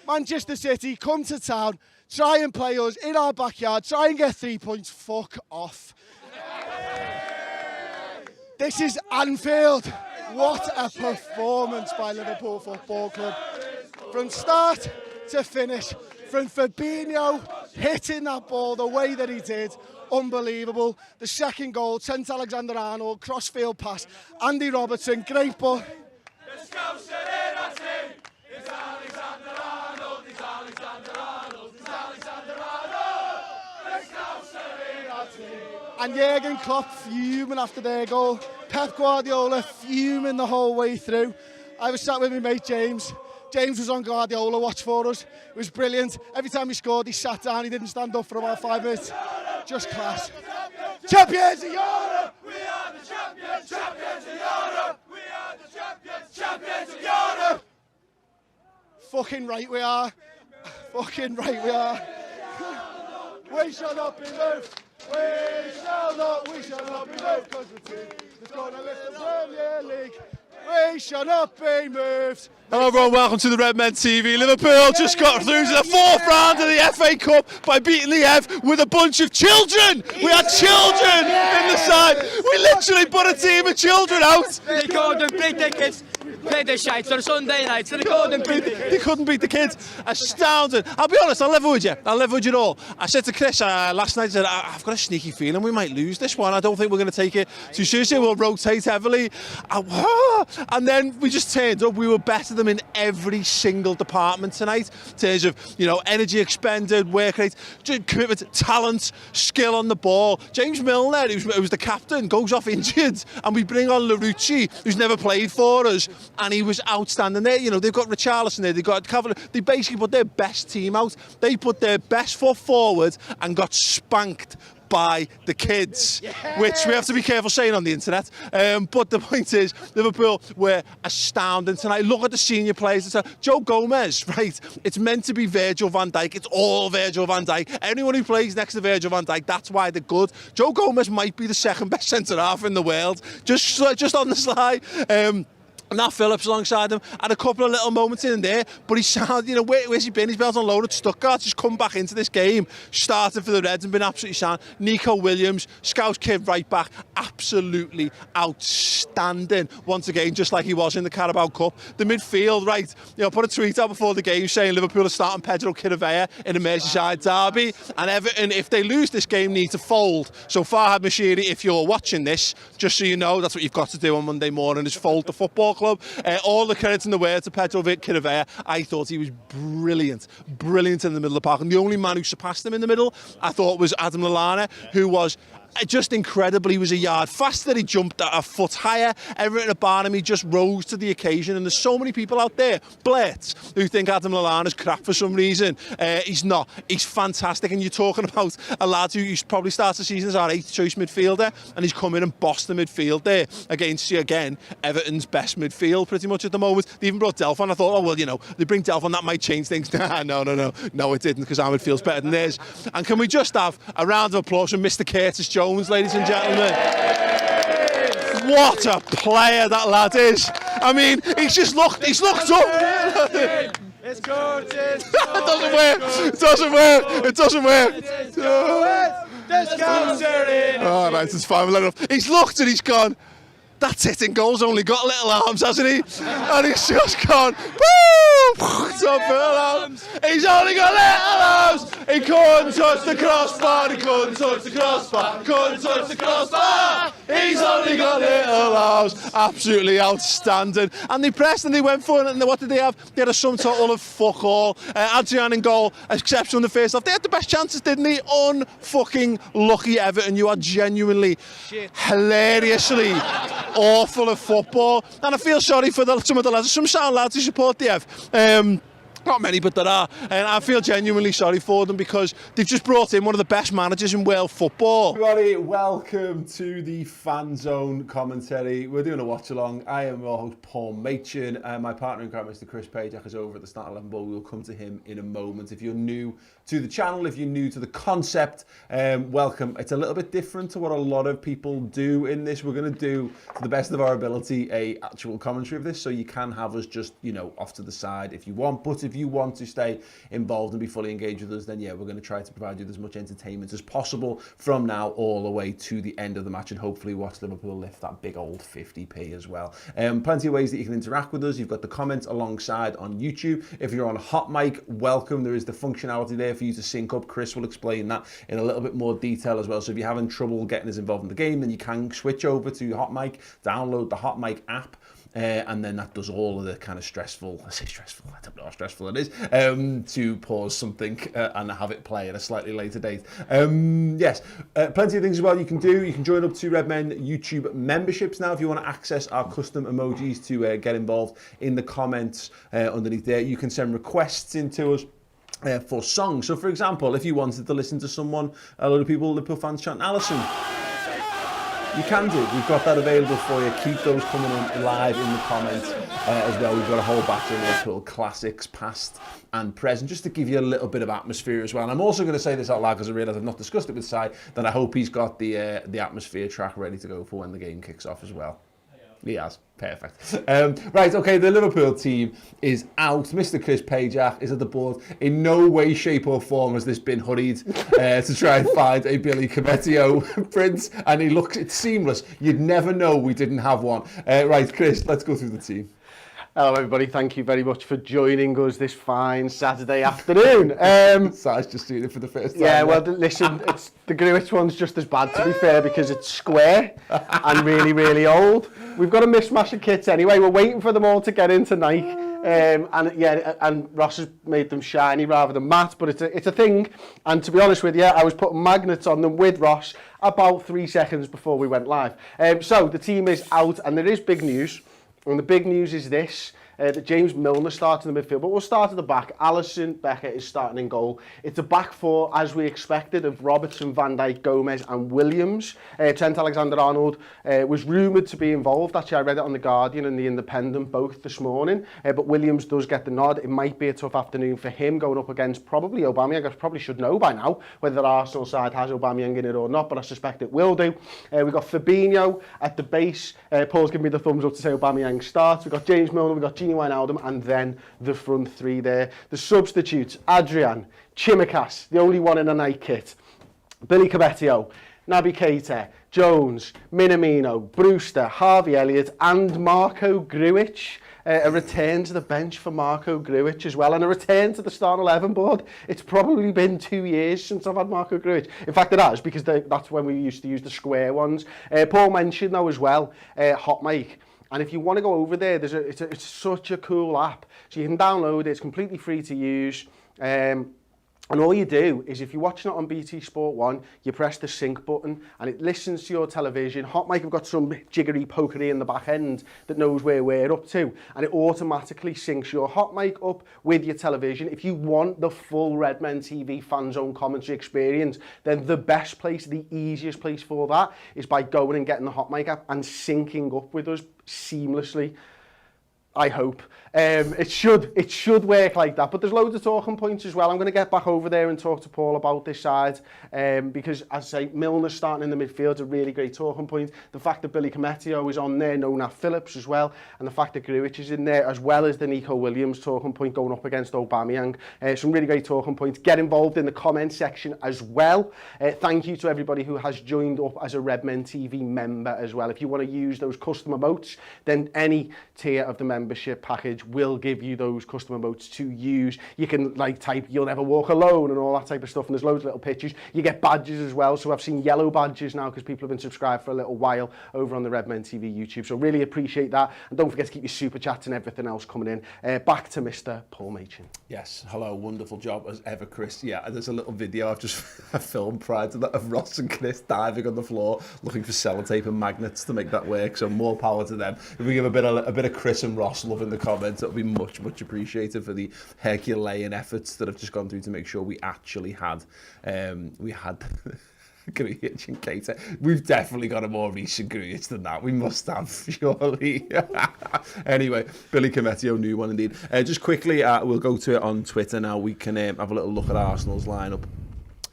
Manchester City come to town, try and play us in our backyard, try and get 3 points, fuck off. This is Anfield. What a performance by Liverpool Football Club. From start to finish, from Fabinho hitting that ball the way that he did, unbelievable. The second goal, Trent Alexander-Arnold, crossfield pass, Andy Robertson, great ball. And Jurgen Klopp fuming after their goal. Pep Guardiola fuming the whole way through. I was sat with my mate James. James was on Guardiola watch for us. It was brilliant. Every time he scored, he sat down. He didn't stand up for about 5 minutes. Just class. Champions of Europe! We are the champions! Champions of Europe! We are the champions! Champions of Europe! Fucking right we are. Fucking right we are. We shall not be moved. We shall not be moved, because the team is going to lift the Premier League. We shall not be moved. Hello everyone, welcome to the Red Men TV. Liverpool just got through to the 4th round of the FA Cup by beating the Ev with a bunch of children. We had children in the side. We literally put a team of children out. They called them play tickets. Play the shites on Sunday night, so they called them play tickets. They couldn't beat the kids. Astounding. I'll be honest, I'll level with you. I'll level with you all. I said to Chris last night, I said, I've got a sneaky feeling we might lose this one. I don't think we're going to take it too seriously. We'll rotate heavily. And then we just turned up. We were better than them in every single department tonight. In terms of, energy expended, work rate, commitment, talent, skill on the ball. James Milner, who was the captain, goes off injured. And we bring on Larouci, who's never played for us. And he was outstanding there. They've got Richarlison there, they've got Cavalier. They basically put their best team out. They put their best foot forward and got spanked by the kids, which we have to be careful saying on the internet. But the point is, Liverpool were astounding tonight. Look at the senior players. Joe Gomez, right? It's meant to be Virgil van Dijk. It's all Virgil van Dijk. Anyone who plays next to Virgil van Dijk, that's why they're good. Joe Gomez might be the second best centre-half in the world, just on the slide. Nat Phillips alongside him had a couple of little moments in there, but he sounded, where's he been? He's been on loan at Stuttgart, just come back into this game, started for the Reds and been absolutely sound. Nico Williams, Scouse kid right back, absolutely outstanding. Once again, just like he was in the Carabao Cup. The midfield, right, put a tweet out before the game saying Liverpool are starting Pedro Chirivella in a Merseyside derby, and Everton, if they lose this game, need to fold. So Farhad Moshiri, if you're watching this, just so you know, that's what you've got to do on Monday morning, is fold the football club. All the credit in the world to Pedro Chirivella. I thought he was brilliant in the middle of the park, and the only man who surpassed him in the middle, I thought, was Adam Lallana, who was just incredible. He was a yard faster, he jumped a foot higher. Everything about him, he just rose to the occasion. And there's so many people out there, Blitz, who think Adam Lallana's crap for some reason. He's not. He's fantastic. And you're talking about a lad who probably starts the season as our 8th choice midfielder, and he's come in and bossed the midfield there against, again, Everton's best midfield pretty much at the moment. They even brought Delph on. I thought, they bring Delph on, that might change things. No, it didn't, because our midfield's better than theirs. And can we just have a round of applause from Mr. Curtis Jones, ladies and gentlemen? What a player that lad is. I mean, he's looked up. It's Curtis. It doesn't work. Oh, right, it's fine. We'll let it off. He's looked and he's gone, that hitting goal's only got little arms, hasn't he? And he's just gone, woo! Top arms. He's only got little arms. He couldn't touch the crossbar. He's only got little arms. Absolutely outstanding. And they pressed and they went for it. And what did they have? They had a sum total of fuck all. Adrian in goal, exception on the first half. They had the best chances, didn't they? Unfucking lucky Everton. You are genuinely, hilariously awful at football, and I feel sorry for some of the lads. Some sound lads who support the Ev. Not many, but there are. And I feel genuinely sorry for them, because they've just brought in one of the best managers in world football. Everybody, welcome to the FANZONE commentary. We're doing a watch-along. I am your host, Paul Machin, and my partner in crime, Mr. Chris Pajak, is over at the Start 11 Ball. We'll come to him in a moment. If you're new to the channel, if you're new to the concept, welcome. It's a little bit different to what a lot of people do in this. We're going to do, to the best of our ability, a actual commentary of this, so you can have us just, off to the side if you want. But if if you want to stay involved and be fully engaged with us, then yeah, we're going to try to provide you with as much entertainment as possible from now all the way to the end of the match, and hopefully watch Liverpool lift that big old 50p as well. Plenty of ways that you can interact with us. You've got the comments alongside on YouTube. If you're on Hot Mic, welcome. There is the functionality there for you to sync up. Chris will explain that in a little bit more detail as well. So if you're having trouble getting us involved in the game, then you can switch over to Hot Mic, download the Hot Mic app, and then that does all of the kind of stressful, I say stressful, I don't know how stressful it is, to pause something and have it play at a slightly later date. Yes, plenty of things as well you can do. You can join up to Redmen YouTube memberships now if you want to access our custom emojis to get involved in the comments underneath there. You can send requests into us for songs. So for example, if you wanted to listen to someone, a lot of people, Liverpool fans chanting Alisson, you can do. We've got that available for you. Keep those coming in live in the comments as well. We've got a whole batch of Liverpool classics, past and present, just to give you a little bit of atmosphere as well. And I'm also going to say this out loud because I realise I've not discussed it with Si, that I hope he's got the atmosphere track ready to go for when the game kicks off as well. He has. Perfect. Right, okay, the Liverpool team is out. Mr. Chris Pajak is at the board. In no way, shape or form has this been hurried to try and find a Billy Cometio print, and it's seamless. You'd never know we didn't have one. Right, Chris, let's go through the team. Hello everybody, thank you very much for joining us this fine Saturday afternoon. Si's just doing it for the first time. Yeah, well listen, the Greenwich one's just as bad to be fair because it's square and really, really old. We've got a mishmash of kits anyway, we're waiting for them all to get in tonight. And Ross has made them shiny rather than matte, but it's a thing. And to be honest with you, I was putting magnets on them with Ross about 3 seconds before we went live. So the team is out and there is big news. And the big news is this, that James Milner starts in the midfield, but we'll start at the back. Alisson Becker is starting in goal. It's a back four, as we expected, of Robertson, Van Dijk, Gomez and Williams. Trent Alexander-Arnold was rumoured to be involved. Actually, I read it on The Guardian and The Independent both this morning. But Williams does get the nod. It might be a tough afternoon for him going up against probably Aubameyang. I probably should know by now whether the Arsenal side has Aubameyang in it or not, but I suspect it will do. We've got Fabinho at the base. Paul's giving me the thumbs up to say Aubameyang starts. We've got James Milner, we've got Gini Wijnaldum, and then the front three there. The substitutes, Adrian, Chimikas, the only one in a night kit, Billy Cometio, Naby Keita, Jones, Minamino, Brewster, Harvey Elliott, and Marco Grujic. A return to the bench for Marco Grujic as well, and a return to the start 11 board. It's probably been 2 years since I've had Marco Grujic. In fact, it has, because that's when we used to use the square ones. Paul mentioned, though, as well, Hot Mic. And if you want to go over there, it's such a cool app. So you can download it, it's completely free to use. And all you do is, if you're watching it on BT Sport 1, you press the sync button and it listens to your television. Hot Mic have got some jiggery pokery in the back end that knows where we're up to, and it automatically syncs your Hot Mic up with your television. If you want the full Redmen TV FANZONE commentary experience, then the best place, the easiest place for that is by going and getting the Hot Mic app and syncing up with us seamlessly. I hope. It should work like that, but there's loads of talking points as well. I'm going to get back over there and talk to Paul about this side, because, as I say, Milner starting in the midfield is a really great talking point. The fact that Billy Cometio is on there, Nona Phillips as well, and the fact that Grujic is in there, as well as the Nico Williams talking point going up against Aubameyang. Some really great talking points. Get involved in the comment section as well. Thank you to everybody who has joined up as a Redmen TV member as well. If you want to use those custom emotes, then any tier of the membership package will give you those custom emotes to use. You can like type "you'll never walk alone" and all that type of stuff, and there's loads of little pictures. You get badges as well, so I've seen yellow badges now because people have been subscribed for a little while over on the Redmen TV YouTube, so really appreciate that, and don't forget to keep your super chats and everything else coming in. Back to Mr. Paul Machin. Yes, hello, wonderful job as ever, Chris. Yeah, there's a little video I've just filmed prior to that of Ross and Chris diving on the floor looking for sellotape and magnets to make that work, so more power to them. If we give a bit of Chris and Ross love in the comments, it'll be much appreciated for the Herculean efforts that have just gone through to make sure we actually had Grujic and Keita. We've definitely got a more recent Grujic than that. We must have, surely. Anyway, Billy Cometio, new one indeed. Just quickly, we'll go to it on Twitter now. We can have a little look at Arsenal's lineup.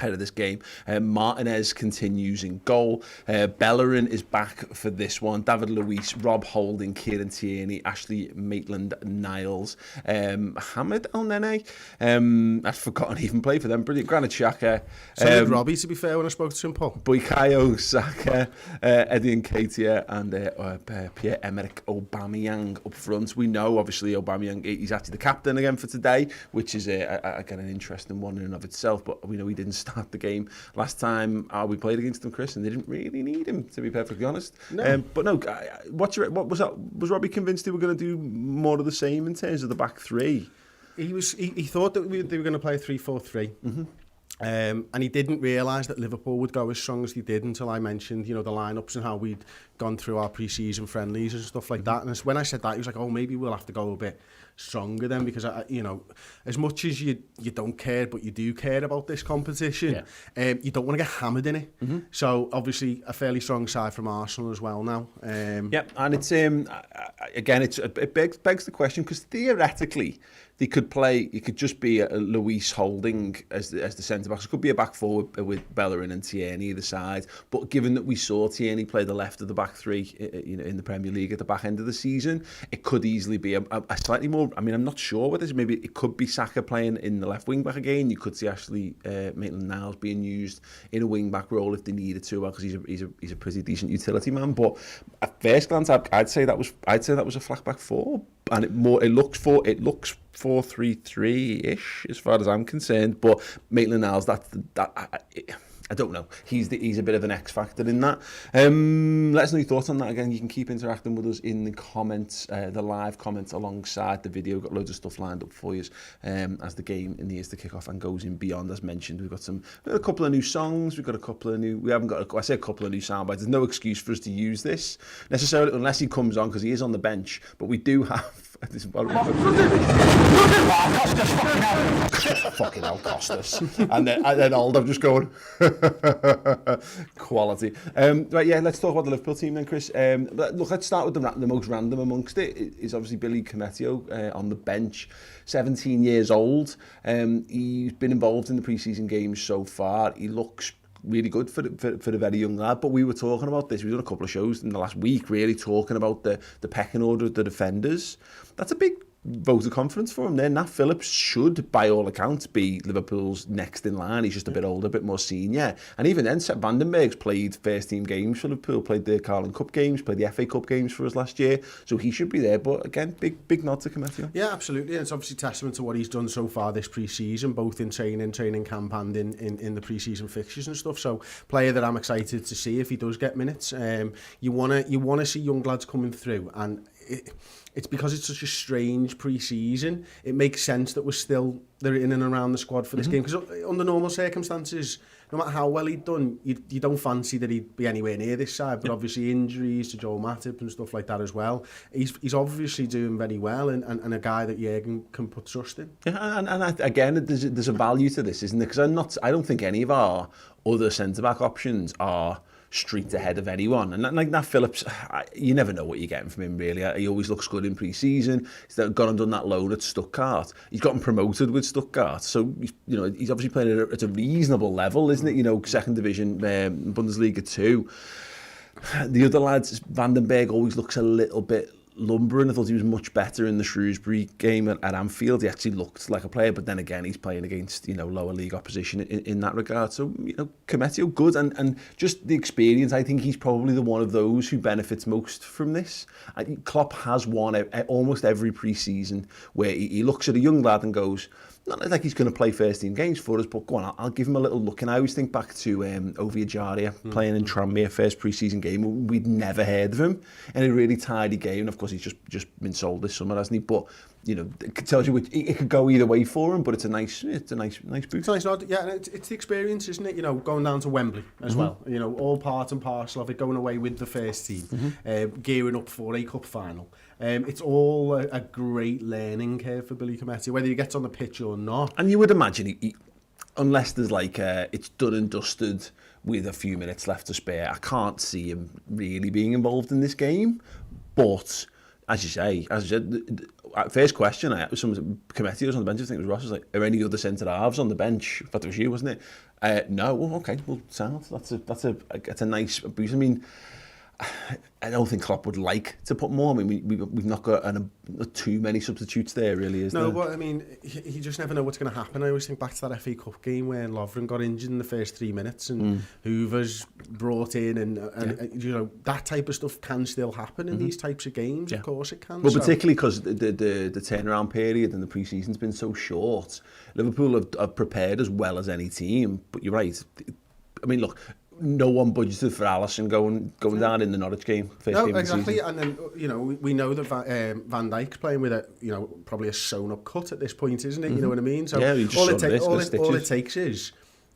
ahead of this game. Martinez continues in goal. Bellerin is back for this one. David Luiz, Rob Holding, Kieran Tierney, Ashley Maitland-Niles, Hamid El-Nene. I've forgotten he even played for them. Brilliant. Granit Xhaka. So did Robbie, to be fair, when I spoke to him, Paul. Bukayo Saka, Eddie Nketiah, and Pierre-Emerick Aubameyang up front. We know, obviously, Aubameyang, he's actually the captain again for today, which is, again, an interesting one in and of itself, but we know he didn't start the game last time we played against them, Chris, and they didn't really need him, to be perfectly honest. No. But no, what was that? Was Robbie convinced they were going to do more of the same in terms of the back three? He thought that they were going to play a 3-4-3. And he didn't realise that Liverpool would go as strong as they did until I mentioned, the lineups and how we'd gone through our pre-season friendlies and stuff like that. And when I said that, he was like, "Oh, maybe we'll have to go a bit stronger then," because as much as you don't care, but you do care about this competition, you don't want to get hammered in it. So obviously a fairly strong side from Arsenal as well now. Yep, and it's again, it begs the question, because theoretically they could play. It could just be a Luis Holding as the centre backs. It could be a back four with Bellerin and Tierney either side. But given that we saw Tierney play the left of the back three, in the Premier League at the back end of the season, it could easily be a slightly more. I mean, I'm not sure what this. Maybe it could be Saka playing in the left wing back again. You could see Ashley Maitland-Niles being used in a wing back role if they needed to, because he's a pretty decent utility man. But at first glance, I'd say that was a flat back four. And it looks 4-3-3-ish as far as I'm concerned. But Maitland-Niles, I don't know. He's a bit of an X factor in that. Let us know your thoughts on that. Again, you can keep interacting with us in the comments, the live comments alongside the video. We've got loads of stuff lined up for you as the game nears to kick off and goes in beyond. As mentioned, we've got a couple of new songs. We've got a couple of new. We haven't got. I say a couple of new soundbites. There's no excuse for us to use this necessarily unless he comes on, because he is on the bench. But we do have. This is fucking hell, Costas. And then Oldham just going quality. Right, yeah, let's talk about the Liverpool team then, Chris. Look, let's start with the most random amongst it. Is obviously Billy Cometio on the bench, 17 years old. He's been involved in the pre-season games so far. He looks really good for a very young lad. But we were talking about this. We've done a couple of shows in the last week, really talking about the pecking order of the defenders. That's a big vote of confidence for him there. Nat Phillips should, by all accounts, be Liverpool's next in line. He's just a bit older, a bit more senior. And even then, Sepp Vandenberg's played first-team games for Liverpool, played the Carling Cup games, played the FA Cup games for us last year. So he should be there. But again, big nod to Cometio. Yeah, absolutely. And it's obviously testament to what he's done so far this pre-season, both in training camp and in the pre-season fixtures and stuff. So player that I'm excited to see if he does get minutes. You wanna see young lads coming through, and it's because it's such a strange pre-season. It makes sense that they're in and around the squad for this game, because under normal circumstances, no matter how well he'd done, you don't fancy that he'd be anywhere near this side. But obviously injuries to Joel Matip and stuff like that as well. He's obviously doing very well, and a guy that Jürgen can put trust in. Yeah, and again, there's a value to this, isn't there? Because I don't think any of our other centre-back options are street ahead of anyone. And like Nat Phillips, you never know what you're getting from him, really. He always looks good in pre-season. He's gone and done that loan at Stuttgart. He's gotten promoted with Stuttgart. So, he's obviously playing at a reasonable level, isn't it? Second division, Bundesliga 2. The other lads, Vandenberg always looks a little bit lumbering. I thought he was much better in the Shrewsbury game at Anfield. He actually looked like a player, but then again, he's playing against lower league opposition in that regard. So Cometio good, and just the experience. I think he's probably the one of those who benefits most from this. Klopp has won almost every pre-season where he looks at a young lad and goes, not like he's going to play first team games for us, but go on, I'll give him a little look. And I always think back to Ovie Ejaria playing in Tranmere, first pre-season game. We'd never heard of him, and a really tidy game. And of course, he's just been sold this summer, hasn't he? But it tells you it could go either way for him. But it's a nice boot. It's a nice nod. Yeah, and it's the experience, isn't it? Going down to Wembley as well. All part and parcel of it. Going away with the first team, gearing up for a cup final. It's all a great learning curve for Billy Cometio, whether he gets on the pitch or not. And you would imagine, unless there's it's done and dusted with a few minutes left to spare, I can't see him really being involved in this game. But as you said, first question, some committee was on the bench, I think it was Ross, was like, are any other centre-halves on the bench? But it was you, wasn't it? No, well, okay, well, sound. That's a nice boost. I mean, I don't think Klopp would like to put more. I mean, we've not got too many substitutes there, really, is there? No, but I mean, you just never know what's going to happen. I always think back to that FA Cup game where Lovren got injured in the first 3 minutes and Hoover's brought in and you know, that type of stuff can still happen in these types of games. Of course it can. Well, particularly because the turnaround period and the pre-season's been so short. Liverpool have prepared as well as any team, but you're right. I mean, look, no one budgeted for Alisson going down in the Norwich game. First game exactly. Of the season. And then, you know, we know that Van Dijk's playing with probably a sewn-up cut at this point, isn't it? You know what I mean? So yeah, all it takes is,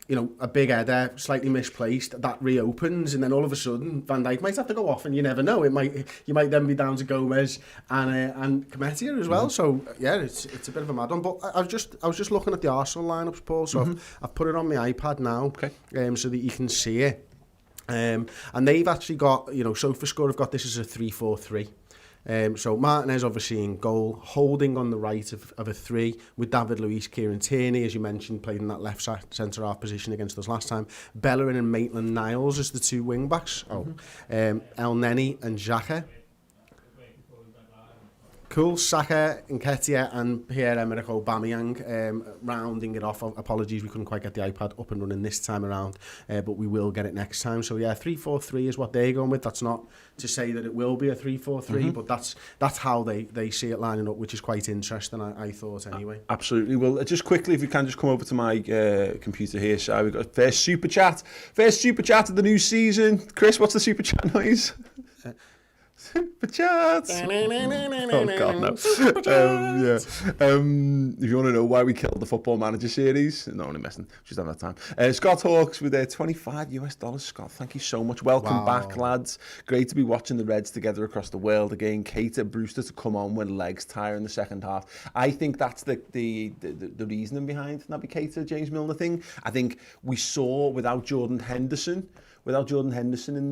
you know, a big header, slightly misplaced, that reopens, and then all of a sudden Van Dijk might have to go off, and you never know. You might then be down to Gomez and Kometia as well. So yeah, it's a bit of a mad one. But I was just looking at the Arsenal lineups, Paul. So I've put it on my iPad now, so that you can see it. And they've actually got, you know, SofaScore have got this as a 3-4-3. So Martinez obviously in goal, Holding on the right of a 3 with David Luiz, Kieran Tierney, as you mentioned, played in that left centre-half position against us last time. Bellerin and Maitland-Niles as the 2 wing-backs. El Neni and Xhaka. Cool. Saka, Nketiah and Pierre-Emerick Aubameyang rounding it off. Apologies, we couldn't quite get the iPad up and running this time around, but we will get it next time. So yeah, 3-4-3 is what they're going with. That's not to say that it will be a 3-4-3, but that's how they see it lining up, which is quite interesting, I thought anyway. Absolutely. Well, just quickly, if you can just come over to my computer here. So we've got first super chat of the new season. Chris, what's the super chat noise? Super chats. Oh God, no. If you want to know why we killed the Football Manager series, no, only messing. Just having that time. Scott Hawks with their $25. Scott, thank you so much. Welcome back, lads. Great to be watching the Reds together across the world again. Keita, Brewster to come on when legs tire in the second half. I think that's the reasoning behind Naby Keita, James Milner thing. I think we saw without Jordan Henderson in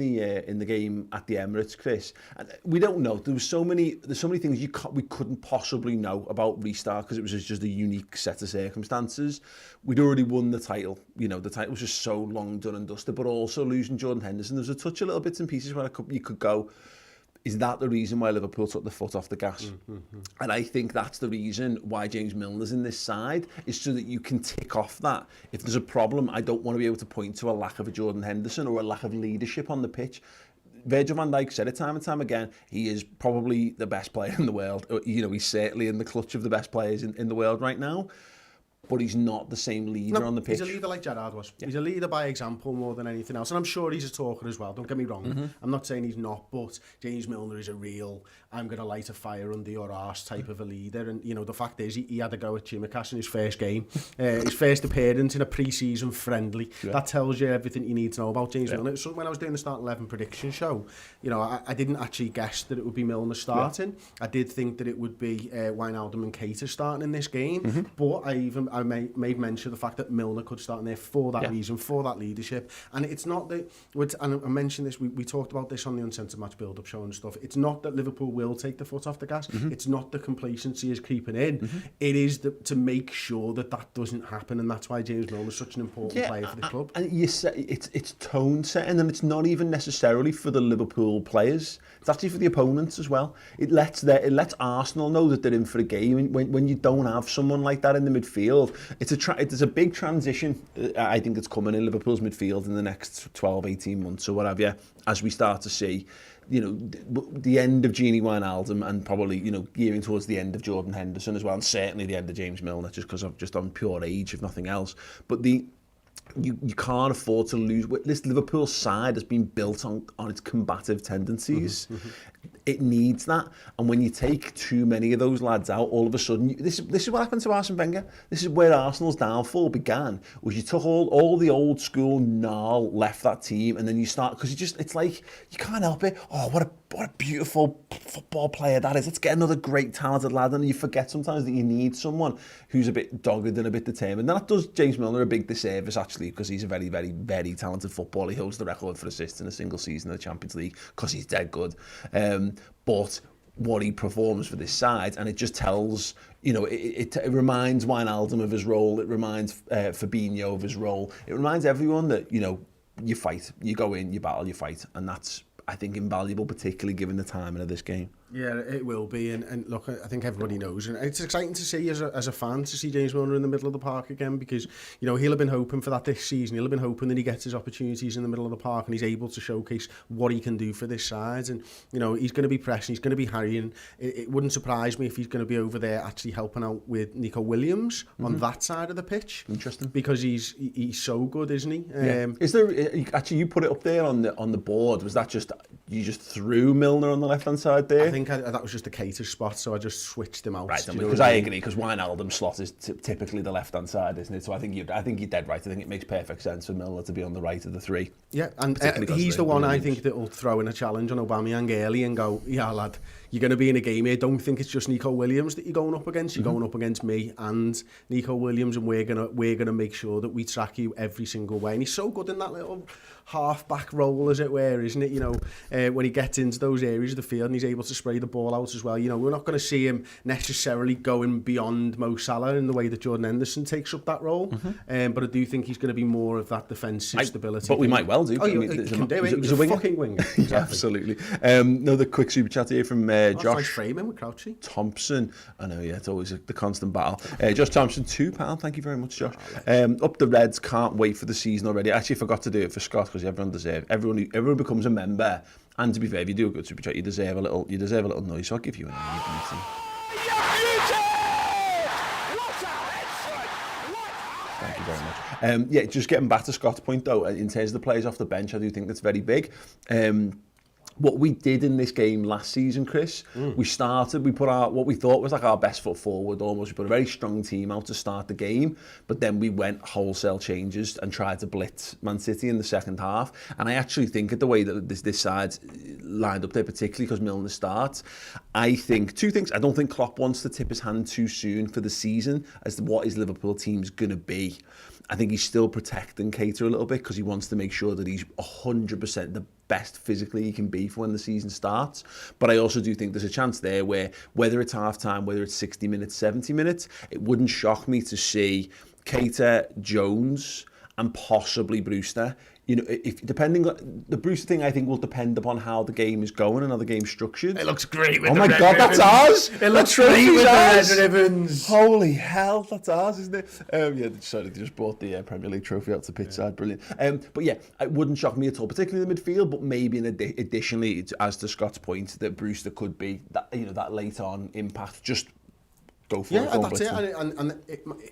the game at the Emirates, Chris, and we don't know. There's so many things we couldn't possibly know about restart because it was just a unique set of circumstances. We'd already won the title. You know, the title was just so long done and dusted. But also losing Jordan Henderson, there's a touch of little bits and pieces where you could go, is that the reason why Liverpool took the foot off the gas? And I think that's the reason why James Milner's in this side, is so that you can tick off that. If there's a problem, I don't want to be able to point to a lack of a Jordan Henderson or a lack of leadership on the pitch. Virgil van Dijk said it time and time again, he is probably the best player in the world. You know, he's certainly in the clutch of the best players in the world right now. But he's not the same leader on the pitch. He's a leader like Gerrard was. Yeah. He's a leader by example more than anything else. And I'm sure he's a talker as well, don't get me wrong. I'm not saying he's not, but James Milner is a real, I'm going to light a fire under your arse type of a leader. And, you know, the fact is, he had a go at Chimikas in his first game. His first appearance in a pre-season friendly. Yeah. That tells you everything you need to know about James Milner. So when I was doing the Start 11 prediction show, you know, I didn't actually guess that it would be Milner starting. Yeah. I did think that it would be Wijnaldum and Keita starting in this game. But I made mention of the fact that Milner could start in there for that reason, for that leadership. And it's not that, and I mentioned this, we talked about this on the Uncensored Match build-up show and stuff, it's not that Liverpool will take the foot off the gas, it's not the complacency is creeping in, it is to make sure that doesn't happen, and that's why James Milner is such an important player for the club. And you say it's tone setting, and it's not even necessarily for the Liverpool players, it's actually for the opponents as well. It lets Arsenal know that they're in for a game. When you don't have someone like that in the midfield, it's a big transition, I think, it's coming in Liverpool's midfield in the next 12, 18 months or what have you, as we start to see, you know, the end of Gini Wijnaldum and probably, you know, gearing towards the end of Jordan Henderson as well, and certainly the end of James Milner, just on pure age, if nothing else. But you can't afford to lose. This Liverpool side has been built on its combative tendencies. It needs that, and when you take too many of those lads out, all of a sudden, this is what happened to Arsene Wenger. This is where Arsenal's downfall began. Was you took all the old school gnarl, left that team, and then you start, because it's like you can't help it. Oh, what a beautiful football player that is. Let's get another great talented lad, and you forget sometimes that you need someone who's a bit dogged and a bit determined. And that does James Milner a big disservice, actually, because he's a very, very, very talented footballer. He holds the record for assists in a single season in the Champions League because he's dead good. But what he performs for this side, and it just tells, you know, it reminds Wijnaldum of his role, it reminds Fabinho of his role, it reminds everyone that, you know, you fight, you go in, you battle, you fight, and that's, I think, invaluable, particularly given the timing of this game. Yeah, it will be, and look, I think everybody knows, and it's exciting to see as a fan to see James Milner in the middle of the park again, because, you know, he'll have been hoping for that this season. He'll have been hoping that he gets his opportunities in the middle of the park and he's able to showcase what he can do for this side. And, you know, he's going to be pressing, he's going to be harrying. It wouldn't surprise me if he's going to be over there actually helping out with Nico Williams on that side of the pitch. Interesting, because he's so good, isn't he? Is there actually, you put it up there on the board? Was that just, you just threw Milner on the left hand side there? I think that was just a cater spot, so I just switched him out. Right, because I agree, because Wijnaldum's slot is typically the left-hand side, isn't it? So I think you're dead right. I think it makes perfect sense for Milner to be on the right of the three. Yeah, and he's the one I think that will throw in a challenge on Aubameyang early and go, yeah, lad, you're going to be in a game here. Don't think it's just Nico Williams that you're going up against. You're going up against me and Nico Williams, and we're gonna make sure that we track you every single way. And he's so good in that little half-back role, as it were, isn't it? You know, when he gets into those areas of the field and he's able to spray the ball out as well. You know, we're not going to see him necessarily going beyond Mo Salah in the way that Jordan Henderson takes up that role. But I do think he's going to be more of that defensive stability. But we might well do. Oh, he can do it. He's a fucking winger. Exactly. Yeah, absolutely. Another quick super chat here from Josh. Nice framing with Crouchy. Thompson. I know, yeah, it's always the constant battle. Josh Thompson, £2. Thank you very much, Josh. Up the Reds, can't wait for the season already. I actually forgot to do it for Scott, because everyone becomes a member. And to be fair, if you do a good super chat, you deserve a little noise. So I'll give you an Thank you very much. Yeah, just getting back to Scott's point though, in terms of the players off the bench, I do think that's very big. What we did in this game last season, Chris, we put what we thought was like our best foot forward almost. We put a very strong team out to start the game, but then we went wholesale changes and tried to blitz Man City in the second half. And I actually think at the way that this side lined up there, particularly because Milner starts, I think two things. I don't think Klopp wants to tip his hand too soon for the season as to what his Liverpool team's going to be. I think he's still protecting Keita a little bit because he wants to make sure that he's 100% the best physically he can be for when the season starts. But I also do think there's a chance there where, whether it's half-time, whether it's 60 minutes, 70 minutes, it wouldn't shock me to see Keita, Jones and possibly Brewster. You know, the Brewster thing, I think will depend upon how the game is going and how the game's structured. It looks great with the red God, ribbons. That's ours. It looks great with the red ribbons. Holy hell, that's ours, isn't it? Yeah, sorry, they just brought the Premier League trophy out to pitch side, brilliant. But yeah, it wouldn't shock me at all, particularly in the midfield. But maybe additionally, as to Scott's point, that Brewster could be that, you know, that late on impact. Just go for it. Yeah, that's it. And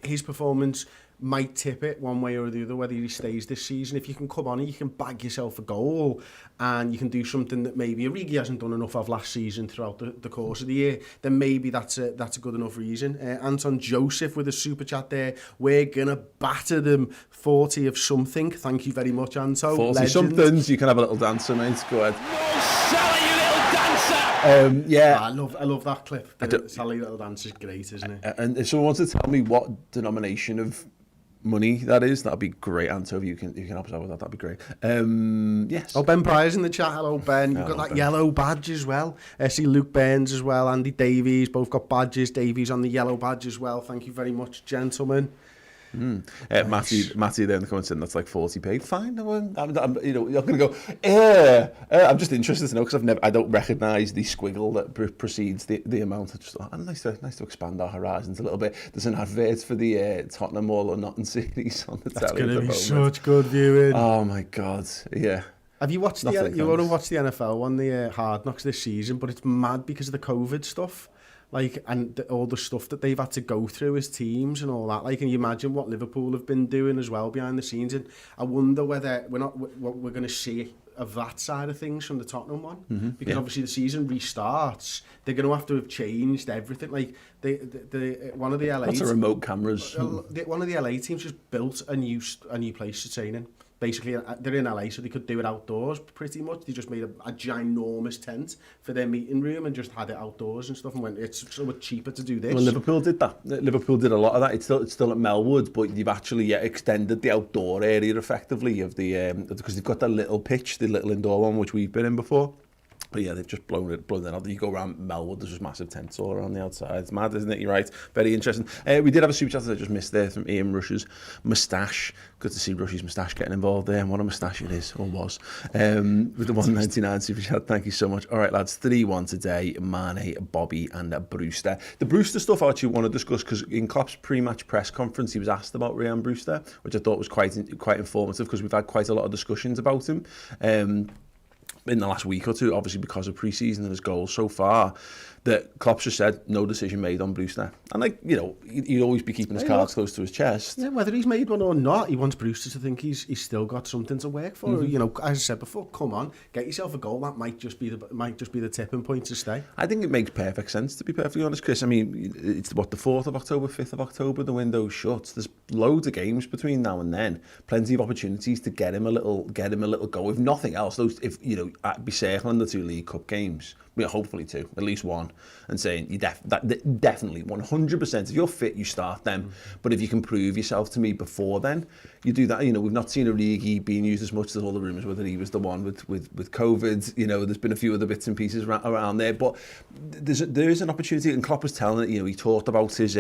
his performance might tip it one way or the other, whether he stays this season. If you can come on and you can bag yourself a goal and you can do something that maybe Origi hasn't done enough of last season throughout the course of the year, then maybe that's a good enough reason. Anton Joseph with a super chat there. We're going to batter them 40 of something. Thank you very much, Anto. 40 somethings. You can have a little dancer, mate. Go ahead. Yeah, I love that clip. The Sally Little Dance is great, isn't it? And if someone wants to tell me what denomination of money that is, that'd be great. Anto, if you can help us out with that, that'd be great. Yes. Oh, Ben Pryor's in the chat. Hello, Ben. You've got that yellow badge as well. I see Luke Burns as well. Andy Davies, both got badges. Davies on the yellow badge as well. Thank you very much, gentlemen. Matty there in the comments saying that's like 40p. Fine, I'm you know, you're going to go. I'm just interested to know because I don't recognise the squiggle that precedes the amount. I just thought, nice to expand our horizons a little bit. There's an advert for the Tottenham All or Nothing series on the telly. That's going to be such good viewing. Oh my God, yeah. Have you watched you want to watch the NFL one, the Hard Knocks this season? But it's mad because of the COVID stuff. Like, and all the stuff that they've had to go through as teams and all that. Like, and you imagine what Liverpool have been doing as well behind the scenes. And I wonder whether what we're going to see of that side of things from the Tottenham one. Because obviously the season restarts. They're going to have changed everything. Like, one of the LA... Lots of remote cameras. One of the LA teams just built a new place to train in. Basically, they're in LA, so they could do it outdoors pretty much. They just made a ginormous tent for their meeting room and just had it outdoors and stuff and went, it's so much cheaper to do this. Well, Liverpool did that. Liverpool did a lot of that. It's still at Melwood, but you've actually extended the outdoor area effectively of the because they've got that little pitch, the little indoor one, which we've been in before. But yeah, they've just blown it out. You go around Melwood, there's just massive tents all around the outside. It's mad, isn't it? You're right. Very interesting. We did have a super chat that I just missed there from Ian Rush's moustache. Good to see Rush's moustache getting involved there. And what a moustache it is, or was. With the 199 super chat. Thank you so much. All right, lads. 3-1 today. Mane, Bobby and Brewster. The Brewster stuff I actually want to discuss because in Klopp's pre-match press conference, he was asked about Ryan Brewster, which I thought was quite informative because we've had quite a lot of discussions about him. In the last week or two, obviously because of pre-season and his goals so far, that Klopp just said no decision made on Brewster. And he'd always be keeping his cards close to his chest. Yeah, whether he's made one or not, he wants Brewster to think he's still got something to work for. As I said before, come on, get yourself a goal. That might just be the tipping point to stay. I think it makes perfect sense, to be perfectly honest, Chris. I mean, it's the 4th of October, 5th of October, the window's shut. There's loads of games between now and then. Plenty of opportunities to get him a little go. If nothing else, I'd be circling the 2 League Cup games. Hopefully 2, at least 1, and saying you definitely 100%. If you're fit, you start them. But if you can prove yourself to me before then, you do that. We've not seen Origi being used as much as all the rumours whether he was the one with COVID. There's been a few other bits and pieces around there, but there is an opportunity. And Klopp was telling it. He talked about his.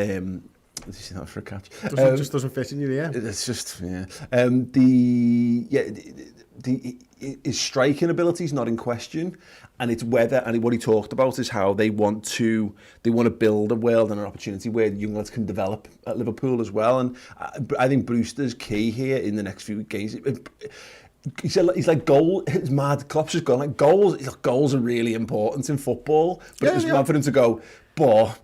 Not for a catch. Just doesn't fit in your ear. It's just his striking ability is not in question, and it's what he talked about is how they want to build a world and an opportunity where young lads can develop at Liverpool as well. And I think Brewster's key here in the next few games. He's like goal. It's mad. Klopp's just gone like goals. Goals are really important in football, but it was mad for him to go, but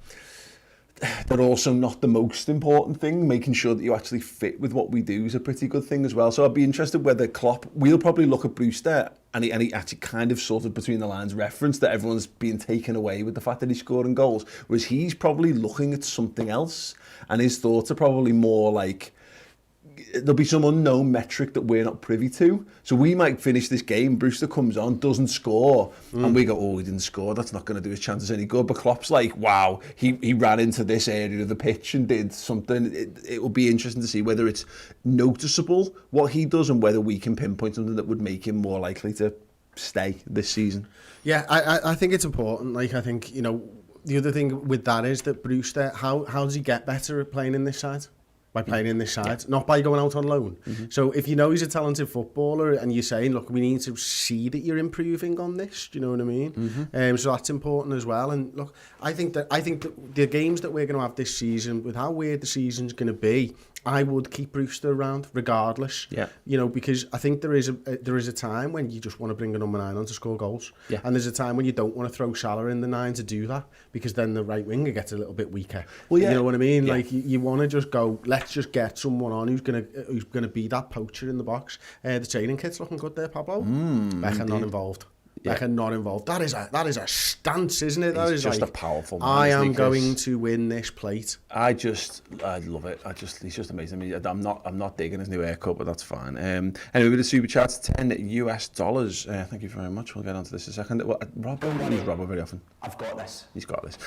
they're also not the most important thing. Making sure that you actually fit with what we do is a pretty good thing as well. So I'd be interested whether Klopp, we'll probably look at Brewster and he actually kind of sort of between the lines reference that everyone's being taken away with the fact that he's scoring goals, whereas he's probably looking at something else and his thoughts are probably more like, there'll be some unknown metric that we're not privy to. So we might finish this game, Brewster comes on, doesn't score, and we go, oh, he didn't score, that's not going to do his chances any good. But Klopp's like, wow, he ran into this area of the pitch and did something. It will be interesting to see whether it's noticeable what he does and whether we can pinpoint something that would make him more likely to stay this season. Yeah, I think it's important. I think, the other thing with that is that Brewster, how does he get better at playing in this side? By playing in this side, not by going out on loan. So if he's a talented footballer and you're saying, look, we need to see that you're improving on this, do you know what I mean? So that's important as well. And look, I think that the games that we're going to have this season, with how weird the season's going to be, I would keep Brewster around regardless. Yeah. Because I think there is a time when you just want to bring a number 9 on to score goals. Yeah. And there's a time when you don't want to throw Salah in the 9 to do that, because then the right winger gets a little bit weaker. Well, yeah. You know what I mean? Yeah. Like you want to just go, let's just get someone on who's gonna be that poacher in the box. The training kit's looking good there, Pablo. Beckham not involved. Beckham not involved. That is a stance, isn't it? That is just a powerful man. I am going to win this plate. I love it. He's just amazing. I mean, I'm not digging his new haircut, but that's fine. Anyway, with the super chats, $10. Thank you very much. We'll get onto this in a second. Well, Robbo, I use Robbo very often. I've got this. He's got this.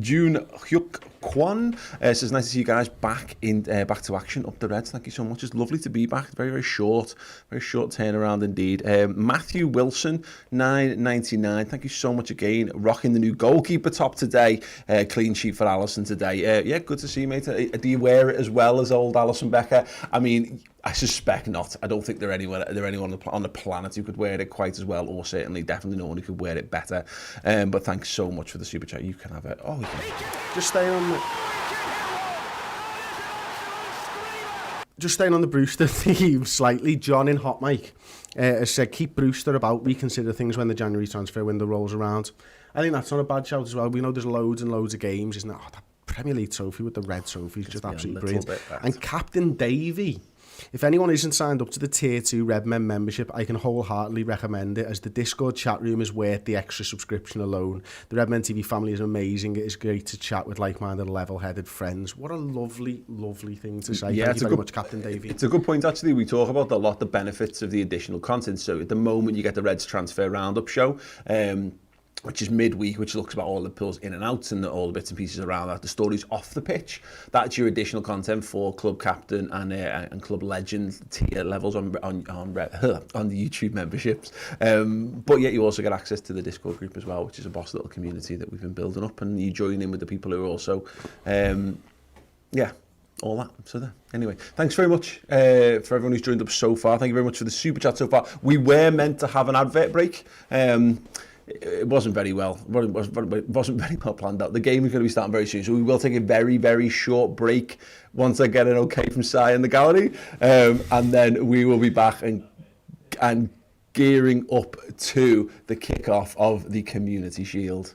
June Hyuk Kwan says, nice to see you guys back to action up the Reds. Thank you so much. It's lovely to be back. Very short turnaround indeed. Matthew Wilson, $9.99. Thank you so much again. Rocking the new goalkeeper top today. Clean sheet for Alisson today. Yeah, good to see you, mate. Do you wear it as well as old Alisson Becker? I mean, I suspect not. I don't think there anyone on the planet who could wear it quite as well, or certainly definitely no one who could wear it better. But thanks so much for the super chat. You can have it. Oh, you can. Just staying on the Brewster theme slightly, John in Hot Mike has said, keep Brewster about, reconsider things when the January transfer window rolls around. I think that's not a bad shout as well. We know there's loads and loads of games, isn't it? Oh, that Premier League trophy with the red trophy is just absolutely brilliant. And Captain Davey, if anyone isn't signed up to the Tier 2 Redmen membership, I can wholeheartedly recommend it, as the Discord chat room is worth the extra subscription alone. The Redmen TV family is amazing. It is great to chat with like-minded, level-headed friends. What a lovely, lovely thing to say. Thank you very much, Captain Davey. It's a good point, actually. We talk about a lot the benefits of the additional content. So at the moment, you get the Reds Transfer Roundup show. which is midweek, which looks about all Liverpool's in and outs and all the bits and pieces around that. The stories off the pitch. That's your additional content for club captain and club legend tier levels on the YouTube memberships. But yet you also get access to the Discord group as well, which is a boss little community that we've been building up, and you join in with the people who are also, all that. So there. Anyway, thanks very much for everyone who's joined up so far. Thank you very much for the super chat so far. We were meant to have an advert break. It wasn't very well. It wasn't very well planned out. The game is going to be starting very soon, so we will take a very, very short break once I get an okay from Si in the gallery, and then we will be back and gearing up to the kickoff of the Community Shield.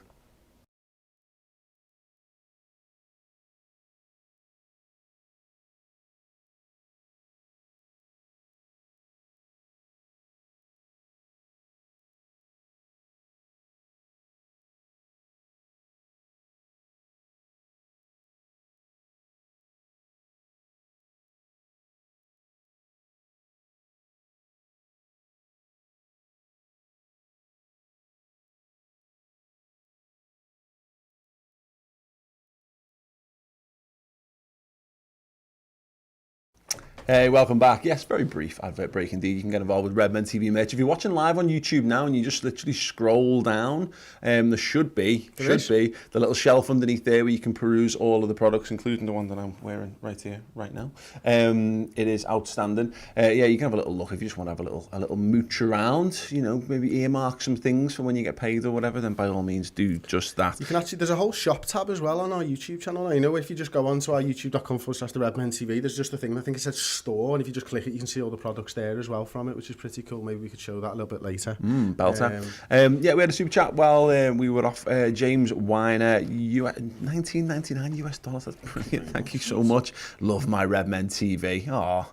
Hey, welcome back. Yes, very brief advert break indeed. You can get involved with Redmen TV merch. If you're watching live on YouTube now and you just literally scroll down, there should be the little shelf underneath there where you can peruse all of the products, including the one that I'm wearing right here, right now. It is outstanding. Yeah, you can have a little look if you just want to have a little mooch around. You know, maybe earmark some things for when you get paid or whatever. Then by all means, do just that. You can actually. There's a whole shop tab as well on our YouTube channel. I know if you just go on to our youtube.com/theredmen TV, there's just a thing. I think it says store, and if you just click it, you can see all the products there as well from it, which is pretty cool. Maybe we could show that a little bit later. Belter. Yeah, we had a super chat while we were off. James Weiner, $19.99 US. That's brilliant. Thank you so much. Love my Redmen TV. Aww.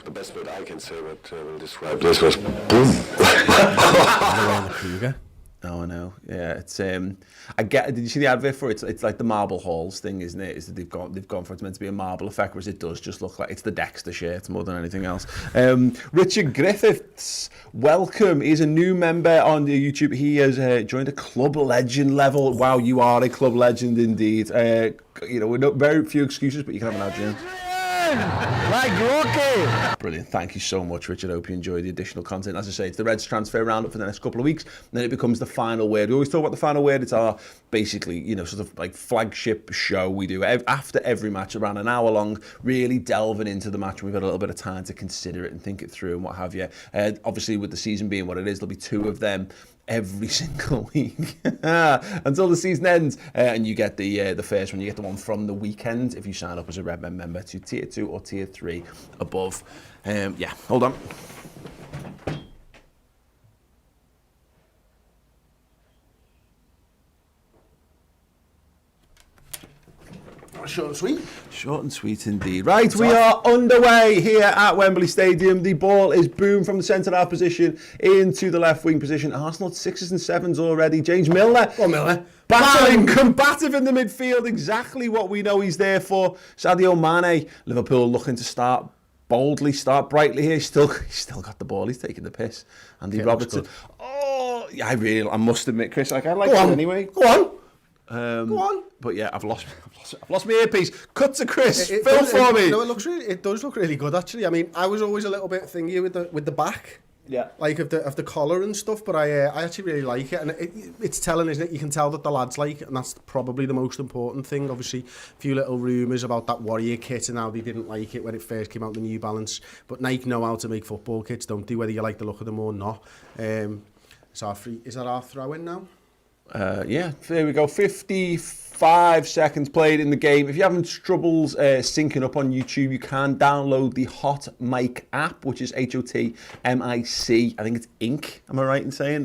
The best word I can say that will describe this was boom. Oh, I know. Yeah, it's I get. Did you see the advert for it? It's like the marble halls thing, isn't it? Is that they've gone for it's meant to be a marble effect, whereas it does just look like it's the Dexter shirt more than anything else. Richard Griffiths, welcome. He's a new member on the YouTube. He has joined a club legend level. Wow, you are a club legend indeed. You know, we're not very few excuses, but you can have an ad, Jim. Like Rocky. Brilliant. Thank you so much, Richard. I hope you enjoy the additional content. As I say, it's the Reds transfer roundup for the next couple of weeks, and then it becomes the final word. We always talk about the final word. It's our basically, you know, sort of like flagship show we do after every match, around an hour long, really delving into the match. We've got a little bit of time to consider it and think it through and what have you. Obviously, with the season being what it is, there'll be 2 of them every single week until the season ends, and you get the first one. You get the one from the weekend if you sign up as a Redmen member to tier 2 or tier 3 above. Yeah, hold on. Short and sweet. Short and sweet indeed. Right, we are underway here at Wembley Stadium. The ball is boomed from the centre-half position into the left wing position. Arsenal 6s and 7s already. James Milner. Well, Milner. Battling, combative in the midfield. Exactly what we know he's there for. Sadio Mane. Liverpool looking to start boldly, start brightly here. He's still got the ball. He's taking the piss. Andy Robertson. Oh, yeah, I must admit, Chris, like I like it anyway. Go on. Go on. But yeah, I've lost my earpiece. Cut to Chris. Film for me. No, it does look really good actually. I mean, I was always a little bit thingy with the back. Yeah. Like of the collar and stuff, but I actually really like it, and it's telling, isn't it? You can tell that the lads like it, and that's probably the most important thing. Obviously, a few little rumours about that Warrior kit and how they didn't like it when it first came out, the New Balance. But Nike know how to make football kits, don't they? Whether you like the look of them or not. Is that our throw-in now? Yeah, there we go. 55 seconds played in the game. If you're having troubles syncing up on YouTube, you can download the Hot Mic app, which is HOTMIC. I think it's Inc. Am I right in saying?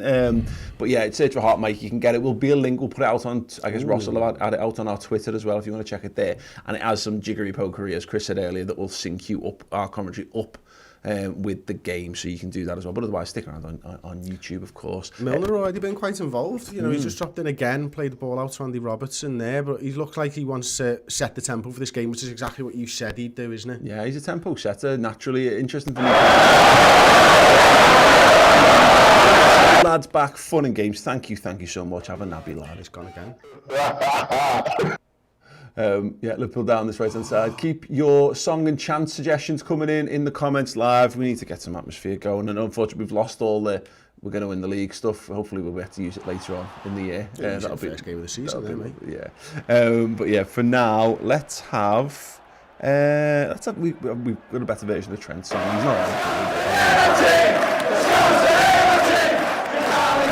But yeah, search for Hot Mic. You can get it. Will be a link. We'll put it out on. I guess Ross will add it out on our Twitter as well if you want to check it there. And it has some jiggery pokery, as Chris said earlier, that will sync you up, our commentary up. With the game, so you can do that as well. But otherwise, stick around on YouTube, of course. Milner already been quite involved. You know, he's just dropped in again, played the ball out to Andy Robertson there, but he looked like he wants to set the tempo for this game, which is exactly what you said he'd do, isn't it? Yeah, he's a tempo setter. Naturally, interesting for me. lads back, fun and games. Thank you so much. Have a nabby, lad. It's gone again. Yeah, Liverpool down this right hand side. Keep your song and chant suggestions coming in the comments live. We need to get some atmosphere going, and unfortunately we've lost all the we're going to win the league stuff. Hopefully we'll be able to use it later on in the year. That'll be the first game of the season then, mate. Yeah. But yeah, for now, let's have we've got a better version of the Trent song. He's not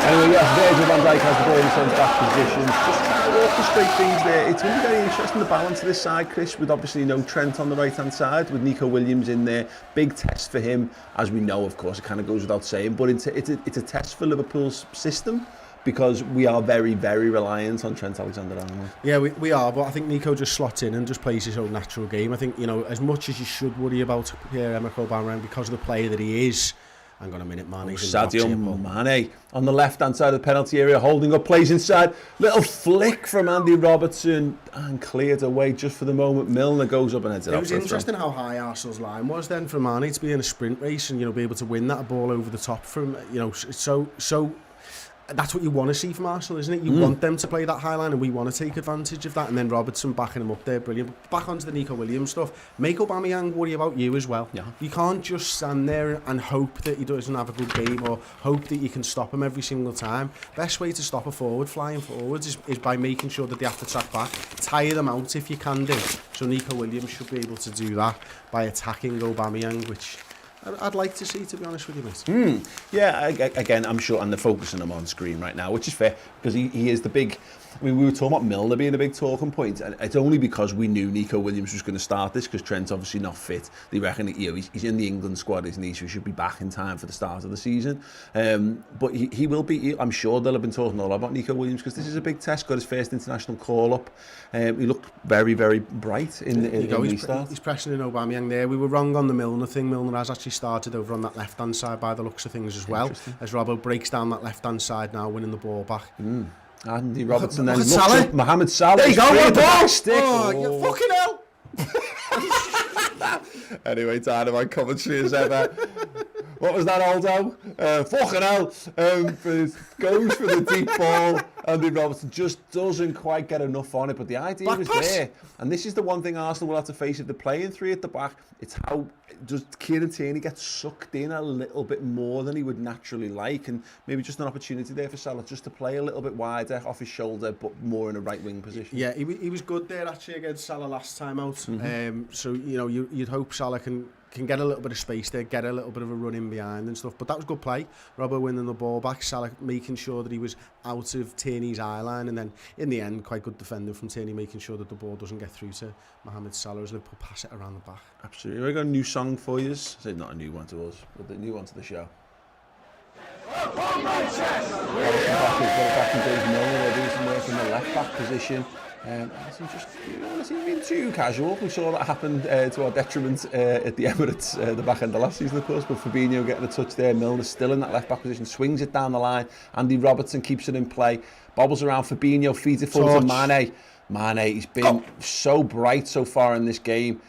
Anyway, yes, Virgil van Dijk has the ball in his own back position. Just trying to orchestrate things there. It's going to be very interesting, the balance of this side, Chris, with obviously no Trent on the right-hand side, with Nico Williams in there. Big test for him, as we know, of course, it kind of goes without saying, but it's a test for Liverpool's system, because we are very, very reliant on Trent Alexander-Arnold. Yeah, we are, but I think Nico just slots in and just plays his own natural game. I think, you know, as much as you should worry about Pierre-Emerick Aubameyang because of the player that he is, hang on a minute, Mane. Sadio Mane on the left-hand side of the penalty area, holding up, plays inside. Little flick from Andy Robertson and cleared away just for the moment. Milner goes up and heads it out. It was interesting how high Arsenal's line was then for Mane to be in a sprint race and, you know, be able to win that ball over the top from, you know, so that's what you want to see from Arsenal, isn't it? You want them to play that high line, and we want to take advantage of that. And then Robertson backing him up there, brilliant. Back onto the Nico Williams stuff. Make Aubameyang worry about you as well. Yeah. You can't just stand there and hope that he doesn't have a good game, or hope that you can stop him every single time. Best way to stop a forward flying forwards is by making sure that they have to track back, tire them out if you can do. So Nico Williams should be able to do that by attacking Aubameyang, which I'd like to see, to be honest with you, mate. Yeah, again, I'm sure, and they're focusing him on screen right now, which is fair, because he is the big... I mean, we were talking about Milner being a big talking point, and it's only because we knew Nico Williams was going to start this, because Trent's obviously not fit. They reckon, you know, he's in the England squad, isn't he? So he should be back in time for the start of the season. But he will be. I'm sure they'll have been talking a lot about Nico Williams, because this is a big test. Got his first international call up. He looked very, very bright in the start. He's pressing in Aubameyang there. We were wrong on the Milner thing. Milner has actually started over on that left-hand side by the looks of things as well. As Robbo breaks down that left-hand side now, winning the ball back. Andy Robertson then looks up Mohamed Salah. There you go, what ball! Oh, you fucking hell! Anyway, Dynamite commentary as ever. What was that, Aldo? Fucking hell. Goes for the deep ball. Andy Robertson just doesn't quite get enough on it, but the idea was there. And this is the one thing Arsenal will have to face if they're playing three at the back. It's how does Kieran Tierney get sucked in a little bit more than he would naturally like, and maybe just an opportunity there for Salah just to play a little bit wider off his shoulder, but more in a right wing position. Yeah, he was good there actually against Salah last time out. So you know you'd hope Salah can get a little bit of space there, get a little bit of a run in behind and stuff. But that was good play. Robbo winning the ball back, Salah making sure that he was out of Tierney's eye line, and then in the end, quite good defending from Tierney, making sure that the ball doesn't get through to Mohamed Salah as Liverpool pass it around the back. Absolutely. We've got a new song for you. It's not a new one to us, but the new one to the show. Back in Dave Milner, they're doing some work in the left back position. It seems being too casual. We saw that happen to our detriment at the Emirates the back end of last season, of course, but Fabinho getting a touch there. Milner still in that left back position, swings it down the line. Andy Robertson keeps it in play, bobbles around. Fabinho feeds it forward to Mane. Mane, he's been so bright so far in this game.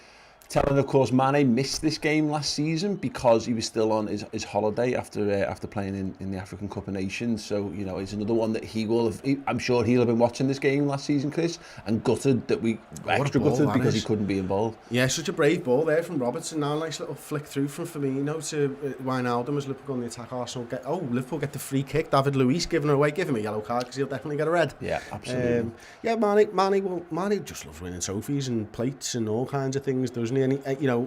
Telling, of course, Mane missed this game last season because he was still on his holiday after playing in the African Cup of Nations. So, you know, it's another one that he will have... I'm sure he'll have been watching this game last season, Chris, and gutted that extra gutted because he couldn't be involved. Yeah, such a brave ball there from Robertson. Now a nice little flick through from Firmino to Wijnaldum as Liverpool on the attack. Liverpool get the free kick. David Luiz giving him a yellow card because he'll definitely get a red. Yeah, absolutely. Mane just loves winning trophies and plates and all kinds of things, doesn't he? And you know,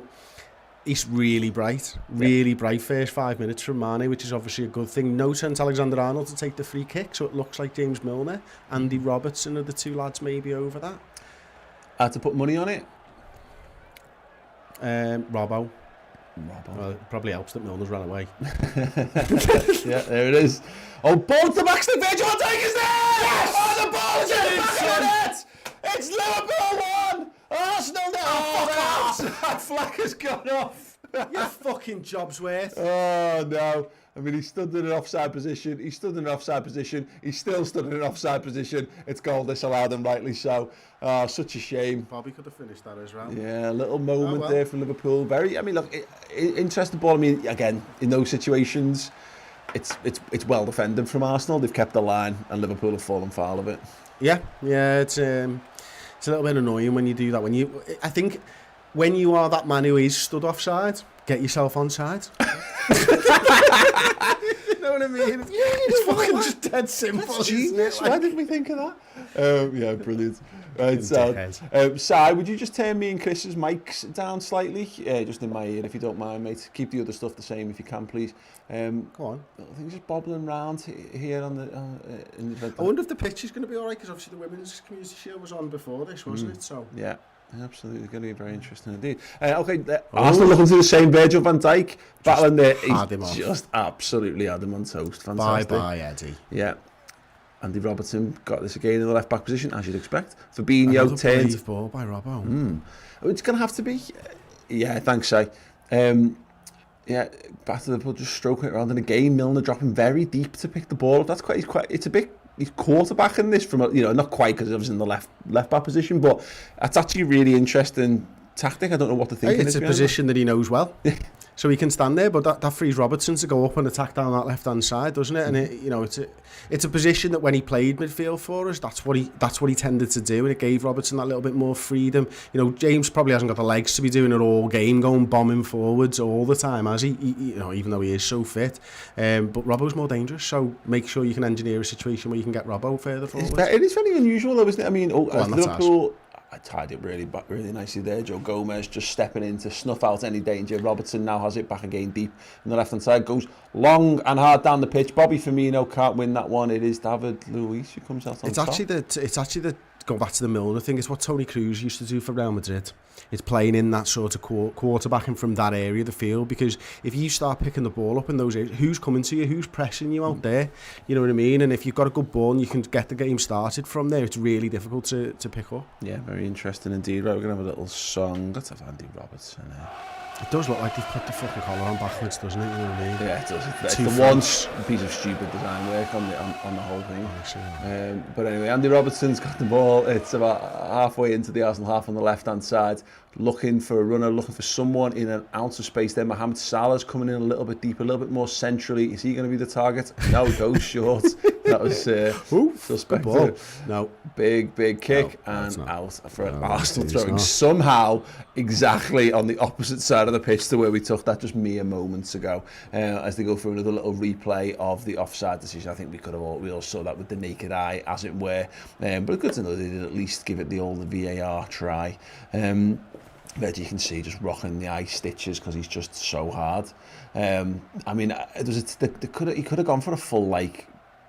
he's really bright first 5 minutes from Mane, which is obviously a good thing. No Trent Alexander-Arnold to take the free kick, so it looks like James Milner, Andy Robertson are the two lads maybe over that. I had to put money on it. Robbo. Well, it probably helps that Milner's run away. Yeah, there it is. Oh, ball to back to Virgil van Dijk is there! Yes! Oh, the ball is in the back of the net! It's Liverpool 1! Arsenal now! Oh, that flag has gone off. Your fucking job's worth. Oh, no. I mean, he stood in an offside position. He stood in an offside position. He still stood in an offside position. It's goal disallowed, and rightly so. Oh, such a shame. Bobby could have finished that as well. Yeah, a little moment there from Liverpool. Interesting ball. I mean, again, in those situations, it's well defended from Arsenal. They've kept the line, and Liverpool have fallen foul of it. Yeah, it's a little bit annoying when you do that. I think when you are that man who is stood offside, get yourself onside. You know what I mean? It's fucking just dead simple. That's genius. Why didn't we think of that? Yeah, brilliant. Right, so, Si, would you just turn me and Chris's mics down slightly? Just in my ear, if you don't mind, mate. Keep the other stuff the same if you can, please. Go on. I think just bobbling round here on the... in the I wonder if the pitch is going to be all right, because obviously the Women's Community Shield was on before this, wasn't it? So yeah. Absolutely, going to be very interesting indeed. Arsenal looking to the same. Virgil van Dijk battling there. He's just absolutely had him on toast. Fantastic. Bye, Eddie. Yeah. Andy Robertson got this again in the left back position, as you'd expect. Fabinho turned. Ball by Robbo. It's going to have to be. Yeah, thanks, Si. Yeah, back to Liverpool just stroking it around in the game. Milner dropping very deep to pick the ball up. That's quite. It's a bit. He's quarterbacking this from not quite, because he was in the left back position, but that's actually a really interesting tactic. I don't know what to think. It's a position that he knows well, so he can stand there. But that frees Robertson to go up and attack down that left hand side, doesn't it? And it's a position that when he played midfield for us, that's what he tended to do, and it gave Robertson that little bit more freedom. James probably hasn't got the legs to be doing it all game, going bombing forwards all the time, has he? Even though he is so fit. But Robbo's more dangerous, so make sure you can engineer a situation where you can get Robbo further forward. It is very unusual, though, isn't it? I mean, Liverpool. I tied it really nicely there. Joe Gomez just stepping in to snuff out any danger. Robertson now has it back again deep on the left-hand side. Goes long and hard down the pitch. Bobby Firmino can't win that one. It is David Luiz who comes out on top. It's actually the go back to the Milner thing. It's what Toni Kroos used to do for Real Madrid. It's playing in that sort of quarterbacking from that area of the field, because if you start picking the ball up in those areas, who's coming to you, who's pressing you out there, you know what I mean? And if you've got a good ball and you can get the game started from there, it's really difficult to pick up. Yeah, very interesting indeed. Right, we're going to have a little song. Let's have Andy Robertson there. It does look like they've put the fucking collar on backwards, doesn't it? You know what I mean? Yeah, it does. It's the one piece of stupid design work on the whole thing. But anyway, Andy Robertson's got the ball. It's about halfway into the Arsenal half on the left-hand side, looking for a runner, looking for someone in an ounce of space there. Mohamed Salah's coming in a little bit deeper, a little bit more centrally. Is he going to be the target? No, he goes short. That was suspect. No. Big kick and out for Arsenal throwing somehow exactly on the opposite side of the pitch to where we took that just mere moments ago. As they go through another little replay of the offside decision. I think we all saw that with the naked eye, as it were. But good to know they did at least give it the old VAR try. But you can see just rocking the eye stitches because he's just so hard. I mean, he could have gone for a full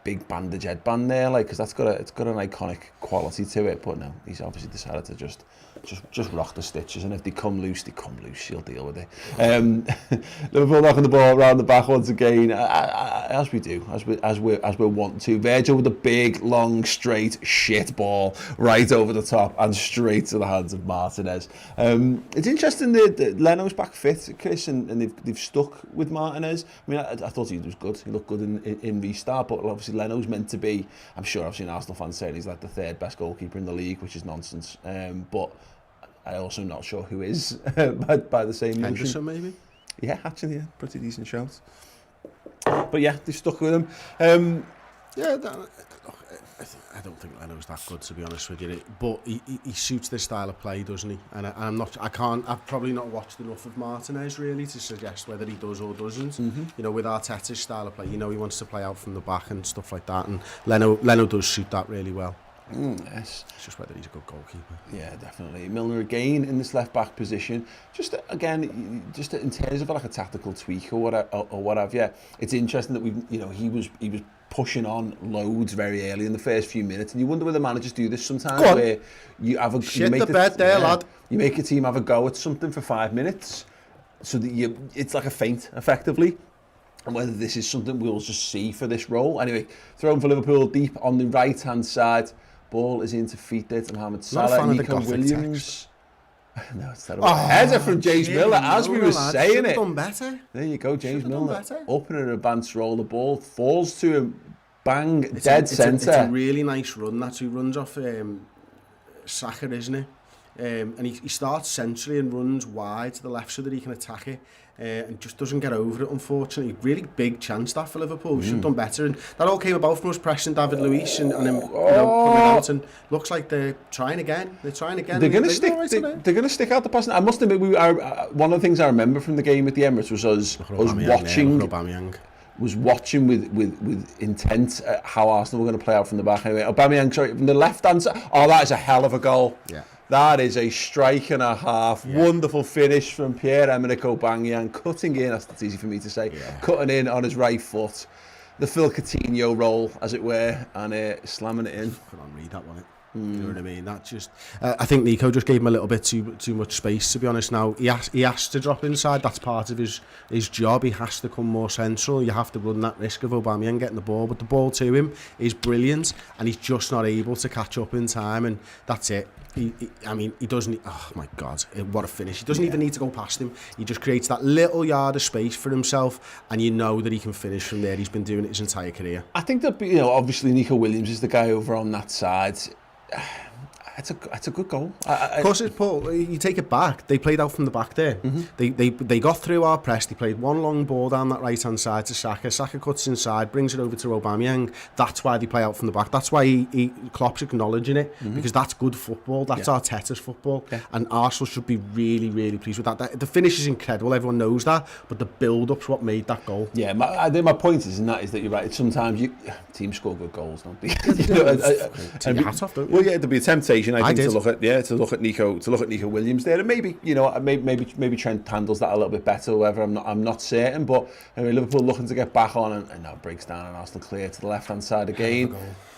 big bandage headband there, because it's got an iconic quality to it. But no, he's obviously decided to just rock the stitches, and if they come loose, he'll deal with it. Liverpool knocking the ball around the back once again, as we do, as we're wanting to. Virgil with a big, long, straight shit ball right over the top and straight to the hands of Martinez. It's interesting that Leno's back fit, Chris, and they've stuck with Martinez. I mean, I thought he was good. He looked good in restart, but obviously Leno's meant to be, I'm sure I've seen Arsenal fans saying he's like the third best goalkeeper in the league, which is nonsense. But I'm also not sure who is by the same notion. Henderson, maybe? Yeah, actually, pretty decent shout. But yeah, they stuck with him. I don't think Leno's that good, to be honest with you. But he suits this style of play, doesn't he? And I've probably not watched enough of Martinez really to suggest whether he does or doesn't. Mm-hmm. With Arteta's style of play, he wants to play out from the back and stuff like that. And Leno does suit that really well. Yes. It's just whether he's a good goalkeeper. Yeah, definitely. Milner again in this left back position. Just in terms of a tactical tweak or what have you. It's interesting that he was pushing on loads very early in the first few minutes, and you wonder whether managers do this sometimes, where you have lad. You make a team have a go at something for 5 minutes, so that it's like a feint effectively. And whether this is something we'll just see for this role. Anyway, thrown for Liverpool deep on the right hand side. Ball is into feet there to Mohamed Salah. Nico Williams. No, it's terrible. Header from James Milner, as we were saying it. Done better. There you go, James Milner. Up in an advanced roll, the ball falls to him, bang, dead centre. It's a really nice run. He runs off Saka, isn't it? and he starts centrally and runs wide to the left so that he can attack it. And just doesn't get over it, unfortunately. Really big chance that for Liverpool. Should have done better, and that all came about from us pressing David Luiz and him putting it out. And looks like they're trying again. They're going to stick. They're going to stick out the passing. I must admit, one of the things I remember from the game at the Emirates was us watching with intent how Arsenal were going to play out from the back. Anyway, Aubameyang, sorry, from the left hand side. Oh, that is a hell of a goal. Yeah. That is a strike and a half. Yeah. Wonderful finish from Pierre-Emerick Aubameyang, cutting in, that's easy for me to say, cutting in on his right foot. The Phil Coutinho roll, as it were, and slamming it in. Come on, read that one. You know what I mean? That just, I think Nico just gave him a little bit too much space, to be honest. Now he has to drop inside. That's part of his job. He has to come more central. You have to run that risk of Aubameyang getting the ball, but the ball to him is brilliant, and he's just not able to catch up in time, and that's it. He doesn't. Oh my God, what a finish! He doesn't even need to go past him. He just creates that little yard of space for himself, and you know that he can finish from there. He's been doing it his entire career. I think that obviously Nico Williams is the guy over on that side. It's a good goal. Of course, it's Paul. You take it back. They played out from the back there. They got through our press. They played one long ball down that right hand side to Saka. Saka cuts inside, brings it over to Aubameyang. That's why they play out from the back. That's why Klopp's acknowledging it, because that's good football. That's Arteta's football, and Arsenal should be really, really pleased with that. The finish is incredible. Everyone knows that, but the build-up's what made that goal. Yeah, I think my point is that you're right. Sometimes teams score good goals, don't they? You have to, don't you? Well, yeah, there'd be a temptation. I think to look at Nico Williams there, and maybe Trent handles that a little bit better. However, I'm not certain, but Liverpool looking to get back on, and now breaks down, and Arsenal clear to the left hand side again.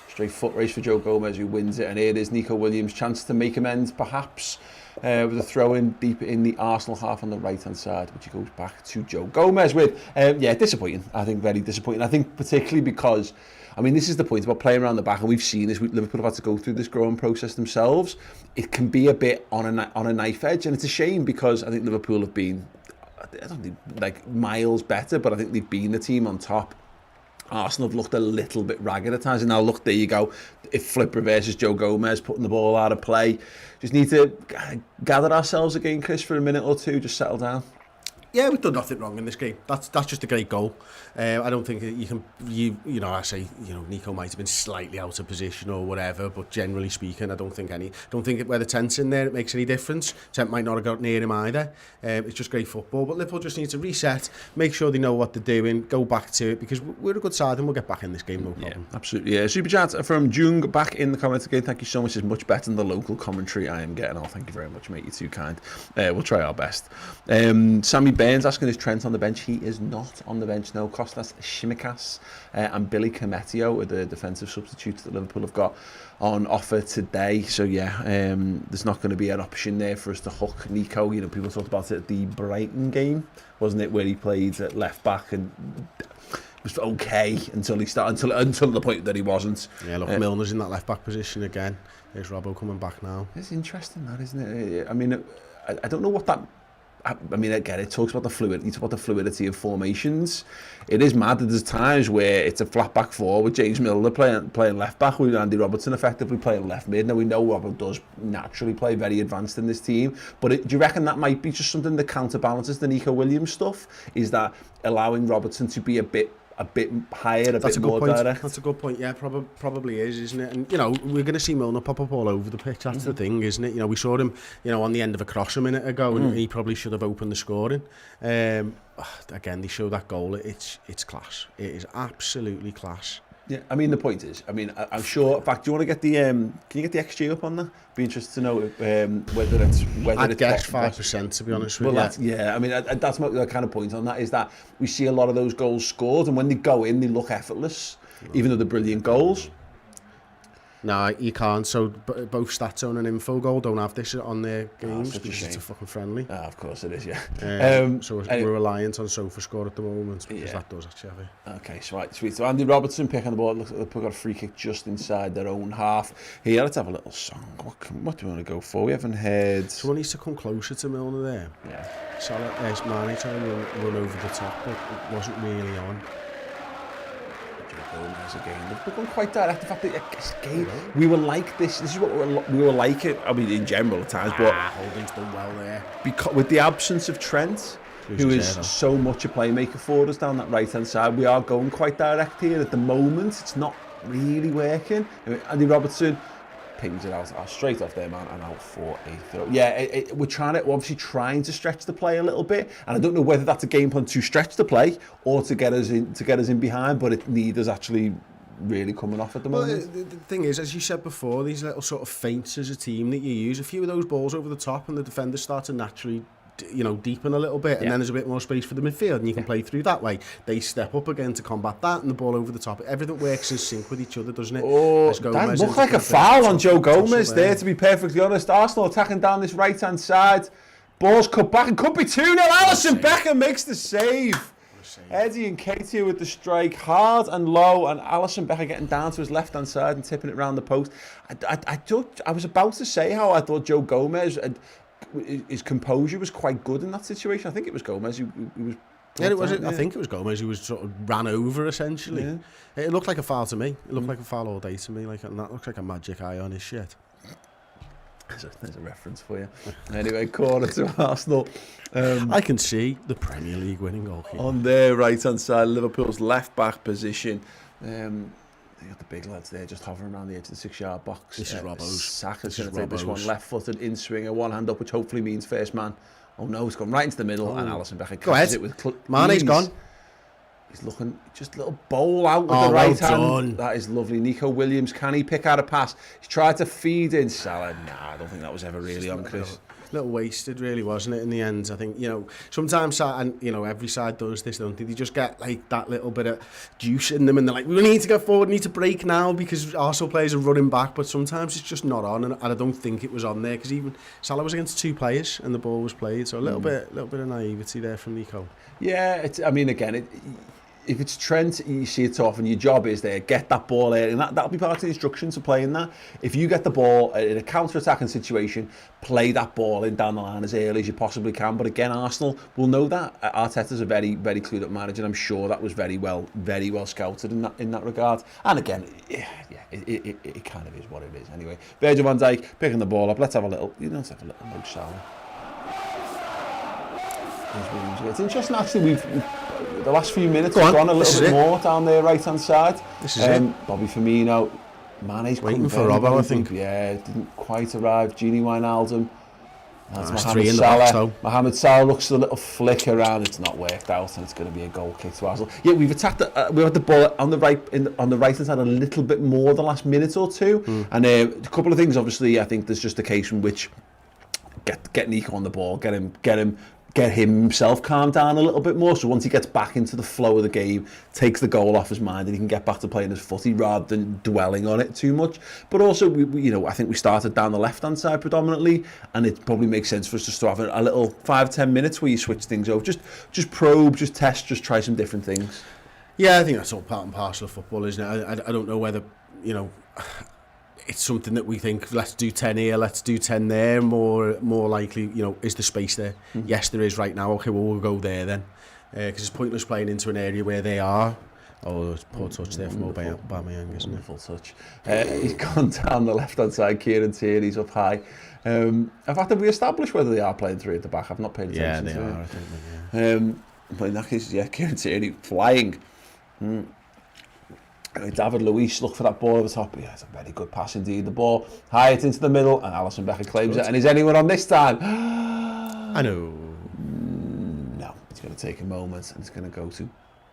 Straight foot race for Joe Gomez, who wins it, and here it is Nico Williams' chance to make amends, perhaps with a throw in deep in the Arsenal half on the right hand side, which he goes back to Joe Gomez with. Disappointing. I think very disappointing. I think particularly because, this is the point about playing around the back, and we've seen this. Liverpool have had to go through this growing process themselves. It can be a bit on a knife edge, and it's a shame because I think Liverpool have been, I don't think like miles better, but I think they've been the team on top. Arsenal have looked a little bit ragged at times, and now look, there you go. If flip reverses, Joe Gomez putting the ball out of play. Just need to gather ourselves again, Chris, for a minute or two, just settle down. Yeah, we've done nothing wrong in this game. That's just a great goal. I don't think you can. I say Nico might have been slightly out of position or whatever, but generally speaking, I don't think where the Trent's in there it makes any difference. Trent might not have got near him either. It's just great football. But Liverpool just need to reset, make sure they know what they're doing, go back to it, because we're a good side and we'll get back in this game, no problem. Yeah, absolutely. Yeah. Super chat from Jung back in the comments again. Thank you so much. It's much better than the local commentary I am getting. Oh, thank you very much, mate. You're too kind. We'll try our best. Sammy Burns asking, is Trent on the bench? He is not on the bench. No, Kostas Tsimikas and Billy Kometio are the defensive substitutes that Liverpool have got on offer today. So yeah, there's not going to be an option there for us to hook Nico. People talked about it at the Brighton game, wasn't it, where he played at left back and was okay until he started until the point that he wasn't. Yeah, look, Milner's in that left back position again. There's Robbo coming back now. It's interesting, that, isn't it? I don't know what that. Again, it talks about the fluidity of formations. It is mad that there's times where it's a flat back four with James Milner playing left back, with Andy Robertson effectively playing left mid. Now we know Robbo does naturally play very advanced in this team, but do you reckon that might be just something that counterbalances the Nico Williams stuff? Is that allowing Robertson to be a bit higher, a bit more direct? That's a good point. Yeah, probably is, isn't it? And we're going to see Milner pop up all over the pitch. That's the thing, isn't it? We saw him, on the end of a cross a minute ago, and he probably should have opened the scoring. Again, they show that goal. It's class. It is absolutely class. Yeah, the point is, I'm sure. In fact, do you want to get the? Can you get the XG up on that? Be interested to know whether it's. I'd guess 5%, to be honest with you. That's my kind of point on that, is that we see a lot of those goals scored, and when they go in, they look effortless, even though they're brilliant goals. No, you can't. So both StatZone and Infogol don't have this on their games because it's a fucking friendly. Of course it is, yeah. So we're reliant on SofaScore at the moment, because that does actually have it. Okay, sweet. So Andy Robertson picking the ball. Looks like they've got a free kick just inside their own half. Here, let's have a little song. What do we want to go for? We haven't heard. Someone needs to come closer to Milner there. Yeah. Mane trying to run over the top, but it wasn't really on. Gomez again. They've gone quite direct. In fact, again, we were like this. This is what we were like. I mean, in general at times, but Holding's done well there. because with the absence of Trent, who is so much a playmaker for us down that right-hand side, we are going quite direct here. At the moment, it's not really working. Andy Robertson pings it out straight off there, man, and out for a throw. Yeah, we're obviously trying to stretch the play a little bit, and I don't know whether that's a game plan to stretch the play or to get us in behind, but neither's actually really coming off at the moment. Well, the thing is, as you said before, these little sort of feints as a team that you use, a few of those balls over the top and the defenders start to naturally deepen a little bit, and then there's a bit more space for the midfield, and you can play through that way. They step up again to combat that, and the ball over the top. Everything works in sync with each other, doesn't it? Oh, that looked like a foul on Joe Gomez there, to be perfectly honest. Arsenal attacking down this right-hand side. Ball's cut back, and could be 2-0. Alisson Becker makes the save. Eddie and Katie with the strike, hard and low, and Alisson Becker getting down to his left-hand side and tipping it round the post. I was about to say how I thought Joe Gomez... his composure was quite good in that situation. I think it was Gomez who was... Yeah, it was. I think it was Gomez who was sort of ran over essentially. Yeah. It looked like a foul to me. It looked like a foul all day to me. And that looks like a magic eye on his shit. There's a reference for you. Anyway, corner to Arsenal. I can see the Premier League winning goalkeeper on their right-hand side, Liverpool's left-back position. They got the big lads there just hovering around the edge of the 6-yard box. This is Robbo's. Saka's going to take this one left-footed in-swinger, one hand up, which hopefully means first man. Oh no, it's gone right into the middle, and Alisson Becker catches it with Mane's gone. He's looking, just a little bowl out with the right hand. That is lovely. Nico Williams, can he pick out a pass? He's tried to feed in Salah. Nah, I don't think that was ever really on Chris. A little wasted, really, wasn't it, in the end? I think, sometimes, and every side does this, don't they? They just get like that little bit of juice in them, and they're like, we need to go forward, need to break now, because Arsenal players are running back, but sometimes it's just not on, and I don't think it was on there, because even Salah was against 2 players, and the ball was played, so a little bit of naivety there from Nico. Yeah, if it's Trent, you see it off, and your job is there, get that ball there, and that'll be part of the instruction to playing that. If you get the ball in a counter-attacking situation, play that ball in down the line as early as you possibly can. But again, Arsenal will know that. Arteta's a very, very clued up manager, and I'm sure that was very well scouted in that regard. And again, it kind of is what it is anyway. Virgil van Dijk picking the ball up. Let's have a little. Let's have a little Mo Salah. It's interesting, actually. The last few minutes have gone a little bit more down there right-hand side. This is it. Bobby Firmino, Mane's waiting for Robbo, I think. Yeah, didn't quite arrive. Gini Wijnaldum. That's Mohamed Salah. Mohamed Salah looks a little flick around. It's not worked out, and it's going to be a goal kick to Arsenal. Yeah, we've attacked. We had the ball on the right-hand side a little bit more the last minute or two, and a couple of things. Obviously, I think there's just a case in which get Nico on the ball, get him himself calmed down a little bit more, so once he gets back into the flow of the game, takes the goal off his mind, and he can get back to playing his footy rather than dwelling on it too much. But also, I think we started down the left-hand side predominantly, and it probably makes sense for us just to have a little 5-10 minutes where you switch things over, just probe, just test, just try some different things. Yeah, I think that's all part and parcel of football, isn't it? I don't know whether, it's something that we think, let's do 10 here, let's do 10 there. More likely, is the space there? Yes, there is right now. Okay, well, we'll go there then. Because it's pointless playing into an area where they are. Oh, it's poor touch there from Aubameyang, isn't it? Wonderful touch. He's gone down the left-hand side, Kieran Tierney's up high. In fact, have we established whether they are playing 3 at the back? I've not paid attention to it. Yeah, they are, I think. But in that case, Kieran Tierney flying. David Luiz look for that ball over the top. Yeah, it's a very good pass indeed. The ball high it into the middle, and Alisson Becker claims it. And is anyone on this time? I know. No, it's going to take a moment, and it's going to go to.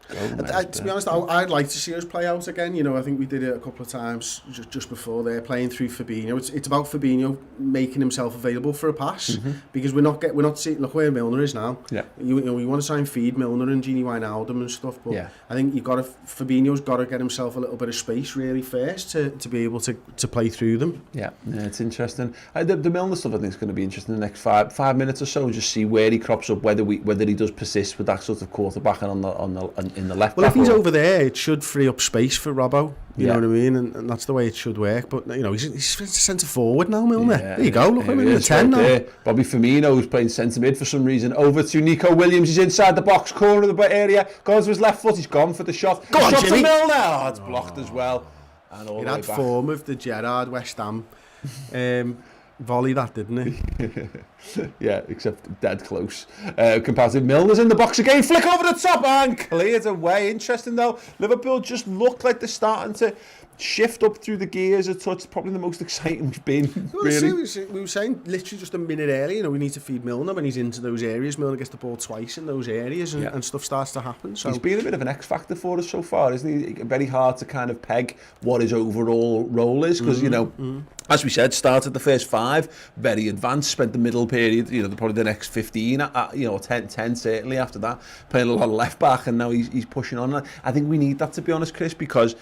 To be honest, I'd like to see us play out again. I think we did it a couple of times just before there, playing through Fabinho. It's about Fabinho making himself available for a pass, because we're not seeing. Look where Milner is now. Yeah. We want to try and feed Milner and Gini Wijnaldum and stuff, but I think Fabinho's got to get himself a little bit of space really first to be able to play through them. Yeah, it's interesting. The Milner stuff I think is going to be interesting in the next five minutes or so, and just see where he crops up, whether he does persist with that sort of quarterbacking in the left Well, back. if he's over there, it should free up space for Robbo. You Yeah. know what I mean? And that's the way it should work. But, you know, he's centre forward now, Milner. Yeah, there you go. Look at him in the 10 now. There. Bobby Firmino, who's playing centre mid for some reason. Over to Nico Williams. He's inside the box corner of the area. Goes to his left foot. He's gone for the shot. Go on, shot Jimmy. to Milner. Oh, it's blocked as well. And all It the way had back. form of the Gerrard West Ham volley, that, didn't it? Yeah, except dead close. Comparative Milner's in the box again. Flick over the top and cleared away. Interesting though. Liverpool just look like they're starting to shift up through the gears a touch. Probably the most exciting we've been. Really. We were saying literally just a minute earlier, you know, we need to feed Milner when he's into those areas. Milner gets the ball twice in those areas and stuff starts to happen. So he's been a bit of an X factor for us so far, isn't he? Very hard to kind of peg what his overall role is because, you know, as we said, started the first 5, very advanced, spent the middle period, you know, probably the next 15, you know, 10 certainly after that, playing a lot of left back, and now he's pushing on. I think we need that, to be honest, Chris, because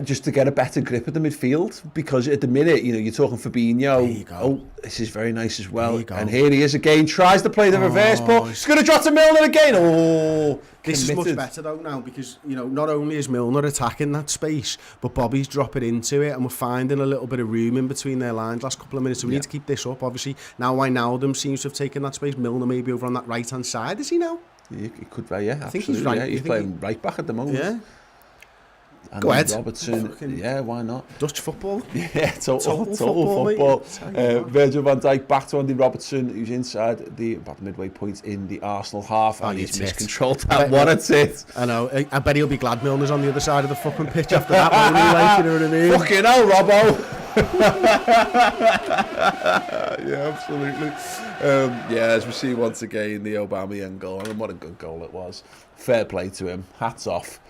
just to get a better grip at the midfield, because at the minute, you know, you're talking Fabinho. Oh, this is very nice as well. And here he is again, tries to play the reverse ball. He's going to drop to Milner again. Oh, this committed. is much better though now because, you know, not only is Milner attacking that space, but Bobby's dropping into it and we're finding a little bit of room in between their lines last couple of minutes. So we need to keep this up, obviously. Now Wijnaldum seems to have taken that space. Milner maybe over on that right-hand side, is he now? He could, yeah, I think he's right. Yeah, he's playing right back at the moment. Yeah. And Go ahead. Robertson, yeah, why not? Dutch football. Yeah, total football. Virgil van Dijk back to Andy Robertson, who's inside about the midway point in the Arsenal half, and he's miscontrolled that. What a tit! I know. I bet he'll be glad Milner's on the other side of the fucking pitch after that. Won't he, like, you know what I mean? Fucking hell, Robbo! Yeah, absolutely. Yeah, as we see once again the Aubameyang goal, and what a good goal it was. Fair play to him. Hats off.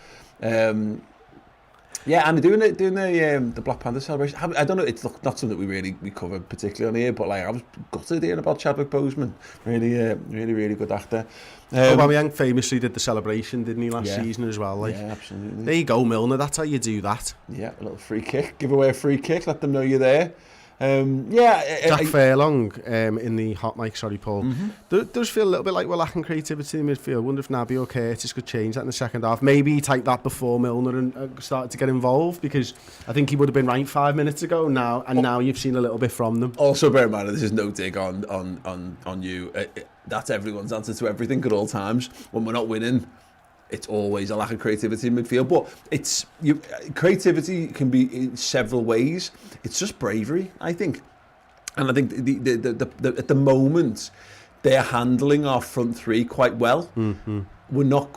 Yeah, and doing the Black Panther celebration. I don't know. It's not something we covered particularly on here, but like I was gutted hearing about Chadwick Boseman. Really good actor. Aubameyang famously did the celebration, didn't he, last season as well? Like, yeah, absolutely. There you go, Milner. That's how you do that. Yeah, a little free kick. Give away a free kick. Let them know you're there. Jack Furlong in the hot mic, sorry, Paul. Does feel a little bit like we're lacking creativity in midfield. I wonder if Naby or Curtis could change that in the second half. Maybe he typed that before Milner and started to get involved, because I think he would have been right 5 minutes ago now, and now you've seen a little bit from them. Also, bear in mind, this is no dig on you. That's everyone's answer to everything at all times. When we're not winning, it's always a lack of creativity in midfield, but creativity can be in several ways. It's just bravery, I think, and I think the at the moment they're handling our front three quite well. We're not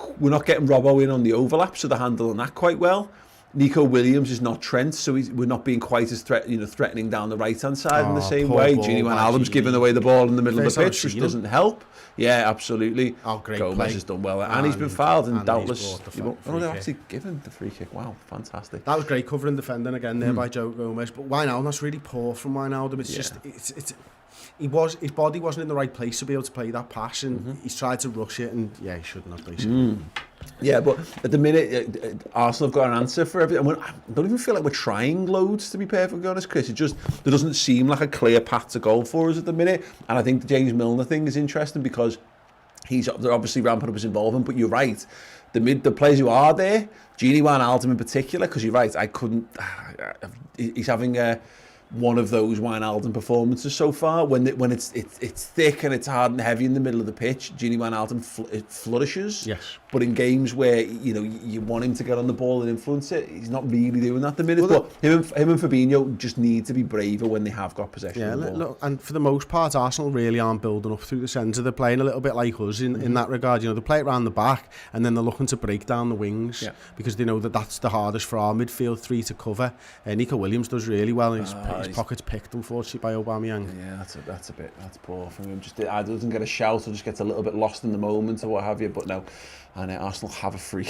getting Robbo in on the overlap, so they're handling that quite well. Nico Williams is not Trent, so we're not being quite as threatening down the right-hand side in the same way. Gini Wijnaldum's giving away the ball in the middle of the pitch, which doesn't help. Yeah, absolutely. Oh, great Gomez play. has done well, and he's been fouled, and doubtless... They've actually given the free kick. Wow, fantastic. That was great covering defending again there by Joe Gomez. But Wijnaldum, that's really poor from Wijnaldum. It's just... his body wasn't in the right place to be able to play that pass, and he's tried to rush it, and he shouldn't have, basically. Yeah, but at the minute, Arsenal have got an answer for everything. I don't even feel like we're trying loads, to be perfectly honest, Chris. There doesn't seem like a clear path to goal for us at the minute. And I think the James Milner thing is interesting because they're obviously ramping up his involvement. But you're right, the players who are there, Gini Wijnaldum in particular, because you're right, he's having one of those Wijnaldum performances so far when it's thick and it's hard and heavy in the middle of the pitch. Gini Wijnaldum flourishes. Yes. But in games where you want him to get on the ball and influence it, he's not really doing that at the minute. But him and Fabinho just need to be braver when they have got possession of the ball. Look, and for the most part, Arsenal really aren't building up through the centre. They're playing a little bit like us in that regard. They play it around the back and then they're looking to break down the wings because they know that's the hardest for our midfield three to cover. Nico Williams does really well. His pocket's picked, unfortunately, by Aubameyang. Yeah, that's poor from him. Just doesn't get a shout or just gets a little bit lost in the moment or what have you. But no. And Arsenal have a free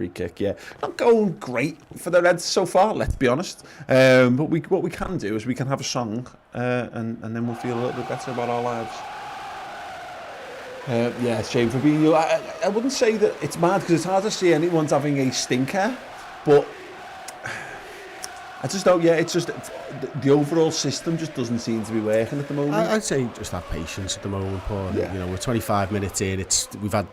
kick. Yeah, not going great for the Reds so far. Let's be honest. But what we can do is we can have a song, and then we'll feel a little bit better about our lives. Yeah, shame for Fabinho. I wouldn't say that it's mad because it's hard to see anyone's having a stinker, but I just don't. Yeah, it's just the overall system just doesn't seem to be working at the moment. I'd say just have patience at the moment, Paul. Yeah. You know, we're 25 minutes in. This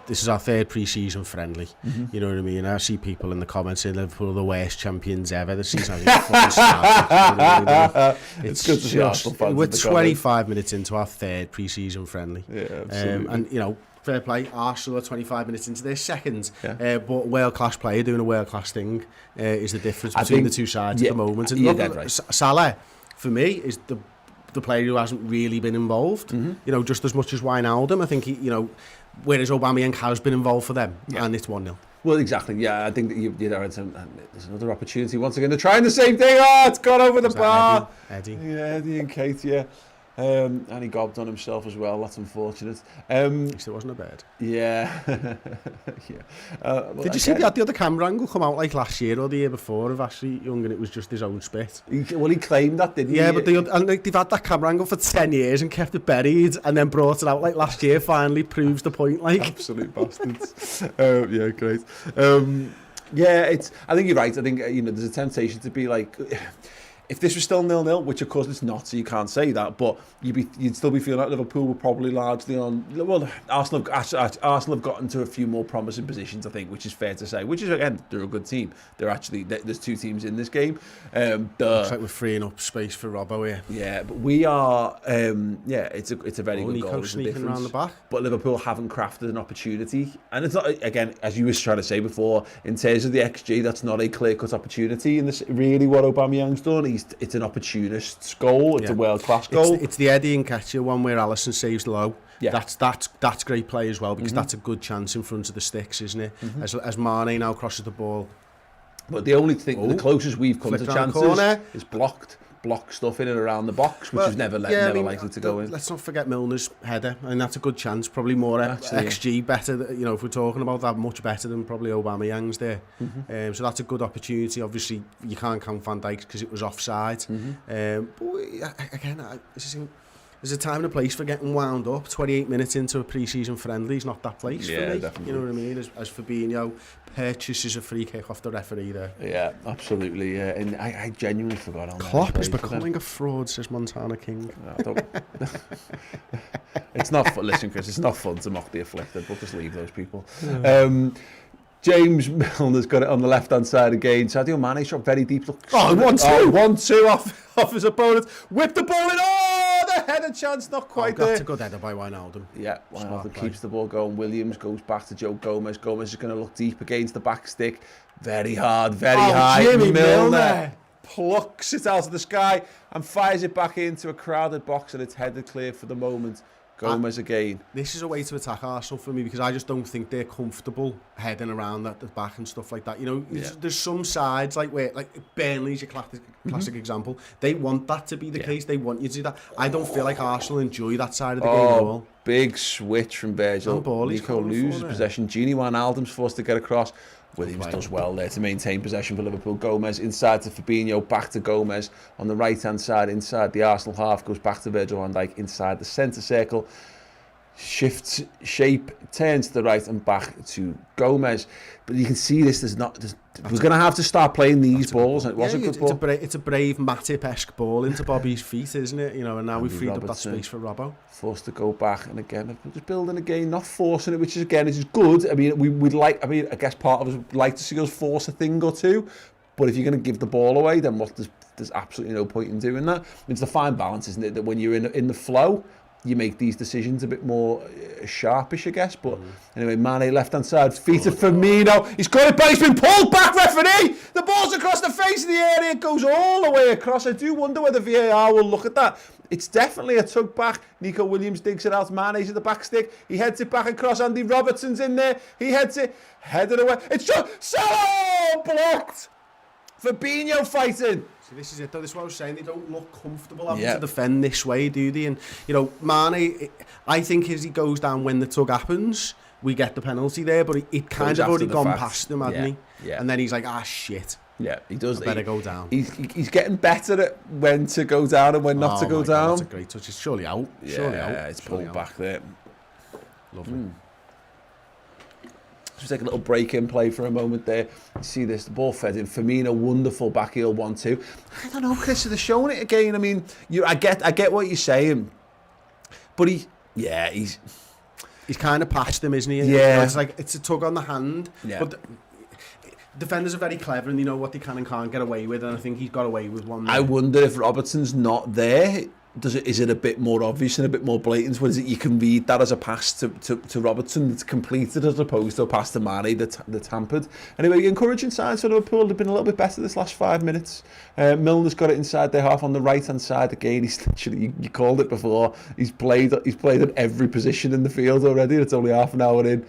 is our third pre-season friendly. You know what I mean? I see people in the comments saying Liverpool are the worst champions ever. The season hasn't fucking started. You know what I mean? It's good to see Arsenal fans. We're 25 minutes into our third pre-season friendly. Yeah, absolutely. And you know, fair play, Arsenal are 25 minutes into their second, but world-class player doing a world-class thing is the difference between the two sides at the moment. And you're look, dead right. Salah, for me, is the player who hasn't really been involved, you know, just as much as Wijnaldum. I think, whereas Aubameyang has been involved for them, and it's 1-0. Well, exactly, yeah, I think that there's another opportunity once again. They're trying the same thing. Oh, it's gone over the bar. Eddie? Yeah, Eddie and Kate, yeah. And he gobbed on himself as well. That's unfortunate. At least it wasn't a bird. Yeah. Did you see the other camera angle come out like last year or the year before of Ashley Young, and it was just his own spit? He claimed that, didn't he? Yeah, but they've had that camera angle for 10 years and kept it buried, and then brought it out like last year. Finally proves the point. Like absolute bastards. Yeah, great. Yeah, I think you're right. I think there's a temptation to be like. If this was still 0-0, which of course it's not, so you can't say that, but you'd still be feeling like Liverpool were probably largely on. Well, Arsenal have gotten to a few more promising positions, I think, which is fair to say. Which is, again, they're a good team. There's two teams in this game. Looks like we're freeing up space for Robbo here. Yeah, but we are. It's a very good goal. Sneaking around the back. But Liverpool haven't crafted an opportunity, and it's not, again, as you were trying to say before, in terms of the XG, that's not a clear-cut opportunity. And this really what Aubameyang's done. It's an opportunist's goal. It's a world-class goal. It's the Eddie Nketiah one where Alisson saves low. Yeah. That's great play as well, because that's a good chance in front of the sticks, isn't it? As Mane now crosses the ball. But the only thing, the closest we've come to chances is block stuff in and around the box, which is never likely to go in. Let's not forget Milner's header, and that's a good chance. Probably more XG better. If we're talking about that, much better than probably Aubameyang's there. So that's a good opportunity. Obviously, you can't count Van Dijk because it was offside. But again, there's a time and a place for getting wound up. 28 minutes into a pre-season friendly is not that place for me. Definitely. You know what I mean? As Fabinho purchases a free kick off the referee there. Yeah, absolutely. Yeah. And I genuinely forgot on that. Klopp is becoming a fraud, says Montana King. It's not fun. Listen, Chris, it's not fun to mock the afflicted. We'll just leave those people. James Milner's got it on the left-hand side again. Sadio Mane shot very deep. 1-2. 1-2 off his opponent. Whipped the ball in. Oh, the header chance, not quite there. That's a good header by Wijnaldum. Yeah, Wijnaldum keeps the ball going. Williams goes back to Joe Gomez. Gomez is going to look deep against the back stick. Very hard, very high. Jimmy Milner plucks it out of the sky and fires it back into a crowded box, and it's headed clear for the moment. Gomez again. This is a way to attack Arsenal for me, because I just don't think they're comfortable heading around at the back and stuff like that. There's some sides like Burnley's your classic example. They want that to be the case. They want you to do that. I don't feel like Arsenal enjoy that side of the game at all. Big switch from Virgil. Nico loses possession. Gini Wijnaldum's forced to get across. Williams does well there to maintain possession for Liverpool. Gomez inside to Fabinho, back to Gomez on the right-hand side, inside the Arsenal half, goes back to Virgil van Dijk inside the centre circle, shifts shape, turns to the right and back to Gomez. But you can see this, we're going to have to start playing these balls, and it was a good ball. It's a brave Matip-esque ball into Bobby's feet, isn't it? And now we've freed up that space for Robbo. Forced to go back, and again, just building again, not forcing it, which is again, is good. I mean, I guess part of us would like to see us force a thing or two, but if you're going to give the ball away, then there's absolutely no point in doing that. It's the fine balance, isn't it? That when you're in the flow, you make these decisions a bit more sharpish, I guess. But anyway, Mane left-hand side, feet of Firmino. He's got it, but he's been pulled back, referee! The ball's across the face of the area. It goes all the way across. I do wonder whether VAR will look at that. It's definitely a tug back. Nico Williams digs it out. Mane's at the back stick. He heads it back across. Andy Robertson's in there. He heads it. Headed away. It's just so blocked. Fabinho fighting. This is it, though. This is what I was saying. They don't look comfortable having to defend this way, do they? And, Mane, I think as he goes down when the tug happens, we get the penalty there, but it kind of already gone past him, hadn't he? Yeah. And then he's like, shit. Yeah, he does. I better go down. He's getting better at when to go down and when not to go down. That's a great touch. It's surely out. Yeah, it's pulled back there. Lovely. Just take a little break in play for a moment there. You see this, the ball fed in. Firmino, wonderful back heel 1-2. I don't know, Chris, they're showing it again. I mean, I get what you're saying, but he's kind of past them, isn't he? Yeah. It's like, it's a tug on the hand. Yeah. But defenders are very clever and they know what they can and can't get away with, and I think he's got away with one there. I wonder if Robertson's not there. Is it a bit more obvious and a bit more blatant? What is it? You can read that as a pass to Robertson that's completed as opposed to a pass to Mane that's hampered. Anyway, encouraging signs for Liverpool. They've been a little bit better this last 5 minutes. Milner's got it inside their half on the right hand side again. He's literally, you called it before. He's played at every position in the field already. It's only half an hour in.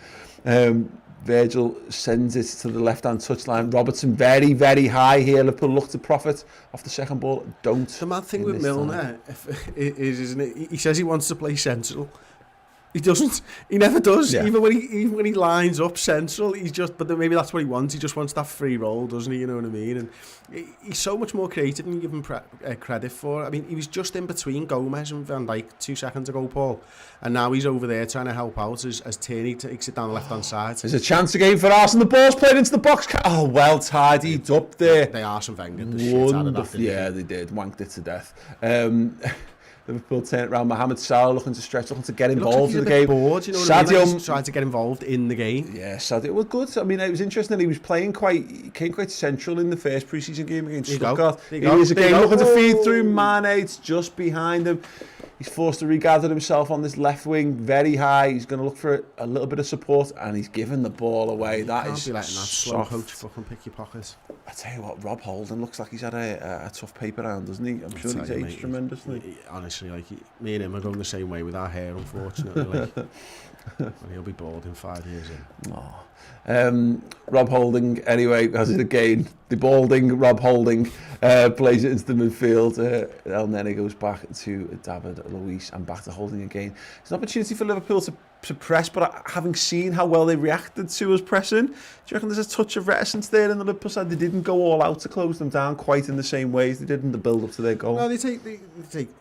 Virgil sends it to the left-hand touchline. Robertson very, very high here. Liverpool look to profit off the second ball. Don't. The mad thing with Milner is, isn't it? He says he wants to play central. He doesn't. He never does. Yeah. Even when he lines up central, he's just. But maybe that's what he wants. He just wants that free roll, doesn't he? You know what I mean? And he's so much more creative than you give him credit for. I mean, he was just in between Gomez and Van Dijk 2 seconds ago, Paul, and now he's over there trying to help out as Tierney takes it down the left-hand side. There's a chance again for Arsenal. The ball's played into the box. Oh, well tidied up there. They Arsene Wenger the shit out of that. Yeah, they did. Wanked it to death. Liverpool turn it around. Mohamed Salah looking to stretch, looking to get involved in the game. Bored, you know what I mean? Like he's trying to get involved in the game. Yeah, Sadio was good. I mean, it was interesting that he was playing came quite central in the first pre-season game against Stuttgart. He is again looking to feed through Mane. It's just behind him. He's forced to regather himself on this left wing, very high. He's going to look for a little bit of support, and he's giving the ball away. That is be letting that slow coach fucking pick your pockets. I tell you what, Rob Holding looks like he's had a tough paper round, doesn't he? I'm sure he's aged tremendously. Honestly, like me and him are going the same way with our hair, unfortunately. And he'll be bald in 5 years. Rob Holding, anyway, has it again. The balding Rob Holding plays it into the midfield. El Nene goes back to David Luiz and back to Holding again. It's an opportunity for Liverpool to press, but having seen how well they reacted to us pressing, do you reckon there's a touch of reticence there in the Liverpool side? They didn't go all out to close them down quite in the same ways they did in the build-up to their goal. No, they take,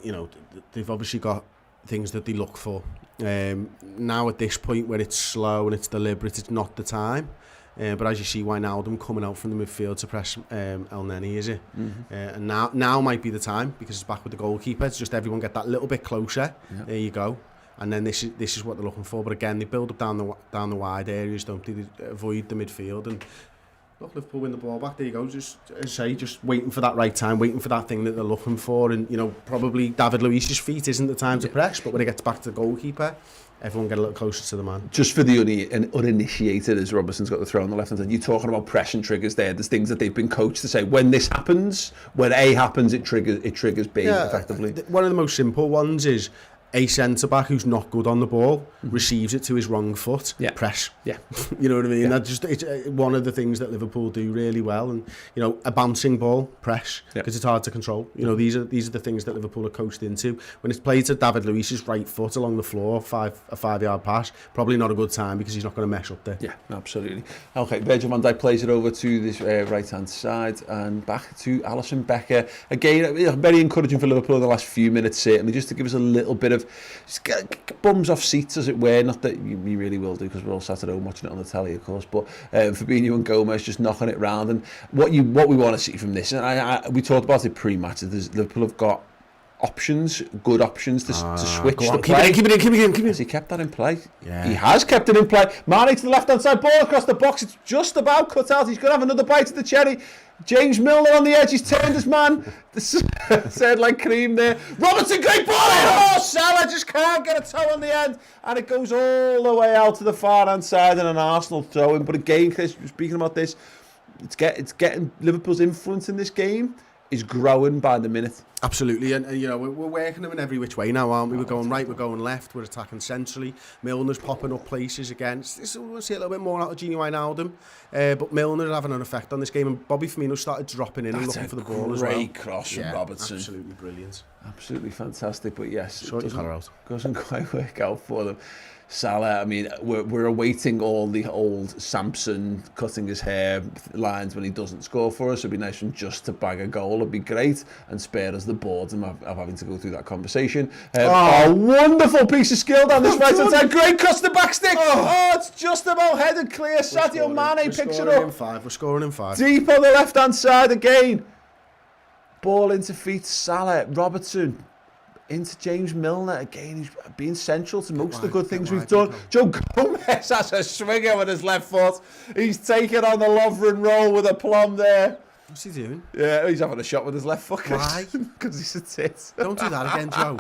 you know, they've obviously got things that they look for. Now at this point where it's slow and it's deliberate, it's not the time. But as you see, Wijnaldum coming out from the midfield to press El Neni, is it? Mm-hmm. And now might be the time because it's back with the goalkeeper. It's just everyone get that little bit closer. Yeah. There you go. And then this is what they're looking for. But again, they build up down the wide areas, don't they? They avoid the midfield and. Look, Liverpool win the ball back. There you go. Just waiting for that right time, waiting for that thing that they're looking for. And you know, probably David Luiz's feet isn't the time to press, but when it gets back to the goalkeeper, everyone get a little closer to the man. Just for the uninitiated, as Robertson's got the throw on the left hand side, you're talking about pressing triggers there. There's things that they've been coached to say when this happens, when A happens, it triggers B effectively. One of the most simple ones is a centre-back who's not good on the ball receives it to his wrong foot, press. Yeah. You know what I mean? Yeah. It's one of the things that Liverpool do really well. And, you know, a bouncing ball, press, because it's hard to control. You know, these are the things that Liverpool are coached into. When it's played to David Luiz's right foot along the floor, a 5-yard pass, probably not a good time because he's not going to mess up there. Yeah, absolutely. Okay, Virgil van Dijk plays it over to this right-hand side and back to Alisson Becker. Again, very encouraging for Liverpool in the last few minutes, certainly, just to give us a little bit of just get bums off seats, as it were. Not that you really will do, because we're all sat at home watching it on the telly, of course. But Fabinho and Gomez just knocking it round, and what we want to see from this, and we talked about it pre-match. Liverpool have got options, good options to switch the play. Keep it in. Has he kept that in play? Yeah. He has kept it in play. Mane to the left-hand side, ball across the box. It's just about cut out. He's going to have another bite of the cherry. James Milner on the edge. He's turned his man. Said like cream there. Robertson, great ball! Oh, Salah just can't get a toe on the end. And it goes all the way out to the far-hand side and an Arsenal throw-in. But again, Chris, speaking about this, it's getting Liverpool's influence in this game is growing by the minute. Absolutely, and you know, we're working them in every which way now, aren't we? We're going right, we're going left, we're attacking centrally. Milner's popping up places again. We'll see a little bit more out of Gini Wijnaldum, but Milner's having an effect on this game, and Bobby Firmino started dropping in and looking for the ball as well. Great cross from Robertson. Absolutely brilliant. Absolutely fantastic, but yes, Short your collar out. Doesn't quite work out for them. Salah, I mean, we're awaiting all the old Samson cutting his hair lines when he doesn't score for us. It'd be nice for him just to bag a goal. It'd be great and spare us the boredom of having to go through that conversation. Oh, wonderful piece of skill down this right hand side. Great cross the back stick. Oh, it's just about headed clear. Sadio Mane picks it up. We're scoring in 5. Deep on the left hand side again. Ball into feet. Salah, Robertson. Into James Milner again. He's been central to most of the good things we've done. Joe Gomez has a swinger with his left foot. He's taken on the Lovren roll with a plum there. What's he doing? Yeah, he's having a shot with his left foot. Why? Because he's a tit. Don't do that again, Joe.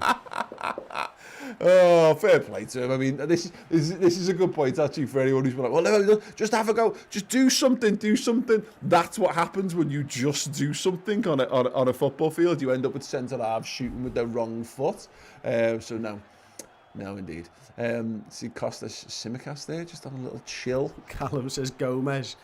Oh, fair play to him. I mean, this is a good point actually for anyone who's been like, well, no, just have a go, just do something. That's what happens when you just do something on a football field. You end up with centre halves shooting with their wrong foot. So no, indeed. See Costas Simicast there, just on a little chill. Callum says Gomez.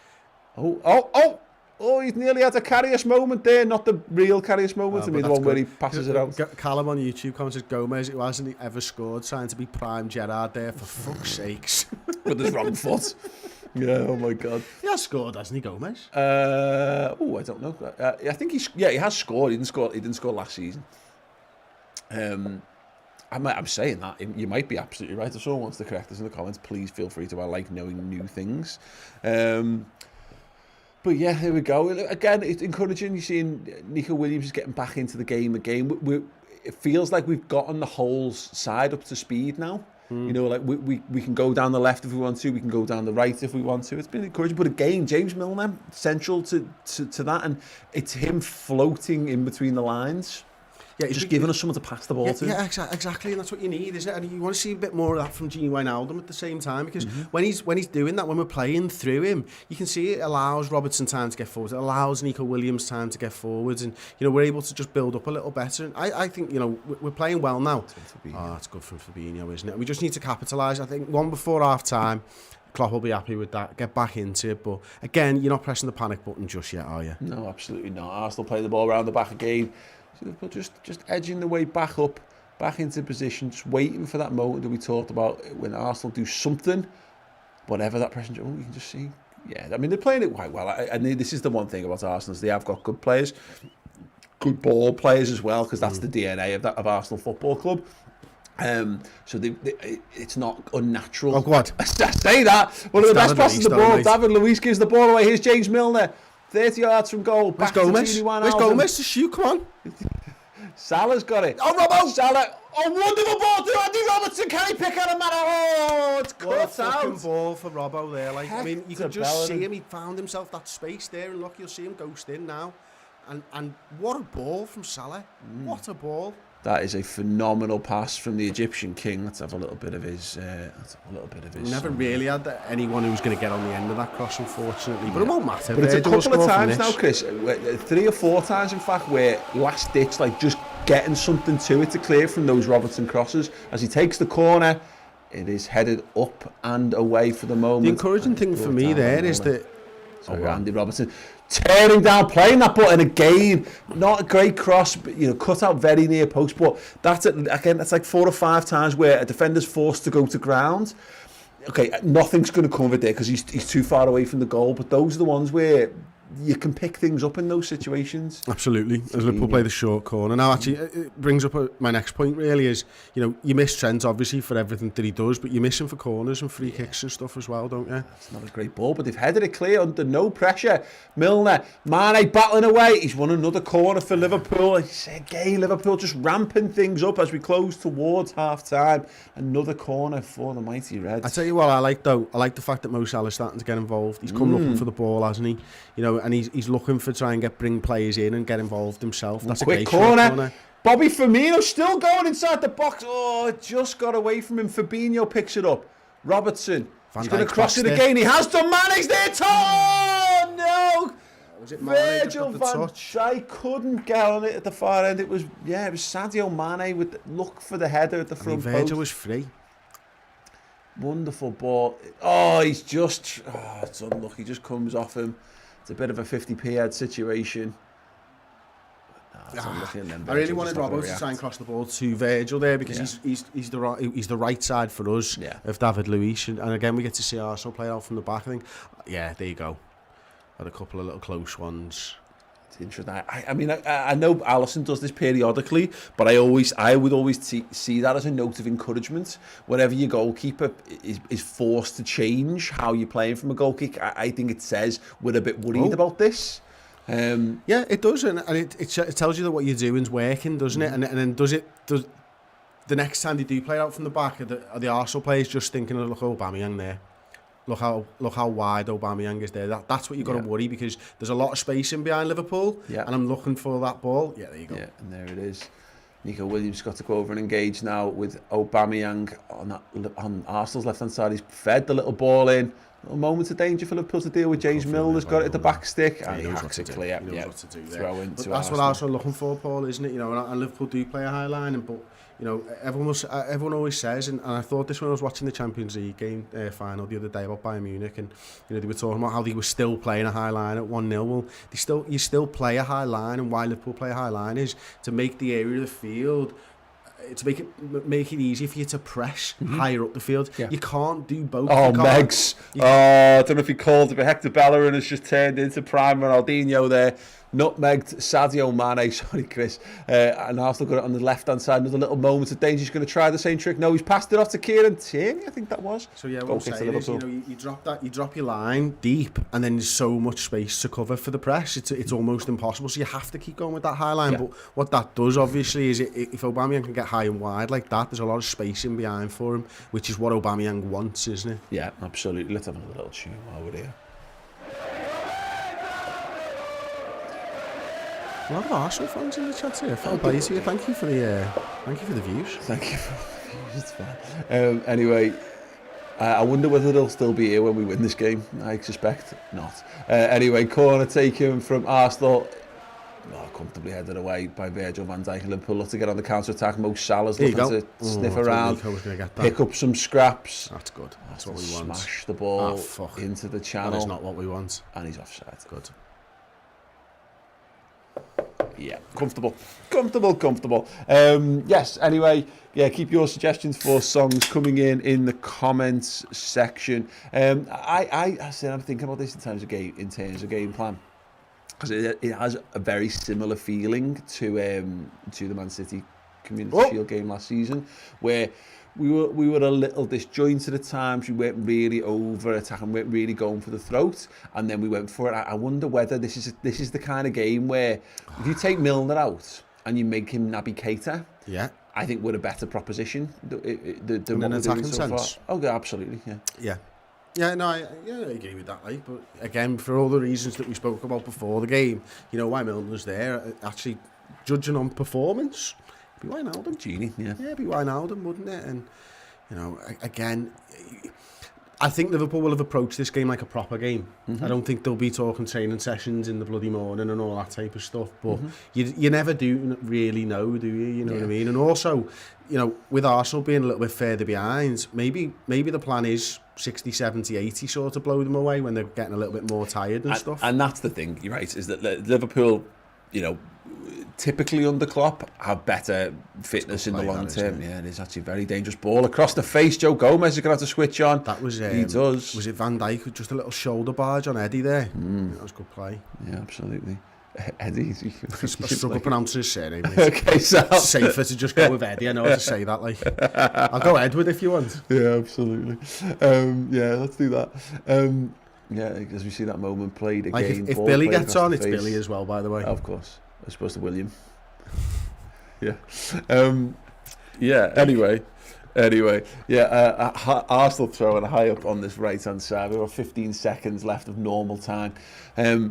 Oh, he's nearly had a Karius moment there, not the real Karius moment. I mean, the one where he passes it out. Callum on YouTube comments says Gomez, who hasn't ever scored, trying to be prime Gerrard there, for fuck's sakes. With his wrong foot. Yeah, oh my God. He has scored, hasn't he, Gomez? I don't know. I think he has scored. He didn't score last season. I'm saying that. You might be absolutely right. If someone wants to correct us in the comments, please feel free to. I like knowing new things. But yeah, here we go. Again, it's encouraging. You're seeing Nico Williams is getting back into the game again. It feels like we've gotten the whole side up to speed now. You know, like we can go down the left if we want to. We can go down the right if we want to. It's been encouraging. But again, James Milner, central to that. And it's him floating in between the lines. Yeah, just giving us someone to pass the ball to. Yeah, exactly, and that's what you need, isn't it? And you want to see a bit more of that from Gini Wijnaldum at the same time, because when he's doing that, when we're playing through him, you can see it allows Robertson time to get forward, it allows Nico Williams time to get forwards, and we're able to just build up a little better. And I think we're playing well now. It's good from Fabinho, isn't it? We just need to capitalise. I think one before half time. Klopp will be happy with that. Get back into it, but again, you're not pressing the panic button just yet, are you? No, absolutely not. Arsenal play the ball around the back again. But just edging the way back up, back into position, just waiting for that moment that we talked about when Arsenal do something, whatever that pressure. You can just see. Yeah, I mean, they're playing it quite well. And this is the one thing about Arsenal is they have got good players, good ball players as well, because that's the DNA of Arsenal Football Club. So it's not unnatural. Oh, what? I say that. One of the best passes the ball. David Luiz gives the ball away. Here's James Milner. 30 yards from goal. Where's Gomez? Where's Gomez to shoot? Come on. Salah's got it. Oh, Robbo! Salah. Oh, wonderful ball to Andy Robertson. Can he pick out a man? Oh, it's cut out. Fucking ball for Robbo there. Like, I mean, you could just see him. He found himself that space there, and look, you'll see him ghost in now. And what a ball from Salah. What a ball. That is a phenomenal pass from the Egyptian king. Let's have a little bit of his. Never really had anyone who was going to get on the end of that cross, unfortunately. But it won't matter. But it's a couple of times now, Chris. 3 or 4 times, in fact, where last ditch, like just getting something to it to clear from those Robertson crosses. As he takes the corner, it is headed up and away for the moment. The encouraging thing for me there is that. Andy Robertson tearing down, playing that button again. Not a great cross, but cut out very near post. But that's like 4 or 5 times where a defender's forced to go to ground. Okay, nothing's going to come of it there because he's too far away from the goal. But those are the ones where you can pick things up in those situations. Absolutely. As Liverpool play the short corner. Now, actually, it brings up my next point, really, is, you miss Trent, obviously, for everything that he does, but you miss him for corners and free kicks and stuff as well, don't you? It's not a great ball, but they've headed it clear under no pressure. Milner, Mane battling away. He's won another corner for Liverpool. Again, Liverpool just ramping things up as we close towards half-time. Another corner for the mighty Reds. I tell you what I like, though. I like the fact that Mo Salah's starting to get involved. He's come looking for the ball, hasn't he? And he's looking for try and bring players in and get involved himself. That's a great corner. Bobby Firmino still going inside the box. Oh, it just got away from him. Fabinho picks it up. Robertson. He's going to cross it again. He has done. Mane's there. Oh, no. Was it Virgil van Dijk couldn't get on it at the far end. It was Sadio Mane with look for the header at the front post. Virgil was free. Wonderful ball. Oh, it's unlucky. Just comes off him. It's a bit of a 50p head situation. No, I really wanted Robbo to try and cross the ball to Virgil there because he's the right side for us of David Luiz, and again we get to see Arsenal play out from the back. I think, yeah, there you go. Had a couple of little close ones. It's interesting. I mean, I know Alisson does this periodically, but I would always see that as a note of encouragement. Whenever your goalkeeper is forced to change how you're playing from a goal kick, I think it says we're a bit worried about this. Yeah, it does, and it tells you that what you're doing is working, doesn't it? And then does the next time they do play out from the back, are the Arsenal players just thinking, look, Aubameyang there. Look how wide Aubameyang is there. That's what you've got to worry, because there's a lot of space in behind Liverpool, and I'm looking for that ball. Yeah, there you go. Yeah, and there it is. Nico Williams got to go over and engage now with Aubameyang on Arsenal's left-hand side. He's fed the little ball in. Little moments of danger for Liverpool to deal with. James Milner's got it at the back stick, and he hacks it clear. He knows what to do there. Throw into that's what Arsenal are looking for, Paul, isn't it? You know, and Liverpool do play a high line, but you know, everyone always says, and I thought this when I was watching the Champions League game final the other day about Bayern Munich, and you know, they were talking about how they were still playing a high line at 1-0. Well, you still play a high line, and why Liverpool play a high line is to make the area of the field, to make it easy for you to press higher up the field. You can't do both. Oh, Megs. I don't know if he called it, but Hector Bellerin has just turned into prime Ronaldinho there. Nutmegged Sadio Mane, sorry Chris, and Arsenal got it on the left-hand side. Another little moment of danger. He's going to try the same trick. No, he's passed it off to Kieran Tierney, I think that was. So yeah, what I'm saying is, you know, you drop your line deep, and then there's so much space to cover for the press. It's almost impossible. So you have to keep going with that high line. But what that does, obviously, is if Aubameyang can get high and wide like that, there's a lot of space in behind for him, which is what Aubameyang wants, isn't it? Yeah, absolutely. Let's have another little tune while we're here. A lot of Arsenal fans in the chat here. Fair play to you. Thank you for the views. Thank you for the views. It's fine. Anyway, I wonder whether they'll still be here when we win this game. I suspect not. Anyway, corner taken from Arsenal. Comfortably headed away by Virgil van Dijk. Liverpool look to get on the counter attack. Mo Salah's looking to sniff around, pick up some scraps. That's good. That's what we want. Smash the ball into the channel. That is not what we want. And he's offside. Good. Yeah, comfortable. Yes, anyway, yeah, keep your suggestions for songs coming in the comments section. I'm thinking about this in terms of game plan, because it has a very similar feeling to the Man City Community Shield game last season, where we were a little disjointed at times. We weren't really over attacking, we weren't really going for the throat, and then we went for it. I wonder whether this is the kind of game where if you take Milner out and you make him Naby Keita, I think we're a better proposition than in an attacking sense. Oh, yeah, absolutely, Yeah, no, I agree with that, right? But again, for all the reasons that we spoke about before the game, you know, why Milner's there, actually judging on performance, be Wijnaldum. Genie, yeah, be Wijnaldum, wouldn't it? And, you know, again, I think Liverpool will have approached this game like a proper game. I don't think they'll be talking training sessions in the bloody morning and all that type of stuff. But you never do really know, do you? You know what I mean? And also, you know, with Arsenal being a little bit further behind, maybe the plan is 60, 70, 80 sort of blow them away when they're getting a little bit more tired and stuff. And that's the thing, you're right, is that Liverpool, you know, typically under Klopp have better fitness in the long term. Yeah, it is actually a very dangerous ball across the face. Joe Gomez is going to have to switch on. That was he does. Was it Van Dijk with just a little shoulder barge on Eddie there? That was good play. Yeah, absolutely. Eddie. I struggle pronouncing his surname. Okay, so safer to just go with Eddie. I know how to say that. Like, I'll go Edward if you want. Yeah, absolutely. Yeah, let's do that. Yeah, because we see that moment played again. Like if Billy gets on, it's Billy as well, by the way. Of course. As opposed to William. Yeah. Yeah, anyway. Yeah, Arsenal throwing high up on this right-hand side. We've got 15 seconds left of normal time. I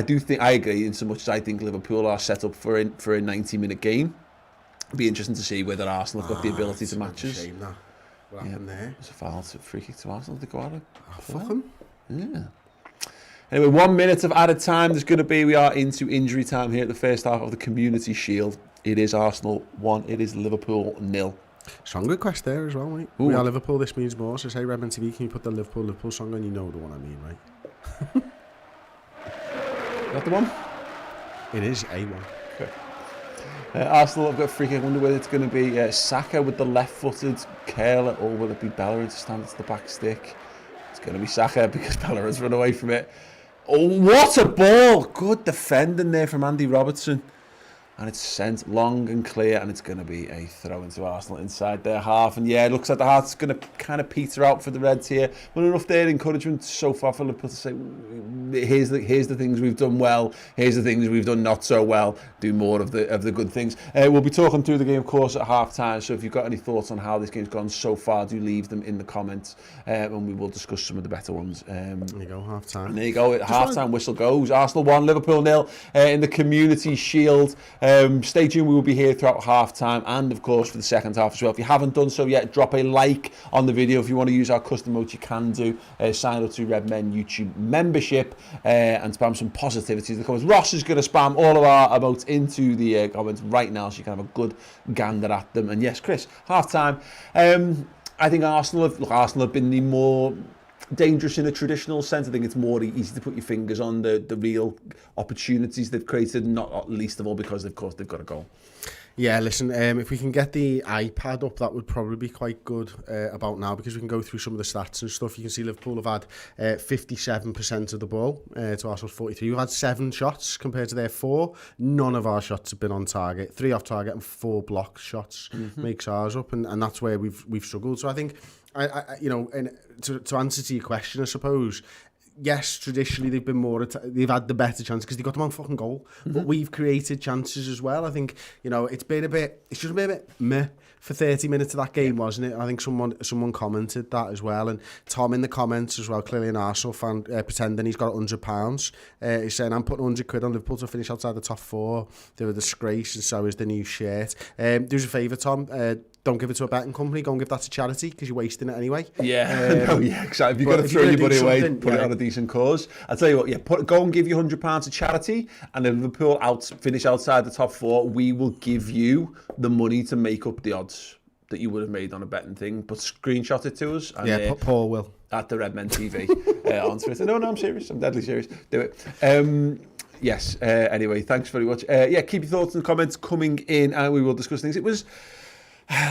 do think, I agree in so much as I think Liverpool are set up for a 90-minute game. It'd be interesting to see whether Arsenal have got the ability to match us. What happened there? It's a foul, free kick to Arsenal to go out. Fuck them. Yeah. Anyway, 1 minute of added time. We are into injury time here at the first half of the Community Shield. It is Arsenal 1, it is Liverpool 0. Strong request there as well, mate. Ooh. We are Liverpool, this means more. So say, Redmond TV, can you put the Liverpool song on? You know the one I mean, right? Is that the one? It is A1. Arsenal have got a free kick. I wonder whether it's going to be Saka with the left-footed curler, or will it be Bellerin to stand at the back stick? It's going to be Saka because Bellerin's run away from it. Oh, what a ball! Good defending there from Andy Robertson. And it's sent long and clear, and it's going to be a throw into Arsenal inside their half. And yeah, it looks like the heart's going to kind of peter out for the Reds here. But enough there encouragement so far for Liverpool to say, here's the things we've done well, here's the things we've done not so well. Do more of the good things. We'll be talking through the game, of course, at half time. So if you've got any thoughts on how this game's gone so far, do leave them in the comments, and we will discuss some of the better ones. There you go, half time. There you go. Half time whistle goes. Arsenal 1, Liverpool 0 in the Community Shield. Stay tuned, we will be here throughout half-time and, of course, for the second half as well. If you haven't done so yet, drop a like on the video. If you want to use our custom emotes, you can do. Sign up to Red Men YouTube membership and spam some positivity in the comments. Ross is going to spam all of our emotes into the comments right now, so you can have a good gander at them. And yes, Chris, half-time. I think Arsenal have been the more dangerous in a traditional sense. I think it's more easy to put your fingers on the real opportunities they've created, not least of all because, of course, they've got a goal. Yeah, listen, if we can get the iPad up, that would probably be quite good about now, because we can go through some of the stats and stuff. You can see Liverpool have had 57% of the ball to Arsenal's 43. We've had 7 shots compared to their 4. None of our shots have been on target. 3 off target and 4 block shots makes ours up, and that's where we've struggled. So I think, you know, and to answer to your question, I suppose, yes, traditionally they've been more, they've had the better chance because they got them on fucking goal. But we've created chances as well. I think, you know, it's just been a bit meh for 30 minutes of that game, wasn't it? I think someone commented that as well, and Tom in the comments as well, clearly an Arsenal fan, pretending he's got £100. He's saying, I'm putting £100 on Liverpool to finish outside the top 4. They're a disgrace, and so is the new shirt. Do us a favour, Tom. Don't give it to a betting company. Go and give that to charity because you're wasting it anyway. Yeah, no, yeah, exactly. If you've got to throw your money away, put it on a decent cause. I'll tell you what, yeah, go and give you £100 to charity, and if Liverpool finish outside the top 4, we will give you the money to make up the odds that you would have made on a betting thing. But screenshot it to us. And, Paul will. At the Red Men TV on Twitter. No, I'm serious. I'm deadly serious. Do it. Yes, anyway, thanks very much. Yeah, keep your thoughts and comments coming in, and we will discuss things. It was...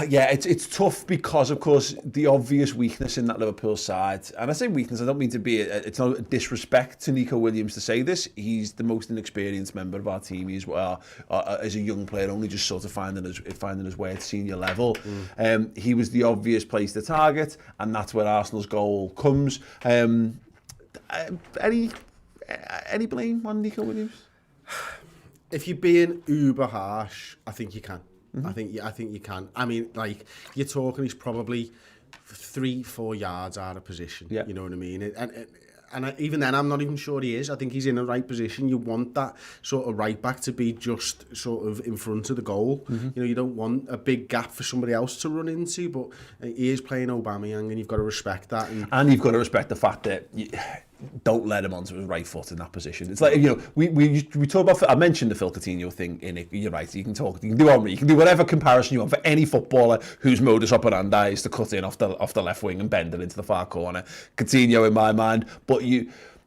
yeah, it's tough because, of course, the obvious weakness in that Liverpool side, and I say weakness, I don't mean to be, it's not a disrespect to Nico Williams to say this, he's the most inexperienced member of our team. He's as a young player, only just sort of finding his way at senior level. He was the obvious place to target, and that's where Arsenal's goal comes. Any blame on Nico Williams? If you're being uber harsh, I think you can. I think you can. I mean, like, you're talking, he's probably 3-4 yards out of position. Yeah. You know what I mean? And even then, I'm not even sure he is. I think he's in the right position. You want that sort of right back to be just sort of in front of the goal. You know, you don't want a big gap for somebody else to run into, but he is playing Aubameyang, and you've got to respect that. And you've got to respect the fact that... don't let him onto his right foot in that position. It's like, you know, we talk about, I mentioned the Phil Coutinho thing in it. You're right, you can do Henry, you can do whatever comparison you want for any footballer whose modus operandi is to cut in off the left wing and bend it into the far corner. Coutinho in my mind, but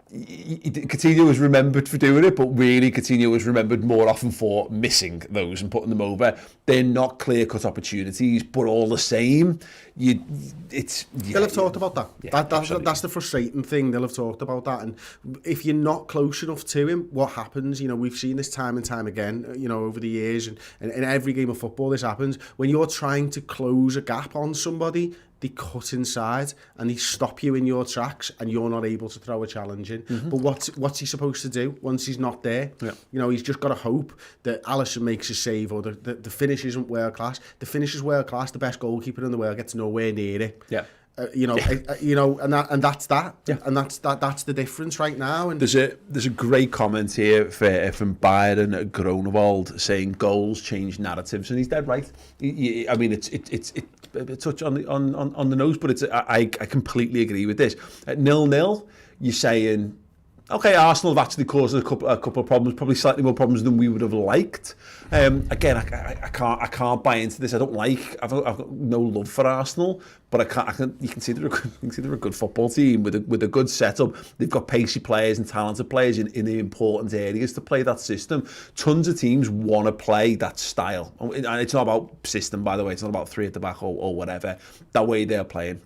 Coutinho was remembered for doing it, but really Coutinho was remembered more often for missing those and putting them over. They're not clear-cut opportunities, but all the same, they'll have talked about that. Yeah, that's the frustrating thing. They'll have talked about that, and if you're not close enough to him, what happens? You know, we've seen this time and time again. You know, over the years, and in every game of football, this happens. When you're trying to close a gap on somebody, they cut inside and they stop you in your tracks, and you're not able to throw a challenge in. But what's he supposed to do once he's not there? Yeah. You know, he's just got to hope that Alisson makes a save, or the finish isn't world class. The finish is world class. The best goalkeeper in the world gets nowhere near it. Yeah. You know, and that's that. Yeah. And that's the difference right now. And there's a great comment here from Byron Gronewald saying goals change narratives, and he's dead right. I mean, it's a touch on the nose, but I completely agree with this. At 0-0, you're saying Okay, Arsenal have actually caused a couple of problems, probably slightly more problems than we would have liked. Again, I can't buy into this. I've got no love for Arsenal, but you can see they're a good football team with a good setup. They've got pacey players and talented players in the important areas to play that system. Tons of teams want to play that style, and it's not about system, by the way. It's not about 3 at the back or whatever. That way they're playing.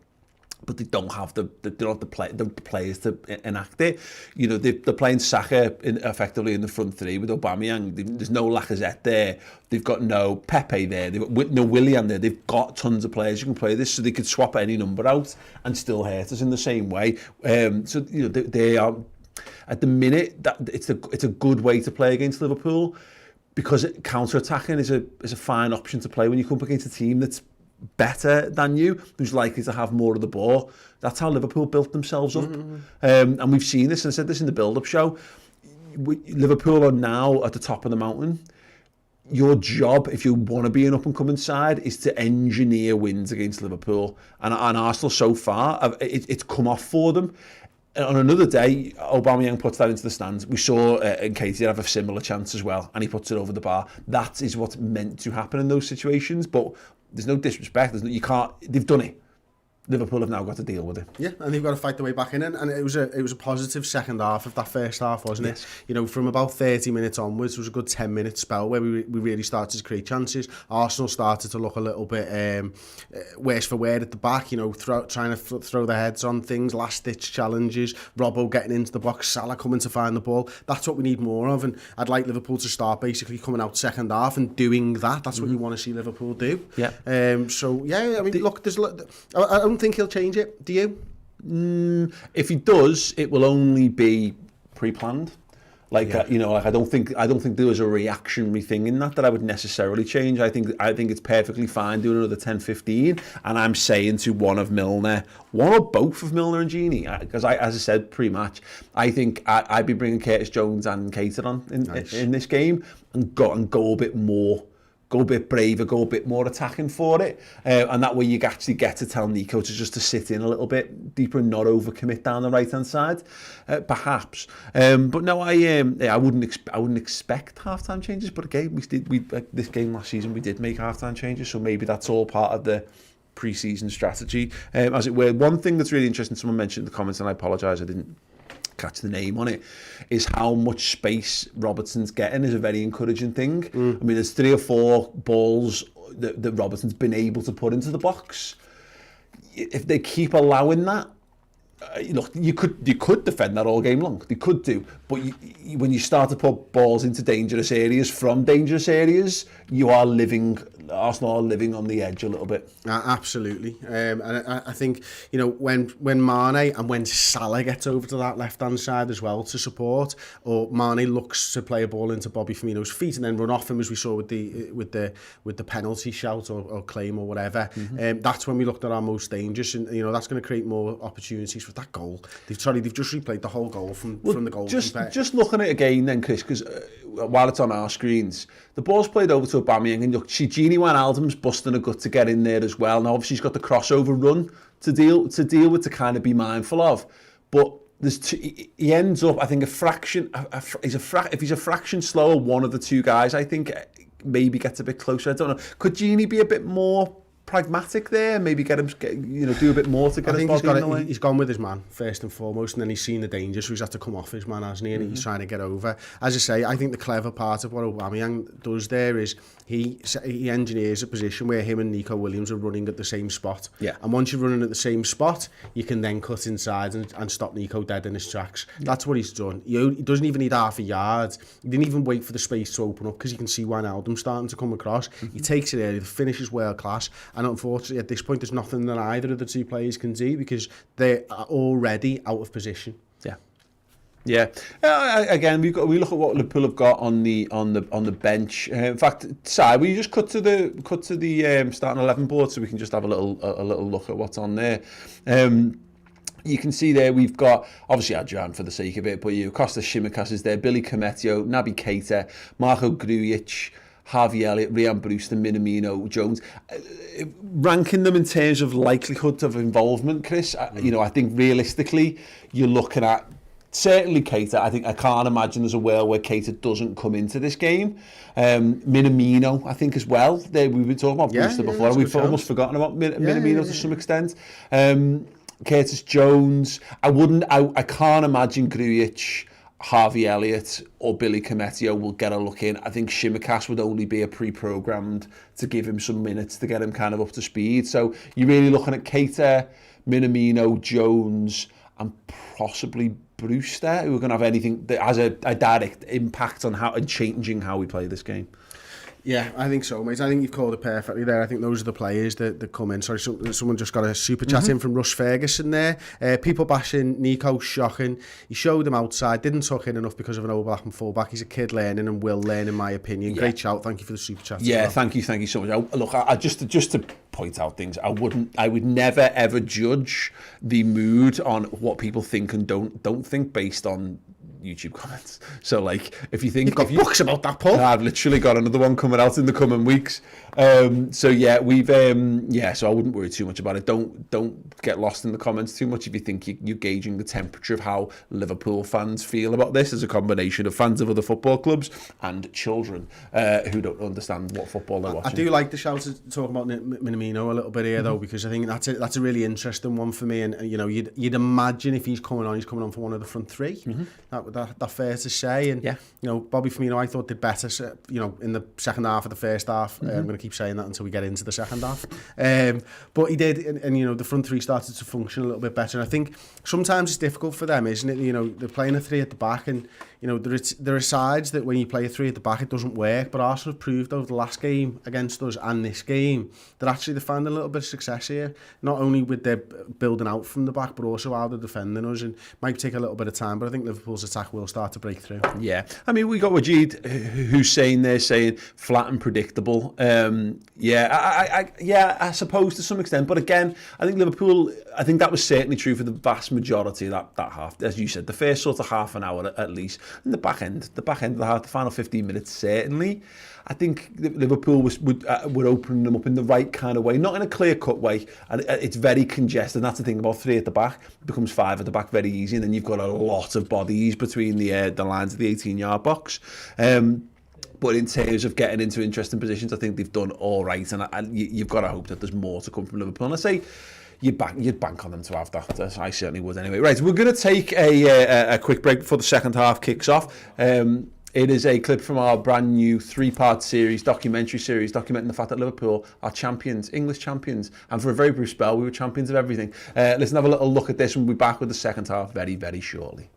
But they don't have the players to enact it. You know, they're playing Saka effectively in the front 3 with Aubameyang. There's no Lacazette there. They've got no Pepe there. They've got no Willian there. They've got tons of players who can play this, so they could swap any number out and still hurt us in the same way. So you know, they are at the minute that it's a good way to play against Liverpool, because counter-attacking is a fine option to play when you come up against a team that's better than you, who's likely to have more of the ball. That's how Liverpool built themselves up. And we've seen this, and I said this in the build-up show. Liverpool are now at the top of the mountain. Your job, if you want to be an up-and-coming side, is to engineer wins against Liverpool. And Arsenal so far, it's come off for them. On another day, Aubameyang puts that into the stands. We saw Nketiah have a similar chance as well, and he puts it over the bar. That is what's meant to happen in those situations, but there's no disrespect. You can't. They've done it. Liverpool have now got to deal with it. Yeah, and they've got to fight their way back in, and it was a positive second half of that first half, wasn't it? You know, from about 30 minutes onwards, there was a good 10-minute spell where we really started to create chances. Arsenal started to look a little bit worse for wear at the back. You know, trying to throw their heads on things, last-ditch challenges. Robbo getting into the box, Salah coming to find the ball. That's what we need more of, and I'd like Liverpool to start basically coming out second half and doing that. That's what you want to see Liverpool do. Yeah. So yeah, I mean, look, I don't think he'll change it. Do you? If he does, it will only be pre-planned. You know, like I don't think there was a reactionary thing in that I would necessarily change. I think it's perfectly fine doing another 10-15, and I'm saying to one or both of Milner and Gini, because as I said pre-match, I think I'd be bringing Curtis Jones and Keita on in this game and go a bit more. Go a bit braver, go a bit more attacking for it, and that way you actually get to tell Nico to sit in a little bit deeper and not overcommit down the right hand side, perhaps. But no, I wouldn't expect halftime changes. But again, this game last season we did make halftime changes, so maybe that's all part of the pre-season strategy, as it were. One thing that's really interesting, someone mentioned in the comments, and I apologise I didn't catch the name on it, is how much space Robertson's getting is a very encouraging thing. I mean, there's 3 or 4 balls that Robertson's been able to put into the box. If they keep allowing that, look, you could defend that all game long. They could do, but when you start to put balls into dangerous areas from dangerous areas, Arsenal are living on the edge a little bit. Absolutely, and I think, you know, when Mane and when Salah gets over to that left hand side as well to support, or Mane looks to play a ball into Bobby Firmino's feet and then run off him, as we saw with the penalty shout or claim or whatever. That's when we looked at our most dangerous, and you know that's going to create more opportunities for that goal. They've just replayed the whole goal from the goal. Just looking at it again then, Chris, because while it's on our screens, the ball's played over to Aubameyang, and look, Gini Wijnaldum's busting a gut to get in there as well. Now, obviously, he's got the crossover run to deal with, to kind of be mindful of. But he ends up, I think, if he's a fraction slower, one of the two guys, I think, maybe gets a bit closer. I don't know. Could Gini be a bit more pragmatic there? Maybe do a bit more to get his body in the way? He's gone with his man first and foremost, and then he's seen the danger, so he's had to come off his man, hasn't he? And he's trying to get over. As I say, I think the clever part of what Aubameyang does there is he engineers a position where him and Nico Williams are running at the same spot. Yeah. And once you're running at the same spot, you can then cut inside and stop Nico dead in his tracks. That's what he's done. He doesn't even need half a yard. He didn't even wait for the space to open up, because you can see Wijnaldum starting to come across. He takes it early. The finish is world class. And unfortunately, at this point, there's nothing that either of the two players can do, because they are already out of position. Yeah. Again, we look at what Liverpool have got on the bench. In fact, Si, will you just cut to the starting 11 board so we can just have a little look at what's on there. You can see there we've got, obviously, Adrian for the sake of it, but Kostas Tsimikas is there, Billy Kometio, Naby Keita, Marco Grujic, Harvey Elliott, Ryan Brewster, Minamino, Jones. Ranking them in terms of likelihood of involvement, Chris, I think realistically, you're looking at certainly Keita. I can't imagine there's a world where Keita doesn't come into this game. Minamino, I think, as well. We've been talking about Brewster before, and we've almost forgotten about Minamino to some extent. Curtis Jones. I can't imagine Grujic, Harvey Elliott or Billy Cometio will get a look in. I think Shimikas would only be a pre-programmed to give him some minutes to get him kind of up to speed. So you're really looking at Keita, Minamino, Jones and possibly Brewster, who are going to have anything that has a direct impact on how and changing how we play this game. Yeah, I think so, mate. I think you've called it perfectly there. I think those are the players that come in. Sorry, someone just got a super chat in from Russ Ferguson there. People bashing Nico, shocking. He showed him outside, didn't tuck in enough because of an overlapping fullback. He's a kid learning and will learn, in my opinion. Great shout. Thank you for the super chat. Yeah, thank you so much. Look, I just to point out things, I would never ever judge the mood on what people think and don't think based on YouTube comments. So like, if you think you've got books about that, Paul, I've literally got another one coming out in the coming weeks. So yeah, we've so I wouldn't worry too much about it. Don't get lost in the comments too much if you think you're gauging the temperature of how Liverpool fans feel about this as a combination of fans of other football clubs and children who don't understand what football they're watching. I do like the shout to talk about Minamino a little bit here though, because I think that's a really interesting one for me. And you know, you'd imagine if he's coming on for one of the front three. That fair to say. And you know, Bobby Firmino, I thought did better, you know, in the second half of the first half. I'm going to keep saying that until we get into the second half. But he did, and you know, the front three started to function a little bit better. And I think sometimes it's difficult for them, isn't it? You know, they're playing a three at the back, and you know, there are sides that when you play a three at the back, it doesn't work. But Arsenal have proved over the last game against us and this game that actually they found a little bit of success here. Not only with their building out from the back, but also how they're defending us. And it might take a little bit of time, but I think Liverpool's attack will start to break through. Yeah, I mean, we got Wajid Hussein there saying flat and predictable. I suppose to some extent, but again, I think Liverpool, I think that was certainly true for the vast majority of that half. As you said, the first sort of half an hour at least, and the back end of the half, the final 15 minutes certainly. I think Liverpool were opening them up in the right kind of way, not in a clear-cut way. And it's very congested. And that's the thing about three at the back. It becomes five at the back very easy, and then you've got a lot of bodies between the lines of the 18-yard box. But in terms of getting into interesting positions, I think they've done all right, and you've got to hope that there's more to come from Liverpool. And I say you'd bank on them to have that. I certainly would anyway. Right, we're going to take a quick break before the second half kicks off. It is a clip from our brand new 3-part documentary series, documenting the fact that Liverpool are champions, English champions, and for a very brief spell, we were champions of everything. Let's have a little look at this, and we'll be back with the second half very, very shortly.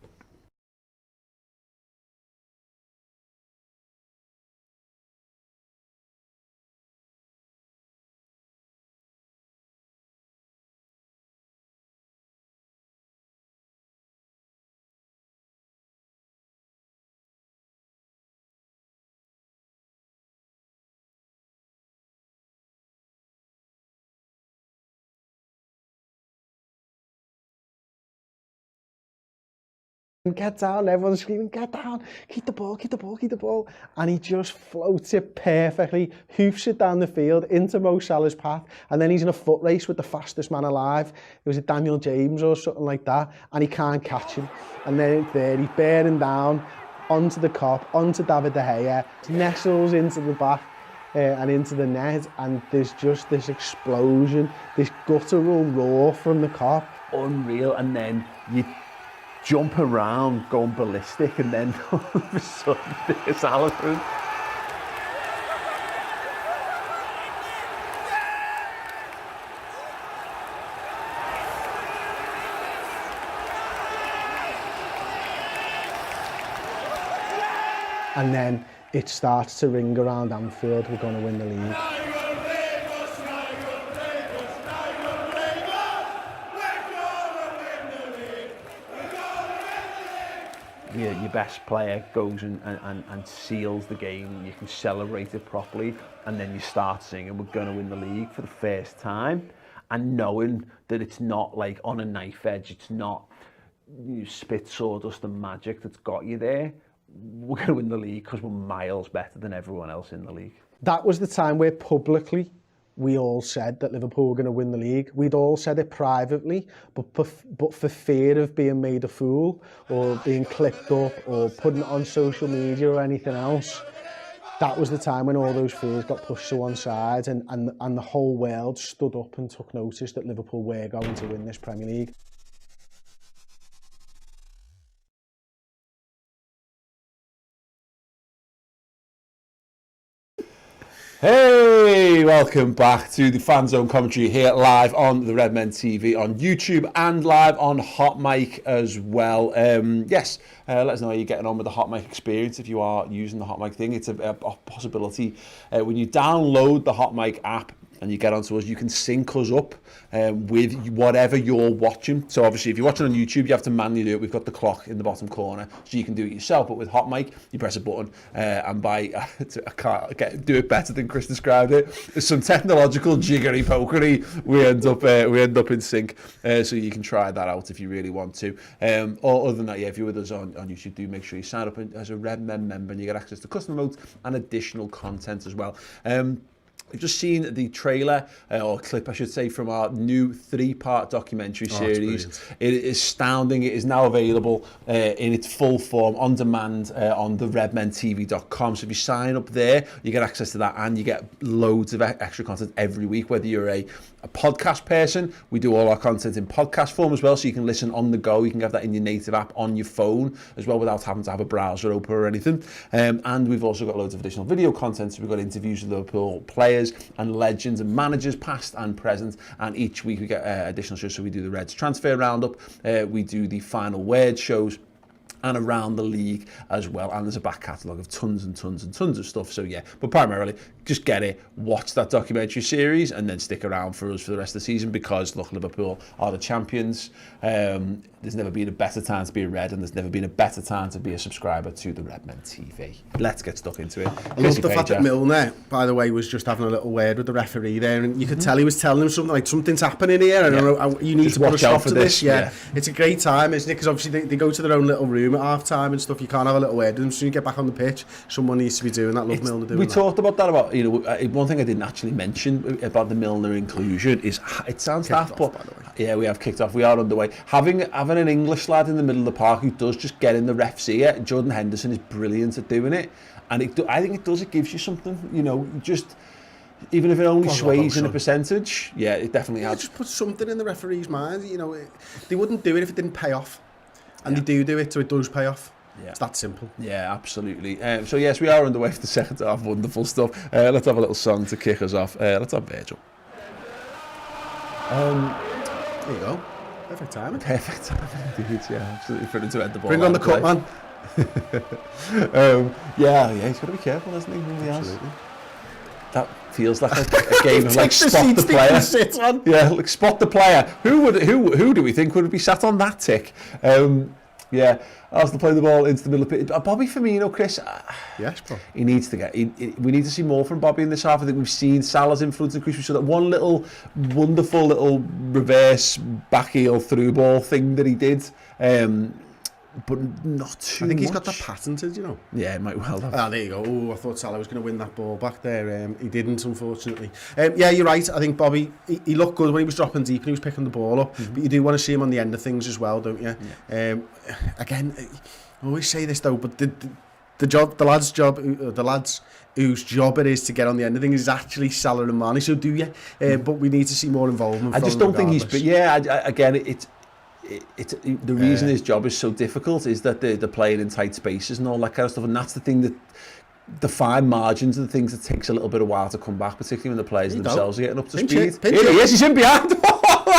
Get down, everyone's screaming, get down, keep the ball, keep the ball, keep the ball. And he just floats it perfectly, hoofs it down the field into Mo Salah's path, and then he's in a foot race with the fastest man alive. It was Daniel James or something like that, and he can't catch him. And then there, he's bearing down onto the Kop, onto David De Gea, nestles into the back and into the net, and there's just this explosion, this guttural roar from the Kop. Unreal, and then you jump around going ballistic, and then all of a sudden there's Alisson. And then it starts to ring around Anfield, we're going to win the league. Your best player goes and seals the game, and you can celebrate it properly, and then you start singing we're going to win the league for the first time, and knowing that it's not like on a knife edge, it's not spit, sawdust and magic that's got you there. We're going to win the league because we're miles better than everyone else in the league. That was the time where publicly we all said that Liverpool were going to win the league. We'd all said it privately, but for fear of being made a fool or being clipped up or putting it on social media or anything else, that was the time when all those fears got pushed to one side and the whole world stood up and took notice that Liverpool were going to win this Premier League. Hey, welcome back to the FANZONE commentary here live on the Red Men TV on YouTube and live on Hot Mic as well. Yes, let us know how you're getting on with the Hot Mic experience if you are using the Hot Mic thing. It's a possibility. When you download the Hot Mic app and you get onto us, you can sync us up with whatever you're watching. So obviously if you're watching on YouTube, you have to manually do it. We've got the clock in the bottom corner, so you can do it yourself. But with Hot Mic, you press a button and by I can't do it better than Chris described it. There's some technological jiggery pokery. We end up in sync. So you can try that out if you really want to. Or other than that, yeah, if you're with us on YouTube, do make sure you sign up as a Red Men member and you get access to custom emotes and additional content as well. We've just seen the trailer, or clip I should say, from our new 3-part documentary series. It is astounding. It is now available in its full form, on demand, on the redmentv.com. So if you sign up there, you get access to that and you get loads of extra content every week, whether you're a podcast person. We do all our content in podcast form as well, so you can listen on the go. You can have that in your native app on your phone as well without having to have a browser open or anything. And we've also got loads of additional video content. So we've got interviews with Liverpool players and legends and managers past and present, and each week we get additional shows. So we do the Reds transfer roundup, we do the final word shows and around the league as well, and there's a back catalogue of tons and tons and tons of stuff. So yeah, but primarily just get it, watch that documentary series and then stick around for us for the rest of the season, because look, Liverpool are the champions. There's never been a better time to be a Red, and there's never been a better time to be a subscriber to the Red Men TV. Let's get stuck into it. I love the fact that Milner, by the way, was just having a little word with the referee there, and you could tell he was telling him something like, something's happening here, and you need just to put a stop to this. Yeah, it's a great time, isn't it? Because obviously they go to their own little room at half time and stuff. You can't have a little word with them. So you get back on the pitch, someone needs to be doing that. Love Milner doing that. We talked about that, about, you know, one thing I didn't actually mention about the Milner inclusion is, it sounds daft, but yeah, we have kicked off. We are underway. Having an English lad in the middle of the park who does just get in the ref's ear. Jordan Henderson is brilliant at doing it, and I think it gives you something, you know, just even if it only sways in a percentage. Yeah, it definitely has. Just put something in the referee's mind. You know, they wouldn't do it if it didn't pay off, and they do it, so it does pay off. Yeah. It's that simple. Yeah, absolutely. So yes, we are underway for the second half. Wonderful stuff. Let's have a little song to kick us off. Let's have Virgil. There you go. Perfect timing. Perfect timing, indeed. Yeah, absolutely. For him to end the ball. Bring on the cut, man. Yeah, he's got to be careful, doesn't he? Really absolutely. That feels like a game of like spot the player. Sit on. Yeah, like spot the player. Who do we think would be sat on that tick? Yeah, Arsenal play the ball into the middle of the pitch. Bobby Firmino, Chris. Yes, bro. He needs to get. We need to see more from Bobby in this half. I think we've seen Salah's influence increase. We saw that one little wonderful little reverse back heel through ball thing that he did. But not too much. I think he's got that patented, you know. Yeah, it might well have. Ah, there you go. Oh, I thought Salah was going to win that ball back there. He didn't, unfortunately. Yeah, you're right. I think Bobby, he looked good when he was dropping deep and he was picking the ball up. But you do want to see him on the end of things as well, don't you? Yeah. Again, I always say this though, but the lads whose job it is to get on the end of things is actually Salah and Mane. So do you? But we need to see more involvement. I just don't think he's. But yeah, again, it's the reason his job is so difficult is that they're playing in tight spaces and all that kind of stuff, and that's the thing that the fine margins are the things that takes a little bit of while to come back, particularly when the players themselves are getting up to speed. Here he is, he's in behind.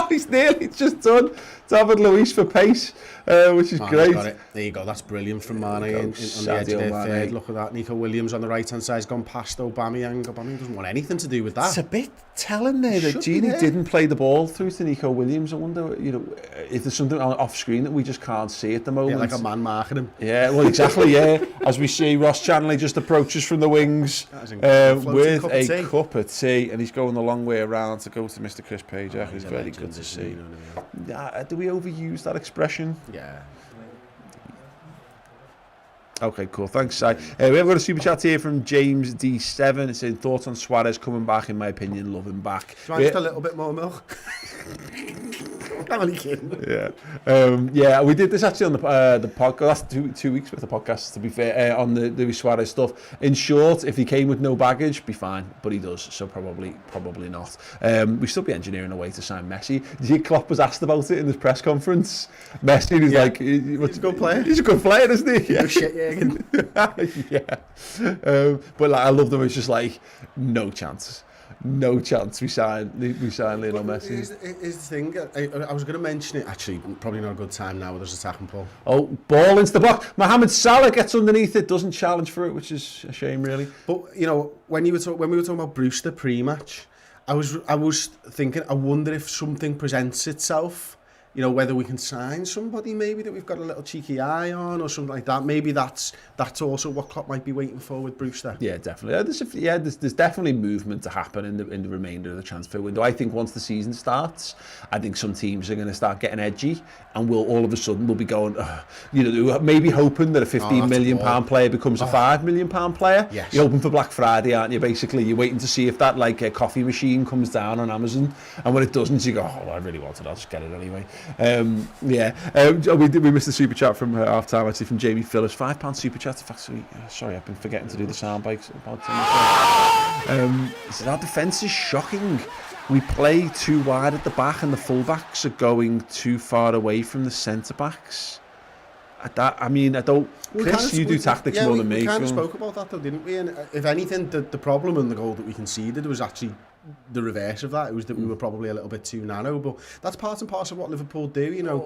He's nearly just done. David Luiz for pace, which is great. Got it. There you go, that's brilliant from Mane on the edge of their third. Look at that. Nico Williams on the right hand side has gone past Aubameyang. Aubameyang doesn't want anything to do with that. It's a bit telling there that Gini didn't play the ball through to Nico Williams. I wonder, you know, if there's something off screen that we just can't see at the moment. Yeah, like a man marking him. Yeah, well, exactly. Yeah, as we see, Ross Chanley just approaches from the wings with a cup of tea, and he's going the long way around to go to Mr. Chris Page. It's very good to see. Do we overuse that expression? Yeah. Okay, cool. Thanks, Si. We have got a super chat here from James D7. It's saying thoughts on Suarez coming back. In my opinion, love him back. Do you want just a little bit more milk? I'm only kidding. Yeah, we did this actually on the podcast, 2 weeks worth of podcasts, to be fair, on the Luis Suarez stuff. In short, if he came with no baggage, be fine, but he does, so probably not. We still be engineering a way to sign Messi. Did you hear Klopp was asked about it in his press conference? Messi was like, he's a good player. He's a good player, isn't he? No shit, yeah. But like, I love them. It's just like, no chance. No chance we sign Lionel Messi. Here's the thing, I was going to mention it, actually, probably not a good time now with us attacking Paul. Oh, ball into the box. Mohamed Salah gets underneath it, doesn't challenge for it, which is a shame, really. But, you know, when we were talking about Brewster pre-match, I was thinking, I wonder if something presents itself, you know, whether we can sign somebody maybe that we've got a little cheeky eye on or something like that. Maybe that's also what Klopp might be waiting for with Brewster. Yeah, definitely. There's definitely movement to happen in the remainder of the transfer window. I think once the season starts, I think some teams are going to start getting edgy, and we'll all of a sudden we'll be going, maybe hoping that a £15 million player becomes a £5 million player. Yes. You're hoping for Black Friday, aren't you? Basically, you're waiting to see if that like a coffee machine comes down on Amazon, and when it doesn't, you go, oh, I really want it. I'll just get it anyway. We missed the super chat from half time actually from Jamie Phillips. £5 super chat. Sorry, I've been forgetting to do the sound bites about he said our defence is shocking. We play too wide at the back and the full-backs are going too far away from the centre-backs. I don't... Chris, you do tactics more than me. We kind of spoke about that though, didn't we? And if anything, the problem in the goal that we conceded was actually the reverse of that. It was that we were probably a little bit too narrow, but that's part and parcel of what Liverpool do. You know,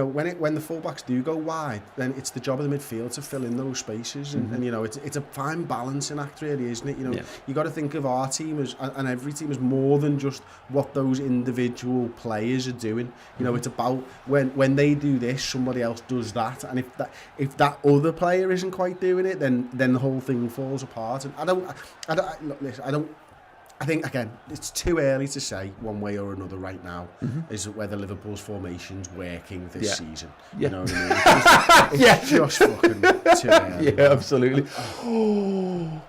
when the fullbacks do go wide, then it's the job of the midfield to fill in those spaces, and you know, it's a fine balancing act, really, isn't it? You know, you got to think of our team as, and every team as, more than just what those individual players are doing. You know, it's about when they do this, somebody else does that, and if that other player isn't quite doing it, then the whole thing falls apart. And I think, again, it's too early to say one way or another right now is whether Liverpool's formation's working this season. You know what I mean? It's just fucking too early. Yeah, absolutely.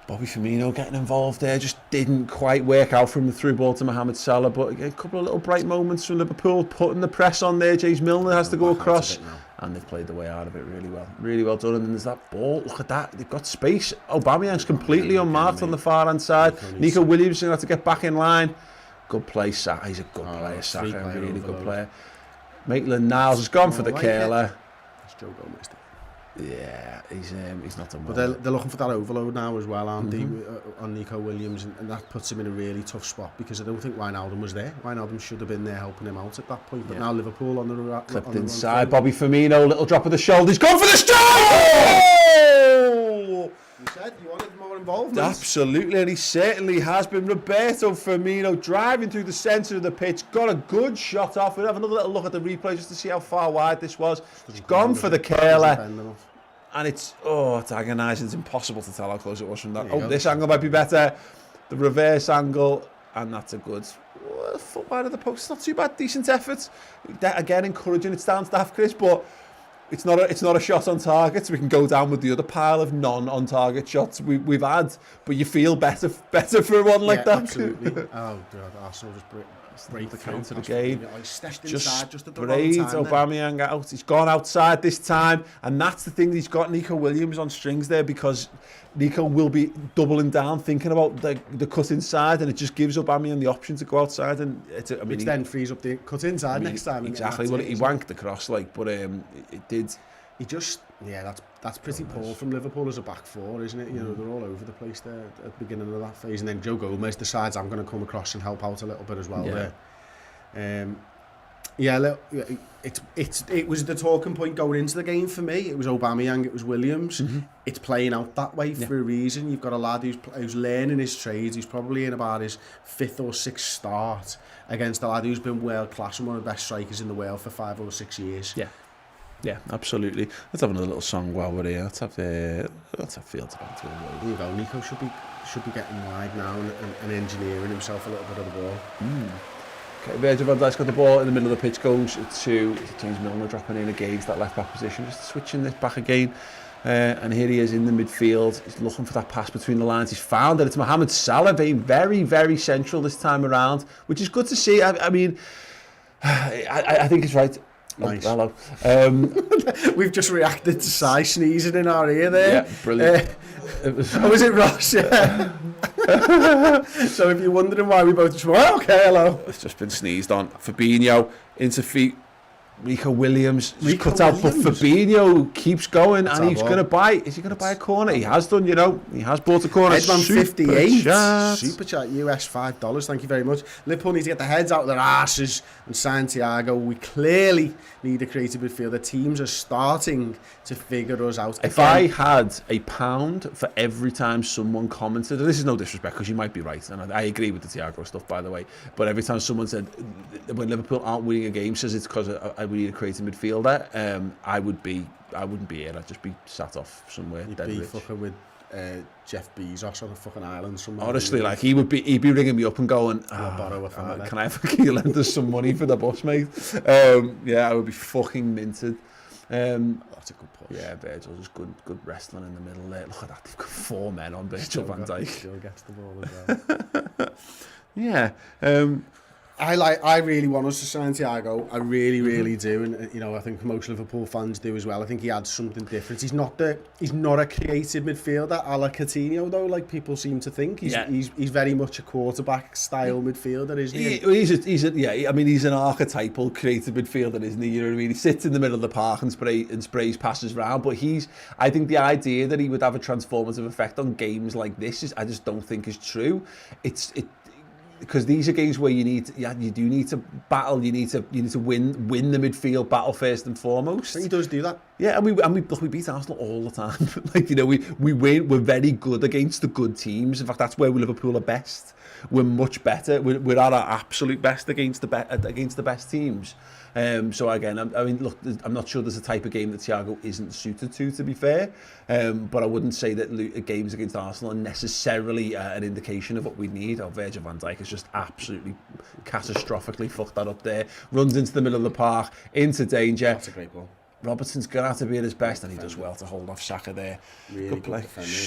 Bobby Firmino getting involved there just didn't quite work out from the through ball to Mohamed Salah, but again, a couple of little bright moments from Liverpool, putting the press on there. James Milner has to go across. And they've played the way out of it really well. Really well done. And then there's that ball. Look at that. They've got space. Aubameyang's completely unmarked on the far-hand side. Nico Williams is going to have to get back in line. Good play, Saka. He's a good player, Saka. A really good player. Maitland-Niles has gone for the curler. That's Joe Gomez. Yeah, he's not done well. But they're looking for that overload now as well, aren't they, on Nico Williams, and that puts him in a really tough spot, because I don't think Wijnaldum was there. Wijnaldum should have been there helping him out at that point, but now Liverpool on the clipped on the inside. Bobby Firmino, little drop of the shoulder. He's gone for the strike! Oh! You said you wanted more involvement. Absolutely, and he certainly has been. Roberto Firmino driving through the centre of the pitch, got a good shot off. We'll have another little look at the replay just to see how far wide this was. He's gone for the curler. And it's agonising. It's impossible to tell how close it was from that. This angle might be better. The reverse angle, and that's a good foot wide of the post. It's not too bad. Decent effort. Again, encouraging. It's down to half, Chris, but it's not a shot on target. So we can go down with the other pile of non-on target shots we've had. But you feel better for one like that. Absolutely. Oh God, Arsenal just break the counter again. Just sprayed Aubameyang out. He's gone outside this time, and that's the thing. He's got Nico Williams on strings there, because Nico will be doubling down, thinking about the cut inside, and it just gives Aubameyang the option to go outside, and which then frees up the cut inside next time. Exactly. Well, he wanked across, but it did. He just, that's pretty poor from Liverpool as a back four, isn't it? You know, they're all over the place there at the beginning of that phase, and then Joe Gomez decides, I'm going to come across and help out a little bit as well there. It was the talking point going into the game for me. It was Aubameyang, it was Williams. It's playing out that way for a reason. You've got a lad who's learning his trade. He's probably in about his 5th or 6th start against a lad who's been world class and one of the best strikers in the world for 5 or 6 years. Yeah, absolutely. Let's have another little song while we're here. Let's have Fields Banter. There you go. Nico should be getting wide now and engineering himself a little bit of the ball. Okay, Virgil van Dijk's got the ball in the middle of the pitch, goes to James Milner dropping in against that left back position, just switching this back again. And here he is in the midfield. He's looking for that pass between the lines. He's found it. It's Mohamed Salah being very, very central this time around, which is good to see. I mean, I think it's right. Nice. Oh, hello. We've just reacted to Si sneezing in our ear there. Yeah, brilliant. Was it Ross? Yeah. So if you're wondering why we both just went, oh, okay, hello. It's just been sneezed on. Fabinho into feet. Rico Williams cut out, but Fabinho keeps going, and he's going to buy. Is he going to buy a corner? He has done, you know. He has bought a corner. Headman 58. Chat. Super chat, US $5. Thank you very much. Liverpool need to get their heads out of their arses. And Santiago, we clearly need a creative midfielder. Teams are starting to figure us out. If I had £1 for every time someone commented, and this is no disrespect because you might be right, and I agree with the Thiago stuff, by the way, but every time someone said when Liverpool aren't winning a game, says it's because we need a creative midfielder, I wouldn't be here. I'd just be sat off somewhere. You'd be fucking with Jeff Bezos on a fucking island somewhere. Honestly, like he'd be ringing me up and going, can I fucking lend us some money for the bus, mate? Yeah, I would be fucking minted. That's a good push. Yeah, Virgil, just good wrestling in the middle there. Look at that, they've got 4 men on Virgil van Dijk. Still gets the ball as well. Yeah. I really want us to Santiago. I really do, and you know I think most Liverpool fans do as well. I think he adds something different. He's not a creative midfielder a la Coutinho though, like people seem to think. He's very much a quarterback style midfielder, isn't he? I mean he's an archetypal creative midfielder, isn't he? You know what I mean? He sits in the middle of the park and sprays passes round. But I think the idea that he would have a transformative effect on games like this I just don't think is true. Because these are games where you do need to battle. You need to win the midfield battle first and foremost. He does do that. Yeah, and we beat Arsenal all the time. Like, you know, we win. We're very good against the good teams. In fact, that's where Liverpool are best. We're much better. We're at our absolute best against the best teams. So again, I mean, look, I'm not sure there's a type of game that Thiago isn't suited to be fair. But I wouldn't say that games against Arsenal are necessarily an indication of what we need. Virgil van Dijk has just absolutely catastrophically fucked that up there. Runs into the middle of the park, into danger. That's a great ball. Robertson's going to have to be at his best, and he does well to hold off Saka there. Really good play.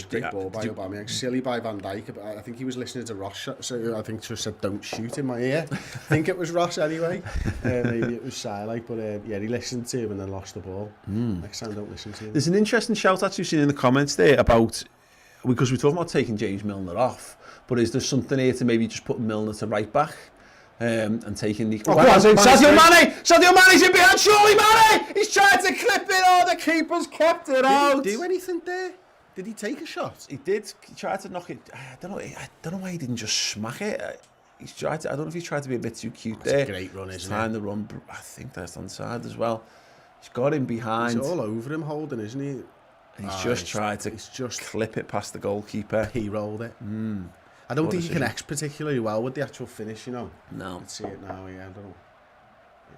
Great ball by Aubameyang. Silly by Van Dijk. I think he was listening to Ross, so I think just said, don't shoot in my ear. I think it was Ross anyway. Maybe it was Silite, but yeah, he listened to him and then lost the ball. Next time, don't listen to him. There's an interesting shout out you've seen in the comments there about, because we're talking about taking James Milner off, but is there something here to maybe just put Milner to right back? And taking the... Sadio Mane! Sadio Mane's in behind, surely Mane! He's trying to clip it, the keeper's kept it out. Did he do anything there? Did he take a shot? He did. He tried to knock it. I don't know why he didn't just smack it. He's tried to... I don't know if he tried to be a bit too cute there. That's a great run, isn't it? Trying to run. I think that's onside as well. He's got him behind. He's all over him holding, isn't he? And he's just tried to clip it past the goalkeeper. He rolled it. I don't think he connects particularly well with the actual finish, you know. No. Let's see it now, yeah, I don't know.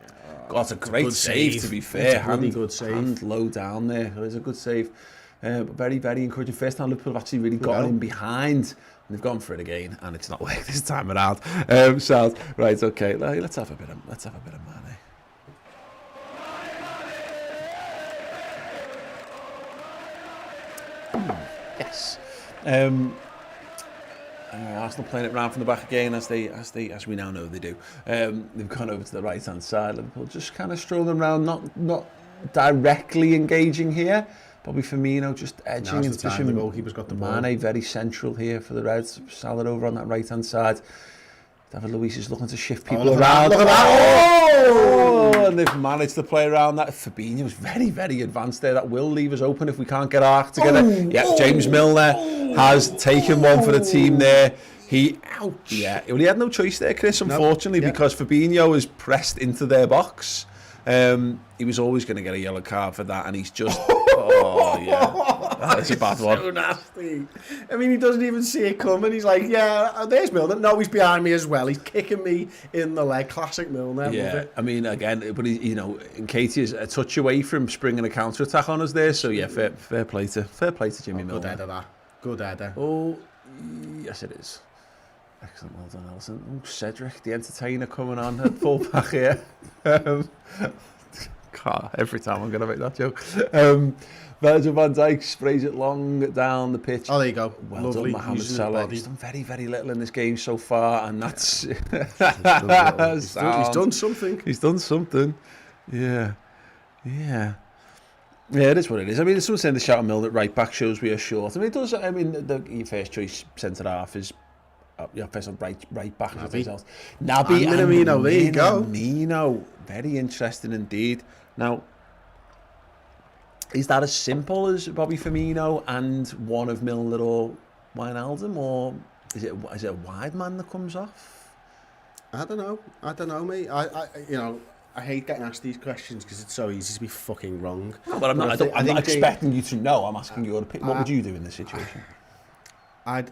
Yeah. God, it's a great save, to be fair. Good save. Hand low down there. It was a good save. Very, very encouraging. First time Liverpool have actually really got him behind. And they've gone for it again, and it's not worked this time around. Right, okay. Let's have a bit of Mane. Yes. Arsenal playing it round from the back again, as we now know they do. They've gone over to the right hand side. Liverpool just kind of strolling around, not directly engaging here. Probably Firmino just edging into the goalkeeper's got the ball. Mane very central here for the Reds. Salah over on that right hand side. David Luiz is looking to shift people around. Look at that! And they've managed to play around that. Fabinho's very, very advanced there. That will leave us open if we can't get our act together. James Milner has taken one for the team there. Well, he had no choice there, Chris, unfortunately, because Fabinho is pressed into their box. He was always going to get a yellow card for that, and he's just... That's a bad one. So nasty. I mean, he doesn't even see it coming. He's like, there's Milner. No, he's behind me as well. He's kicking me in the leg. Classic Milner. Yeah, love it. I mean, again, but Nketiah is a touch away from springing a counter-attack on us there, so yeah, fair play to Jimmy Milner. Good header, that. Good header. Oh, yes it is. Excellent, well done, Alison. Oh, Cedric, the entertainer, coming on at full back here. God, every time I'm going to make that joke. Virgil van Dijk sprays it long down the pitch. Oh, there you go. Well Lovely. done, Mohamed Salah. He's done very, very little in this game so far, and that's... He's done something. He's done something. Yeah. Yeah, it is what it is. I mean, there's someone saying the shout of Milner at right back shows we are short. I mean, it does. I mean, your first choice centre half is your first right back. Naby. Naby and Minamino, there you go. Minamino, very interesting indeed. Now, is that as simple as Bobby Firmino and one of Milner or Wijnaldum, or is it a wide man that comes off? I don't know, mate. I hate getting asked these questions because it's so easy to be fucking wrong. No, but I'm not expecting you to know. I'm asking your opinion. What would you do in this situation? I'd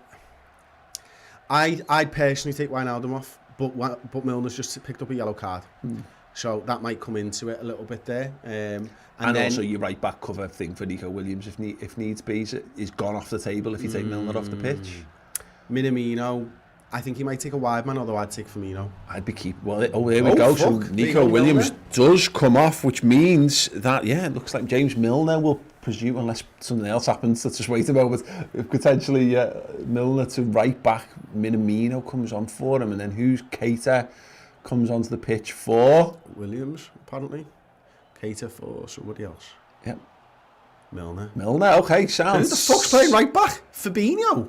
personally take Wijnaldum off, but Milner's just picked up a yellow card. So that might come into it a little bit there. And then, also your right back cover thing for Nico Williams if needs be is gone off the table if you take Milner off the pitch. Minamino, I think he might take a wide man, although I'd take Firmino. I'd be keep. Well, there we go. So Nico Williams does come off, which means that it looks like James Milner will presume, unless something else happens. Let's just wait a moment. If potentially Milner to right back, Minamino comes on for him, and then who's Keita comes onto the pitch for Williams, apparently. Keita for somebody else. Yep. Milner. Okay, sounds. Who the fuck's playing right back? Fabinho.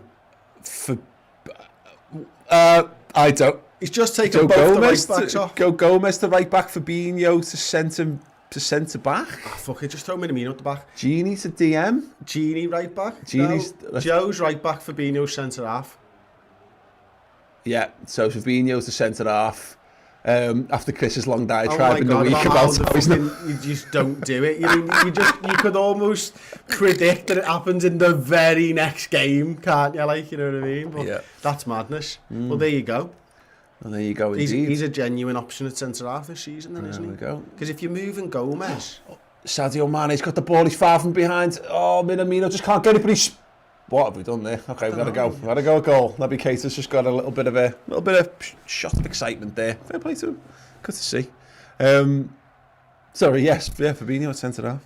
I don't. He's just taken both the right backs off. Gomez to right back, Fabinho to centre back. Oh, fuck it, just throw Minamino at the back. Genie to DM. Genie right back. No, Joe's right back, Fabinho centre half. Yeah, so Fabinho's the centre half. After Chris's long diatribe in the week about how you just don't do it. You could almost predict that it happens in the very next game, can't you? Like, you know what I mean? But that's madness. Well, there you go. Well, there you go. Indeed. He's a genuine option at centre half this season, then, isn't he? There we go. Because if you're moving Gomez, Sadio Mane's got the ball. He's far from behind. Oh, Minamino just can't get it, but he's. What have we done there? Okay, we've got to go. We've got to go a goal. Naby Keita's just got a little bit of shot of excitement there. Fair play to him. Good to see. Sorry, yes, Fabinho at centre half.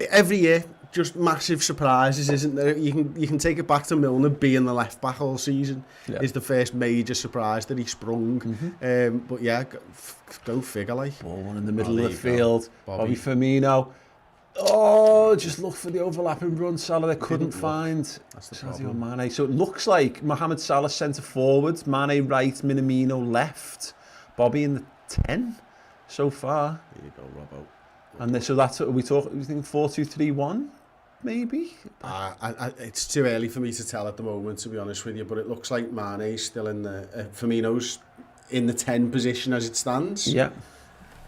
Every year, just massive surprises, isn't there? You can take it back to Milner being the left back all season. Is the first major surprise that he sprung. But yeah, go figure, like. Ball one in the middle of the field. Bobby Firmino. Oh, just look for the overlapping run. Salah they couldn't find. That's the Sadio Mane. So it looks like Mohamed Salah centre forward, Mane right, Minamino left, Bobby in the 10 so far. There you go, Robbo. And so that's what we talking. We think 4-2-3-1, maybe. It's too early for me to tell at the moment, to be honest with you. But it looks like Mane's still in the Firmino's in the 10 position as it stands. Yeah.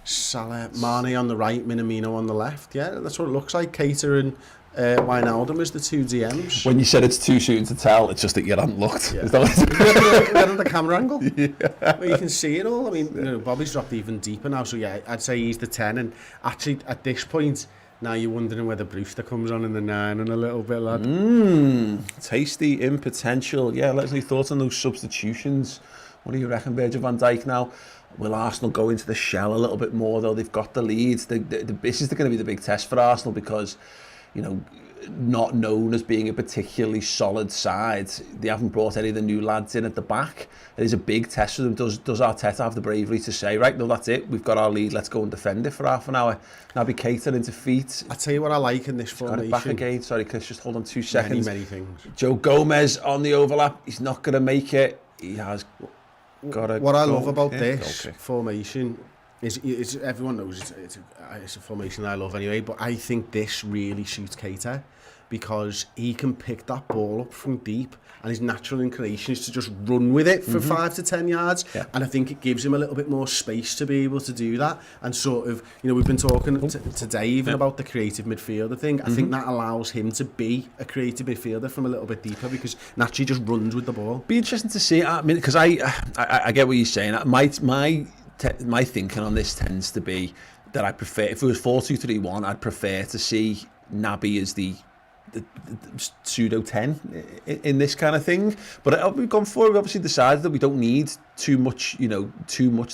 Salah, Mane on the right, Minamino on the left. Yeah, that's what it looks like. Keita and Wijnaldum as the two DMs. When you said it's too soon to tell, it's just that you hadn't looked. Yeah. Is that what at the camera angle? Yeah. Well, you can see it all. I mean, Bobby's dropped even deeper now, so yeah, I'd say he's the 10. And actually, at this point, now you're wondering whether Brewster comes on in the 9 and a little bit, lad. Tasty in potential. Yeah, let us know your thoughts on those substitutions. What do you reckon, Virgil van Dijk now? Will Arsenal go into the shell a little bit more, though? They've got the leads. This is going to be the big test for Arsenal because, not known as being a particularly solid side. They haven't brought any of the new lads in at the back. It is a big test for them. Does Arteta have the bravery to say, right, no, that's it. We've got our lead. Let's go and defend it for half an hour. Naby Keita into feet. I'll tell you what I like in this formation. Got it back again. Sorry, Chris, just hold on 2 seconds. Many things. Joe Gomez on the overlap. He's not going to make it. He has... What I love about this formation is everyone knows it's a formation I love anyway, but I think this really suits Keita because he can pick that ball up from deep and his natural inclination is to just run with it for 5 to 10 yards and I think it gives him a little bit more space to be able to do that and sort of, we've been talking today even about the creative midfielder thing. I think that allows him to be a creative midfielder from a little bit deeper because naturally just runs with the ball. Be interesting to see. I mean, because I get what you're saying. My thinking on this tends to be that I prefer, if it was 4-2-3-1, I'd prefer to see Naby as the pseudo 10 in this kind of thing. But we've gone forward. We've obviously decided that we don't need too much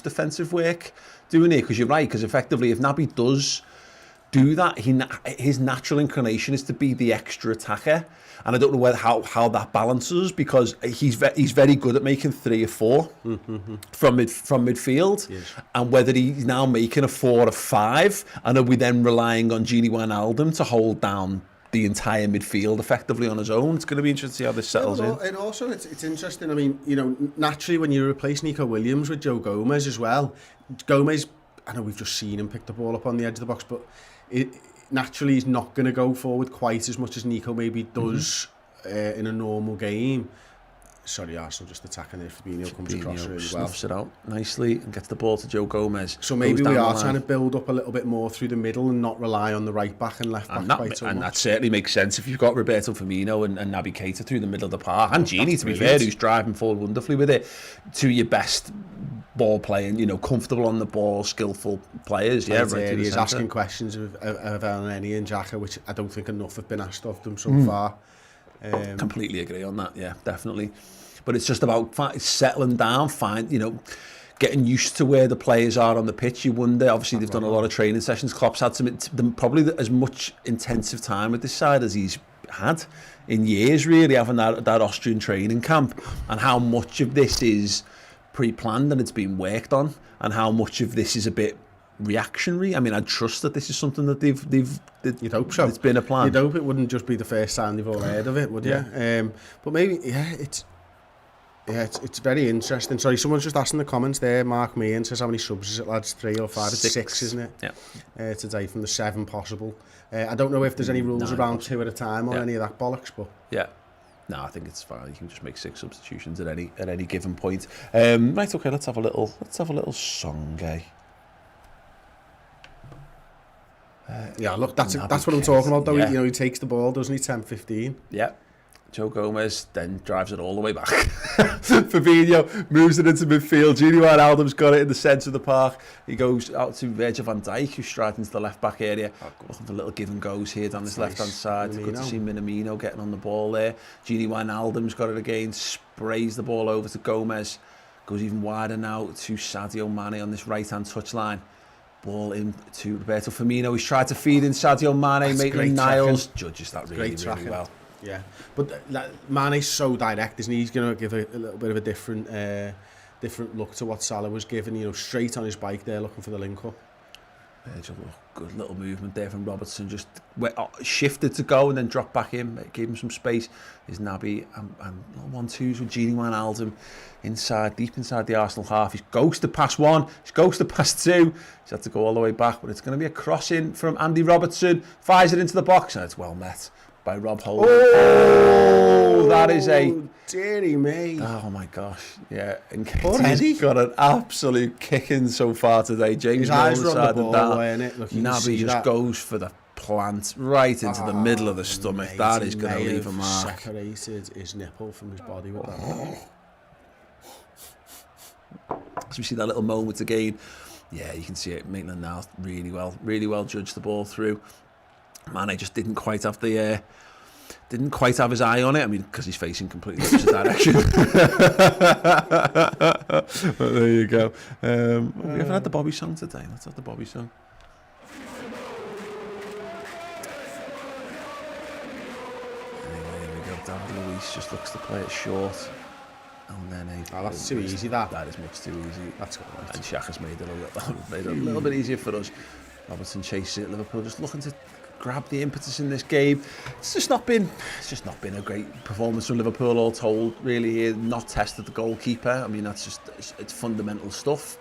defensive work doing it, because you're right. Because effectively, if Naby does do that, his natural inclination is to be the extra attacker, and I don't know how that balances, because he's very good at making 3 or 4 from midfield, and whether he's now making a 4 or 5, and are we then relying on Gini Wijnaldum to hold down the entire midfield effectively on his own? It's going to be interesting to see how this settles in. And also, it's interesting. I mean, naturally, when you replace Nico Williams with Joe Gomez as well, Gomez, I know we've just seen him pick the ball up on the edge of the box, but naturally he's not going to go forward quite as much as Nico maybe does in a normal game. Sorry, Arsenal just attacking it. Fabinho comes across really well. Snuffs it out nicely and gets the ball to Joe Gomez. So maybe we are trying to build up a little bit more through the middle and not rely on the right back and left back quite so much. And that certainly makes sense if you've got Roberto Firmino and Naby Keita through the middle of the park, and Gini, to be fair, who's driving forward wonderfully with it, to your best ball playing, comfortable on the ball, skillful players. Yeah, right. He's asking questions of Elneny and Xhaka, which I don't think enough have been asked of them so far. Completely agree on that. Yeah, definitely. But it's just about settling down, getting used to where the players are on the pitch. You wonder, obviously they've done a lot of training sessions. Klopp's had probably as much intensive time with this side as he's had in years, really, having that Austrian training camp, and how much of this is pre-planned and it's been worked on, and how much of this is a bit reactionary. I mean, I'd trust that this is something that you'd hope so. It's been a plan. You'd hope it wouldn't just be the first time they've all heard of it, would you? But maybe, it's very interesting. Sorry, someone's just asked in the comments there, Mark Meehan says, how many subs is it, lads? 3 or 5? It's 6, isn't it? Yeah. Today, from the 7 possible. I don't know if there's any rules around 2 at a time or any of that bollocks, but... Yeah. No, I think it's fine. You can just make 6 substitutions at any given point. Right, okay, let's have a little song, eh? Yeah, look, that's what I'm talking about, though. Yeah. He takes the ball, doesn't he, 10-15? Yeah. Joe Gomez then drives it all the way back. Fabinho moves it into midfield. Gini Wijnaldum's got it in the centre of the park. He goes out to Virgil van Dijk, who's straight into the left back area. Looking for little give and goes here down this left-hand side. Minamino. Good to see Minamino getting on the ball there. Gini Wijnaldum's got it again. Sprays the ball over to Gomez. Goes even wider now to Sadio Mane on this right-hand touchline. Ball in to Roberto Firmino. He's tried to feed in Sadio Mane. Maitland-Niles judges that really well. Yeah, but Mane's so direct, isn't he? He's going to give a little bit of a different look to what Salah was given. Straight on his bike there, looking for the link-up. Good little movement there from Robertson. Just shifted to go and then dropped back in. Gave him some space. Is Naby and 1-2s with Gini Wijnaldum deep inside the Arsenal half. He's ghosted past 1. He's ghosted past 2. He's had to go all the way back, but it's going to be a cross in from Andy Robertson. Fires it into the box, and it's well met by Rob Holding. Oh, that is a... dearie me. Oh my gosh, yeah. And He's got an absolute kicking so far today. James his eyes were on the ball, weren't it? Look, Naby just goes for the plant right into the middle of the stomach. That is going to leave a mark. Separated his nipple from his body with that. So we see that little moment again. Yeah, you can see it. Maitland-Niles really well judged the ball through. Mane just didn't quite have his eye on it. I mean, because he's facing completely opposite direction. But there you go. We haven't had the Bobby song today. Let's have the Bobby song. Anyway, here we go. David Luiz just looks to play it short. And then that's too easy, that. That is much too easy. That's good. Right. And Xhaka's made it a little bit easier for us. Robertson chases it. Liverpool just looking to grab the impetus in this game. It's just not been a great performance from Liverpool, all told, really. Here, not tested the goalkeeper. I mean, that's just it's fundamental stuff.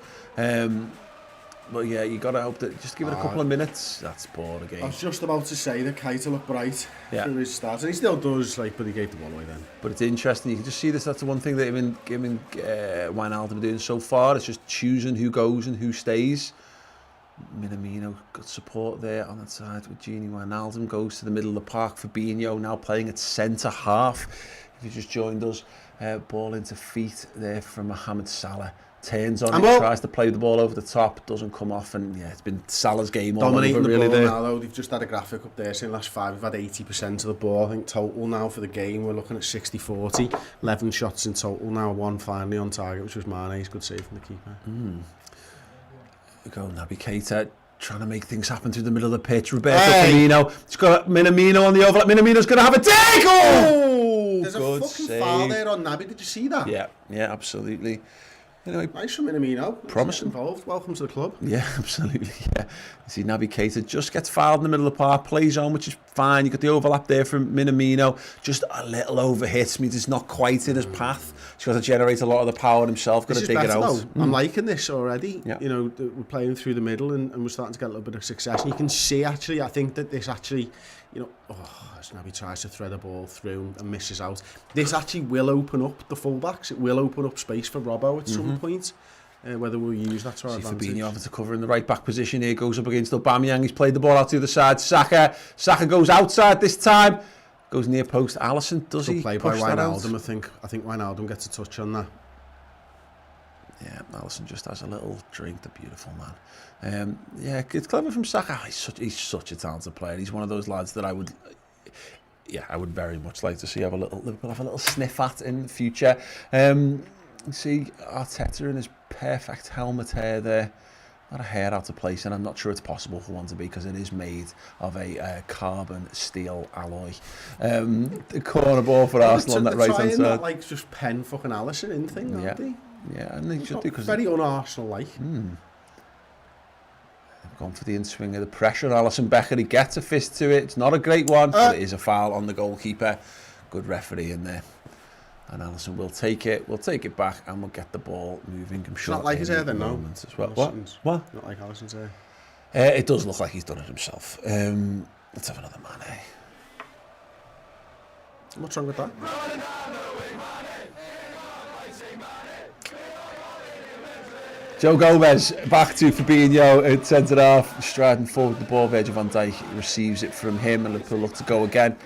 But yeah, you got to hope that just give it a couple of minutes. That's poor again. I was just about to say that Keita looked bright through his start, and he still does, but he gave the ball away then. But it's interesting. You can just see this. That's the one thing that him and Wijnaldum are doing so far. It's just choosing who goes and who stays. Minamino, good support there on that side with Gini Wijnaldum. Goes to the middle of the park. Fabinho now playing at centre half. If you just joined us, ball into feet there from Mohamed Salah. turns on it, tries to play the ball over the top, doesn't come off, and yeah, it's been Salah's game all dominating over, the really ball there. now, though. They've just had a graphic up there saying last 5 we've had 80% of the ball. I think total now for the game we're looking at 60-40, 11 shots in total now, 1 finally on target, which was Mane's good save from the keeper. Go Naby Keita trying to make things happen through the middle of the pitch. Roberto Firmino, he's got Minamino on the overlap. Minamino's going to have a dig. Oh, there's good a fucking save. foul there on Naby. Did you see that? Yeah, absolutely. Anyway, nice from Minamino. Promising. Involved. Welcome to the club. Yeah, absolutely. Yeah. You see, Naby Keita just gets fouled in the middle of the park, plays on, which is fine. You got the overlap there from Minamino. Just a little overhit. Means it's not quite in his path. He's got to generate a lot of the power himself. Got to dig it out. I'm liking this already. Yeah. You know, we're playing through the middle and we're starting to get a little bit of success. And you can see, actually, I think that this actually, you know, as Naby tries to thread a ball through and misses out, this actually will open up the fullbacks. It will open up space for Robbo at some point. Whether we'll use that to our advantage. Fabinho having to cover in the right back position here, goes up against Aubameyang. He's played the ball out to the other side. Saka goes outside this time. Goes near post. Alisson, does he? Play by Wijnaldum, I think Wijnaldum gets a touch on that. Yeah, Alisson just has a little drink. The beautiful man. Yeah, it's clever from Saka. He's such a talented player. He's one of those lads that I would very much like to see Liverpool have a little sniff at in the future. You see Arteta in his perfect helmet hair there. Not a hair out of place, and I'm not sure it's possible for one to be because it is made of a carbon steel alloy. The corner ball for Arsenal on that right hand side. That, like, just pen fucking Alisson in thing, aren't they? Yeah, and they should do because very un-Arsenal-like. They've gone for the in-swing of the pressure. Alisson Becker, he gets a fist to it. It's not a great one, but it is a foul on the goalkeeper. Good referee in there. And Alisson will take it. We'll take it back and we'll get the ball moving. I'm sure. Not like his hair then, no. As well. What? Not like Alisson's hair. It does look like he's done it himself. Let's have another Mane. What's wrong with that? Joe Gomez back to Fabinho at centre half, striding forward the ball. Virgil van Dijk receives it from him, and Liverpool look to go again.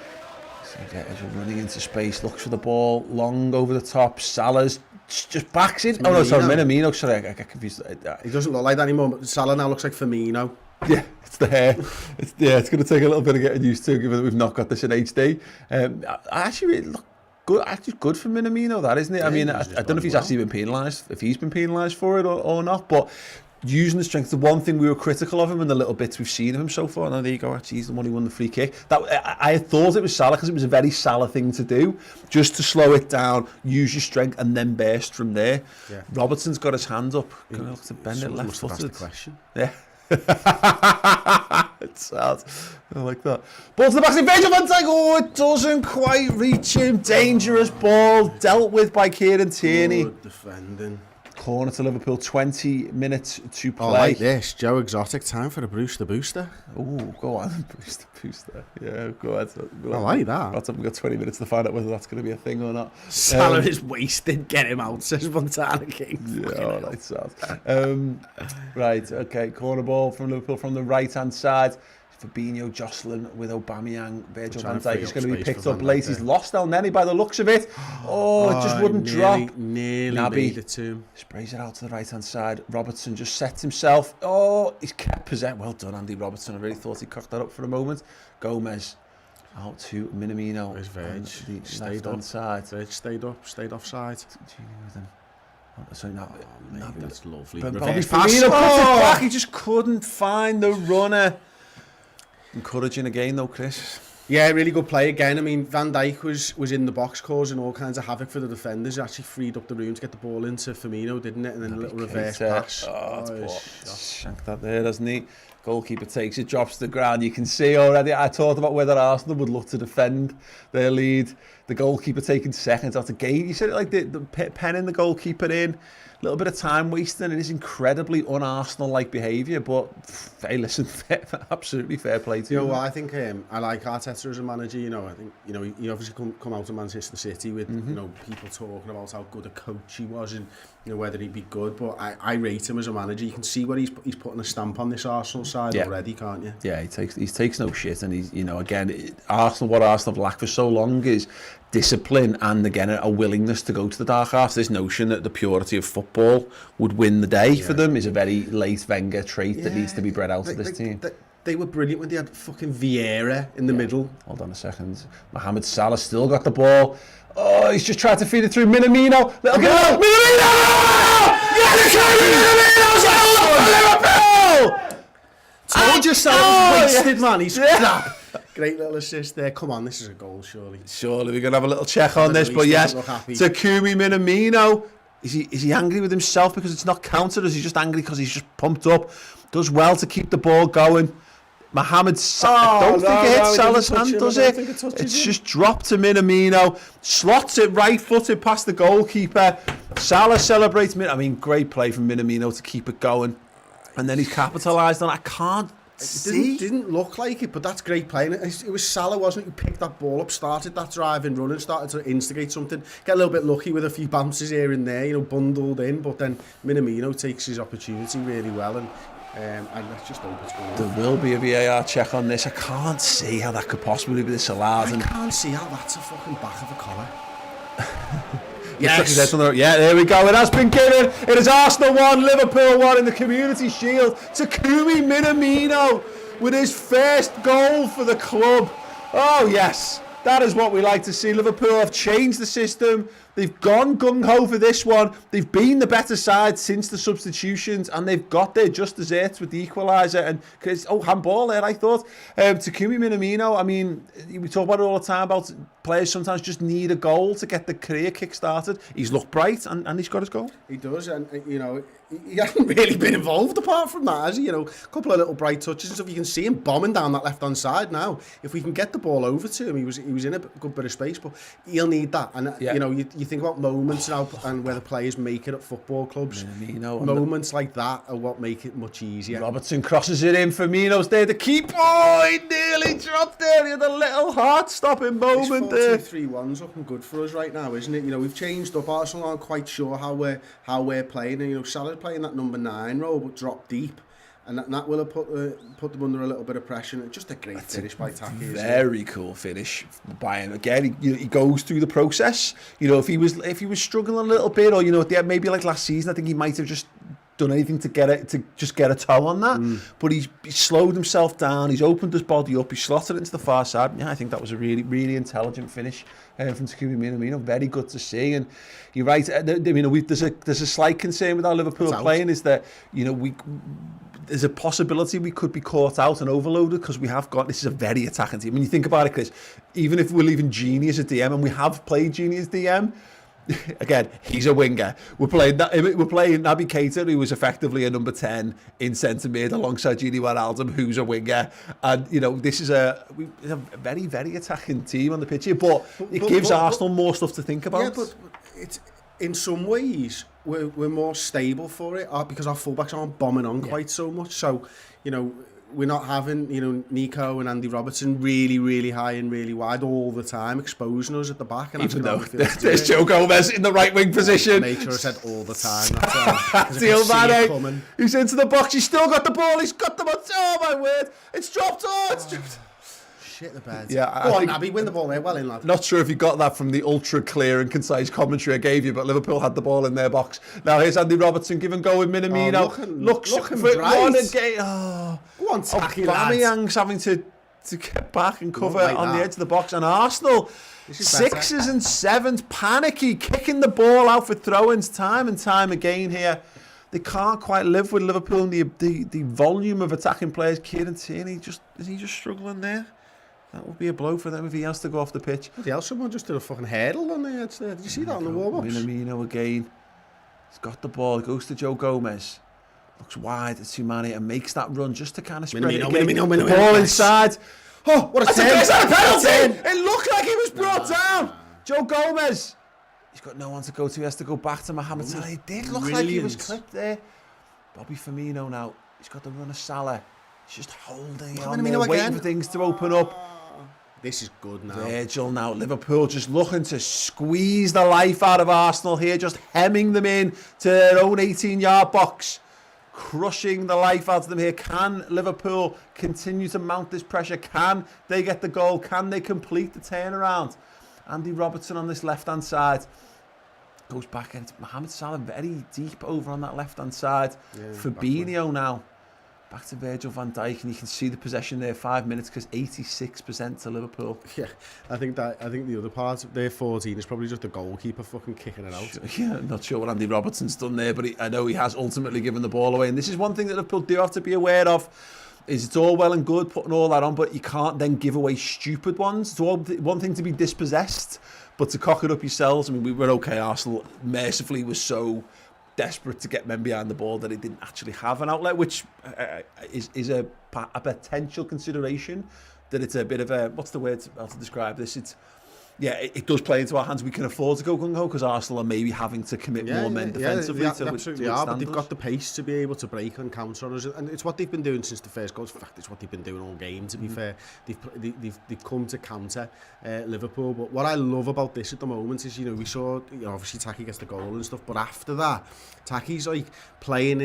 Running into space, looks for the ball, long over the top. Salah's just backs it. Oh no, sorry, Minamino. Sorry, I get confused. He doesn't look like that anymore. But Salah now looks like Firmino. Yeah, it's the hair. It's going to take a little bit of getting used to, given that we've not got this in HD. I actually really look good. Actually, good for Minamino, that isn't it? Yeah, I mean, I don't know if he's actually been penalised, if he's been penalised for it or not, but. Using the strength, the one thing we were critical of him in the little bits we've seen of him so far. Now there you go, actually he's the one who won the free kick. I thought it was Salah because it was a very Salah thing to do, just to slow it down, use your strength, and then burst from there. Yeah. Robertson's got his hand up, going to look to bend it left-footed. Question. Yeah. It's sad. I like that. Ball to the back, Virgil van Dijk. Oh, it doesn't quite reach him. Dangerous ball, dealt with by Kieran Tierney. Good defending. Corner to Liverpool, 20 minutes to play. I like this. Joe Exotic, time for the Bruce the Booster. Oh, go on, Bruce the Booster. Yeah, go on. I like that. We've got 20 minutes to find out whether that's going to be a thing or not. Salah is wasted. Get him out, says Montana King. Yeah, all right, sad. Right, okay. Corner ball from Liverpool from the right-hand side. Fabinho jostling with Aubameyang. Virgil van Dijk is going to be picked up late. He's lost El Neni by the looks of it. Oh, it just wouldn't drop. Nearly made it to him. Sprays it out to the right-hand side. Robertson just sets himself. Oh, he's kept possession. Well done, Andy Robertson. I really thought he cocked that up for a moment. Gomez out to Minamino. Where's Virg? Stayed on side. Virg stayed offside. So now, that's lovely. But Firmino puts it back. He just couldn't find the runner. Encouraging again though, Chris. Yeah, really good play again. I mean, Van Dijk was in the box causing all kinds of havoc for the defenders. He actually freed up the room to get the ball into Firmino, didn't it? And then a little reverse pass. Shanked that there, doesn't he? Goalkeeper takes it, drops to the ground. You can see already, I talked about whether Arsenal would look to defend their lead. The goalkeeper taking seconds out of game. You said it like the penning the goalkeeper in. A little bit of time wasting. It is incredibly un-Arsenal-like behaviour, but hey, listen, absolutely fair play to you. Know what, I think I like Arteta as a manager. You know, I think he obviously come out of Manchester City with people talking about how good a coach he was and whether he'd be good. But I rate him as a manager. You can see where he's putting a stamp on this Arsenal side already, can't you? Yeah, he takes no shit, and he's again, Arsenal. What Arsenal have lacked for so long is discipline and again a willingness to go to the dark arts. This notion that the purity of football would win the day for them is a very late Wenger trait that needs to be bred out of this team. They were brilliant when they had fucking Vieira in the middle. Hold on a second. Mohamed Salah still got the ball. Oh, he's just tried to feed it through Minamino. Little girl. Minamino! Yes! Liverpool! Told you Salah was wasted, man. He's crap. Great little assist there. Come on, this is a goal, surely. Surely we're going to have a little check on this, but yes, Takumi Minamino. Is he angry with himself because it's not counted, or is he just angry because he's just pumped up? Does well to keep the ball going. Mohamed Salah, I don't think it hits Salah's hand, does it? It's just dropped to Minamino, slots it right-footed past the goalkeeper. Salah celebrates. I mean, great play from Minamino to keep it going, and then he's capitalised on it. I can't see. It didn't look like it, but that's great playing. It was Salah, wasn't it, who picked that ball up, started that drive and running, started to instigate something, get a little bit lucky with a few bounces here and there, you know, bundled in, but then Minamino takes his opportunity really well, and let's just hope it's going. There will be a VAR check on this. I can't see how that could possibly be disallowed. I can't see how that's a fucking back of a collar. Yes. Yeah, there we go. It has been given. It is Arsenal 1, Liverpool 1 in the Community Shield. Takumi Minamino with his first goal for the club. Oh, yes. That is what we like to see. Liverpool have changed the system. They've gone gung-ho for this one. They've been the better side since the substitutions, and they've got their just desserts with the equaliser. And handball there, I thought. Takumi Minamino, I mean, we talk about it all the time about players sometimes just need a goal to get the career kick-started. He's looked bright, and he's got his goal. He does, and, you know, he hasn't really been involved apart from that, has he? You know, a couple of little bright touches and stuff. You can see him bombing down that left-hand side now. If we can get the ball over to him, he was in a good bit of space, but he'll need that. And, you know, you think about moments now and where the players make it at football clubs. Moments like that are what make it much easier. Robertson crosses it in. Firmino's there to keep. Oh, he nearly dropped there. He had a little heart-stopping moment there. 4-2-3-1's looking good for us right now, isn't it? You know, we've changed up. Arsenal aren't quite sure how we're playing. And, you know, Salah's playing that number 9 role, but drop deep. And that will have put them under a little bit of pressure. And just a great finish by Taki. Very cool finish by him. Again, he goes through the process. You know, if he was struggling a little bit, or you know, maybe like last season, I think he might have just done anything to get a toe on that. But he slowed himself down. He's opened his body up. He slotted it into the far side. Yeah, I think that was a really, really intelligent finish from Takumi Minamino. Very good to see. And you're right. There's a slight concern with our Liverpool playing is that, you know, there's a possibility we could be caught out and overloaded because this is a very attacking team. When you think about it, Chris, even if we're leaving Gini as a DM, and we have played Gini as DM, again, he's a winger. We're playing Naby Keita, who was effectively a number 10 in centre mid alongside Gini Wijnaldum, who's a winger. And, you know, this is a very, very attacking team on the pitch here, but it gives Arsenal more stuff to think about. Yeah, but it's in some ways we're more stable for it because our fullbacks aren't bombing on quite so much. So, you know, we're not having, you know, Nico and Andy Robertson really, really high and really wide all the time, exposing us at the back. And even though there's Joe Gomez in the right wing position. Make sure I said all the time. That's he's into the box. He's still got the ball. He's got the ball. Oh my word! It's dropped. It's dropped. Shit the bed. Yeah, go on, Nabby, win the ball there. Well in, lad. Not sure if you got that from the ultra clear and concise commentary I gave you, but Liverpool had the ball in their box. Now here's Andy Robertson, give and go with Minamino. Looking for bright. one again. Oh, go on, tacky lad. Aubameyang's having to get back and cover on the edge of the box. And Arsenal, 6s and 7s, panicky, kicking the ball out for throw-ins time and time again here. They can't quite live with Liverpool and the volume of attacking players. Kieran Tierney, is he just struggling there? That would be a blow for them if he has to go off the pitch. Someone just did a fucking hurdle on the edge there. Did you see that on the warm-ups? Minamino again. He's got the ball. Goes to Joe Gomez. Looks wide at Sumani and makes that run just to kind of spread it again. Minamino, ball inside. Oh, what a 10! That's a penalty! It looked like he was brought down. Joe Gomez. He's got no one to go to. He has to go back to Mohamed Salah. It did look like he was clipped there. Bobby Firmino now. He's got the run of Salah. He's just holding on there, waiting for things to open up. This is good now. Virgil now. Liverpool just looking to squeeze the life out of Arsenal here, just hemming them in to their own 18-yard box. Crushing the life out of them here. Can Liverpool continue to mount this pressure? Can they get the goal? Can they complete the turnaround? Andy Robertson on this left-hand side. Goes back and it's Mohamed Salah very deep over on that left-hand side. Fabinho now. Back to Virgil van Dijk, and you can see the possession there, 5 minutes, because 86% to Liverpool. Yeah, I think the other part of their 14 is probably just the goalkeeper fucking kicking it out. Yeah, not sure what Andy Robertson's done there, but I know he has ultimately given the ball away. And this is one thing that Liverpool do have to be aware of, is it's all well and good putting all that on, but you can't then give away stupid ones. It's one thing to be dispossessed, but to cock it up yourselves. I mean, we were okay. Arsenal mercifully was so desperate to get men behind the ball that it didn't actually have an outlet, which is a potential consideration. That it's a bit of a, what's the word to describe this? It does play into our hands. We can afford to go gung-ho because Arsenal are maybe having to commit more men defensively. They absolutely are, but they've got the pace to be able to break and counter on us, and it's what they've been doing since the first goal. In fact, it's what they've been doing all game, to be fair. They've come to counter Liverpool, but what I love about this at the moment is, we saw, obviously Taki gets the goal and stuff, but after that, Taki's like playing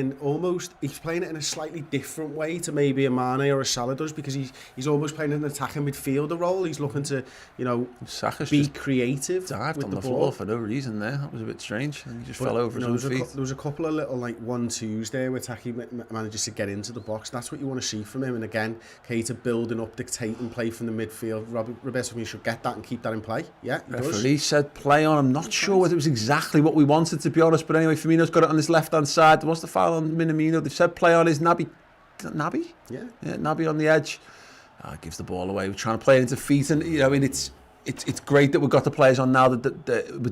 he's playing it in a slightly different way to maybe a Mane or a Salah does, because he's almost playing an attacking midfielder role. He's looking to, be creative. Dived with on the the ball floor for no reason there. That was a bit strange. I think he just fell over his own feet. There was a couple of little 1-2s there where Taki manages to get into the box. That's what you want to see from him. And again, Keita building up, dictating play from the midfield. Roberto Firmino should get that and keep that in play. Yeah, he does. Referee said play on. I'm not sure whether it was exactly what we wanted, to be honest. But anyway, Firmino's got it on this left-hand side. What's the foul on Minamino? They've said play on his Naby. Is that Naby? Yeah, Naby on the edge. Gives the ball away. We're trying to play it into feet, and it's great that we've got the players on now with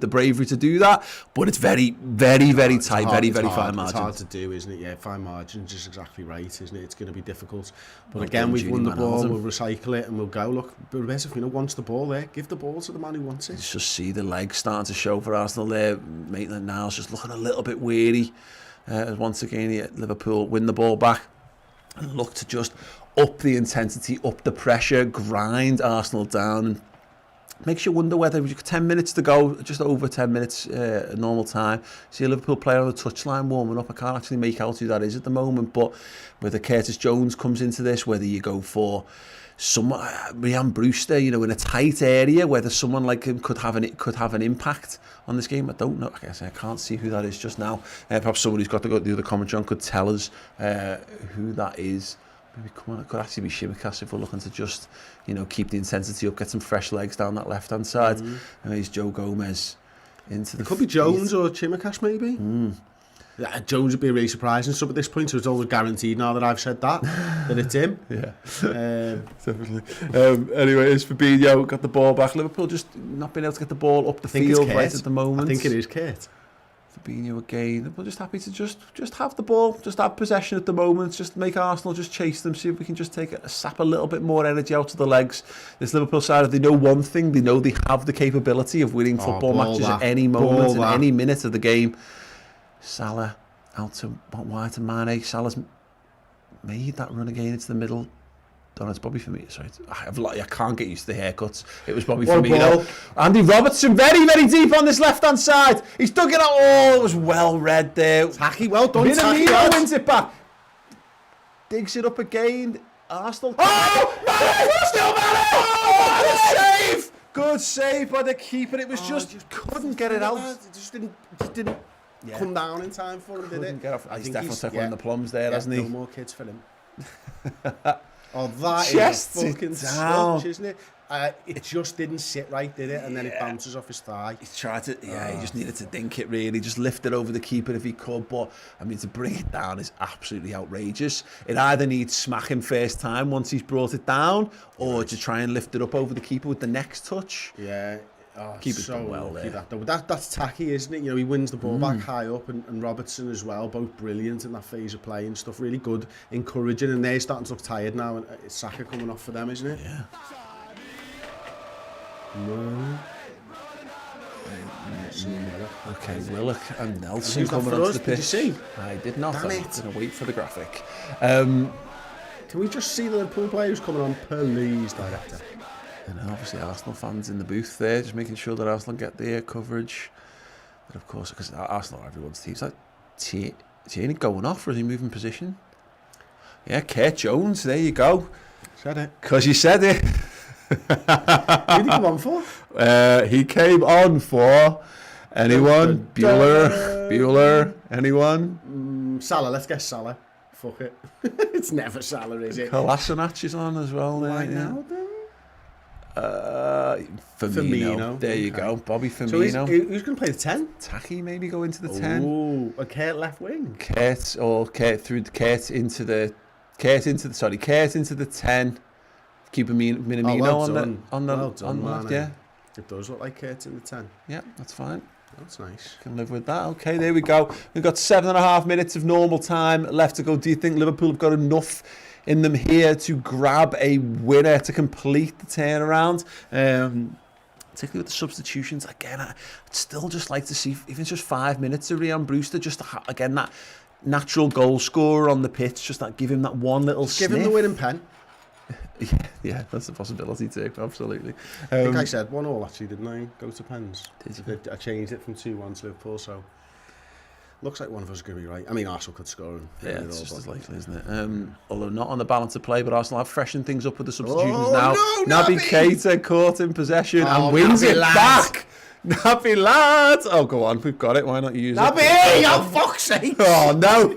the bravery to do that, but it's very, very, very tight, very fine margin. It's hard to do, isn't it? Yeah, fine margin, just exactly right, isn't it? It's going to be difficult. But again, we've won the ball, we'll recycle it, and we'll go. Look, Roberto Firmino wants the ball there. Give the ball to the man who wants it. Just see the legs starting to show for Arsenal there. Maitland-Niles just looking a little bit weary. Once again, Liverpool win the ball back and look to just up the intensity, up the pressure, grind Arsenal down, and makes you wonder whether we've got 10 minutes to go, just over 10 minutes normal time. See a Liverpool player on the touchline warming up. I can't actually make out who that is at the moment, but whether Curtis Jones comes into this, whether you go for someone, Ryan Brewster, in a tight area, whether someone like him could have an impact on this game. I don't know. I guess I can't see who that is just now. Perhaps someone who's got to go to the other commentary on could tell us who that is. Maybe it could actually be Shimikas if we're looking to just, keep the intensity up, get some fresh legs down that left-hand side. And he's Joe Gomez into the. It could be Jones or Shimikas, maybe. Yeah, Jones would be a really surprising sub at this point, so it's always guaranteed now that I've said that it's him. Yeah, definitely. Anyway, it's Fabinho, got the ball back. Liverpool just not being able to get the ball up the field right at the moment. I think it is Kurt. Fabinho again. We're just happy to just have the ball, just have possession at the moment, just make Arsenal just chase them, see if we can just sap a little bit more energy out of the legs. This Liverpool side, they know one thing, they know they have the capability of winning football matches at any moment, at any minute of the game. Salah out to wide to Mane. Salah's made that run again into the middle. Don't know, it's Bobby Firmino. Sorry, I can't get used to the haircuts. It was Bobby Firmino. Andy Robertson, very, very deep on this left-hand side. He's dug it out. Oh, it was well read there. Taki, well done. Minamino wins it back. Digs it up again. Arsenal. Oh, Mane! Still Mane! Oh, what a save! Good save by the keeper. It was just couldn't get it out. It just didn't come down in time for him, did it? Get off. He's definitely took one of the plums there, hasn't he? No more kids for him. Oh, that is a fucking touch, isn't it? It just didn't sit right, did it? And then it bounces off his thigh. He tried to, he just needed to dink it really, just lift it over the keeper if he could. But I mean, to bring it down is absolutely outrageous. It either needs smacking first time once he's brought it down, or to try and lift it up over the keeper with the next touch. Yeah. Keep it so well there. That's Taki, isn't it? He wins the ball back high up, and Robertson as well, both brilliant in that phase of play and stuff. Really good, encouraging, and they're starting to look tired now. And it's Saka coming off for them, isn't it? Yeah. Okay, Willock and Nelson coming onto the pitch. Did you see? I did not. Damn I'm it. going to wait for the graphic. Can we just see the Liverpool player who's coming on, please, director? And obviously Arsenal fans in the booth there, just making sure that Arsenal get their coverage. But of course, because Arsenal are everyone's team. Is that Tierney going off, or is he moving position? Yeah, Kurt Jones, there you go. Said it. Because you said it. Who did he come on for? He came on for anyone? Bueller? Anyone? Salah, let's guess Salah. Fuck it. It's never Salah, is it? Kolasinac is on as well. Why Yeah. now then? Firmino. There you go. Bobby So Firmino. who's going to play the 10? Taki maybe go into the 10. Ooh, a Kurt left wing. Kurt into the 10. Keep Minamino on the left. Yeah, It does look like Kurt in the 10. yeah, that's fine. That's nice. Can live with that. Okay, there we go. We've got 7.5 minutes of normal time left to go. Do you think Liverpool have got enough in them here to grab a winner to complete the turnaround? Particularly with the substitutions. Again, I'd still just like to see, even just 5 minutes of Ryan Brewster, just to again, that natural goal scorer on the pitch, just that give him that one little Give him the winning pen. Yeah, that's a possibility too, absolutely. I think I said 1-1 actually, didn't I? Go to pens. Did you? I changed it from 2-1 to Liverpool, so looks like one of us is going to be right. I mean, Arsenal could score. Yeah, it's just as likely, isn't it? Although not on the balance of play, but Arsenal have freshened things up with the substitutions now. No, Naby Keita caught in possession and wins Naby it lad. back. Naby lad! Oh, go on, we've got it. Why not use it? Naby, oh fuck's sake! Oh, no!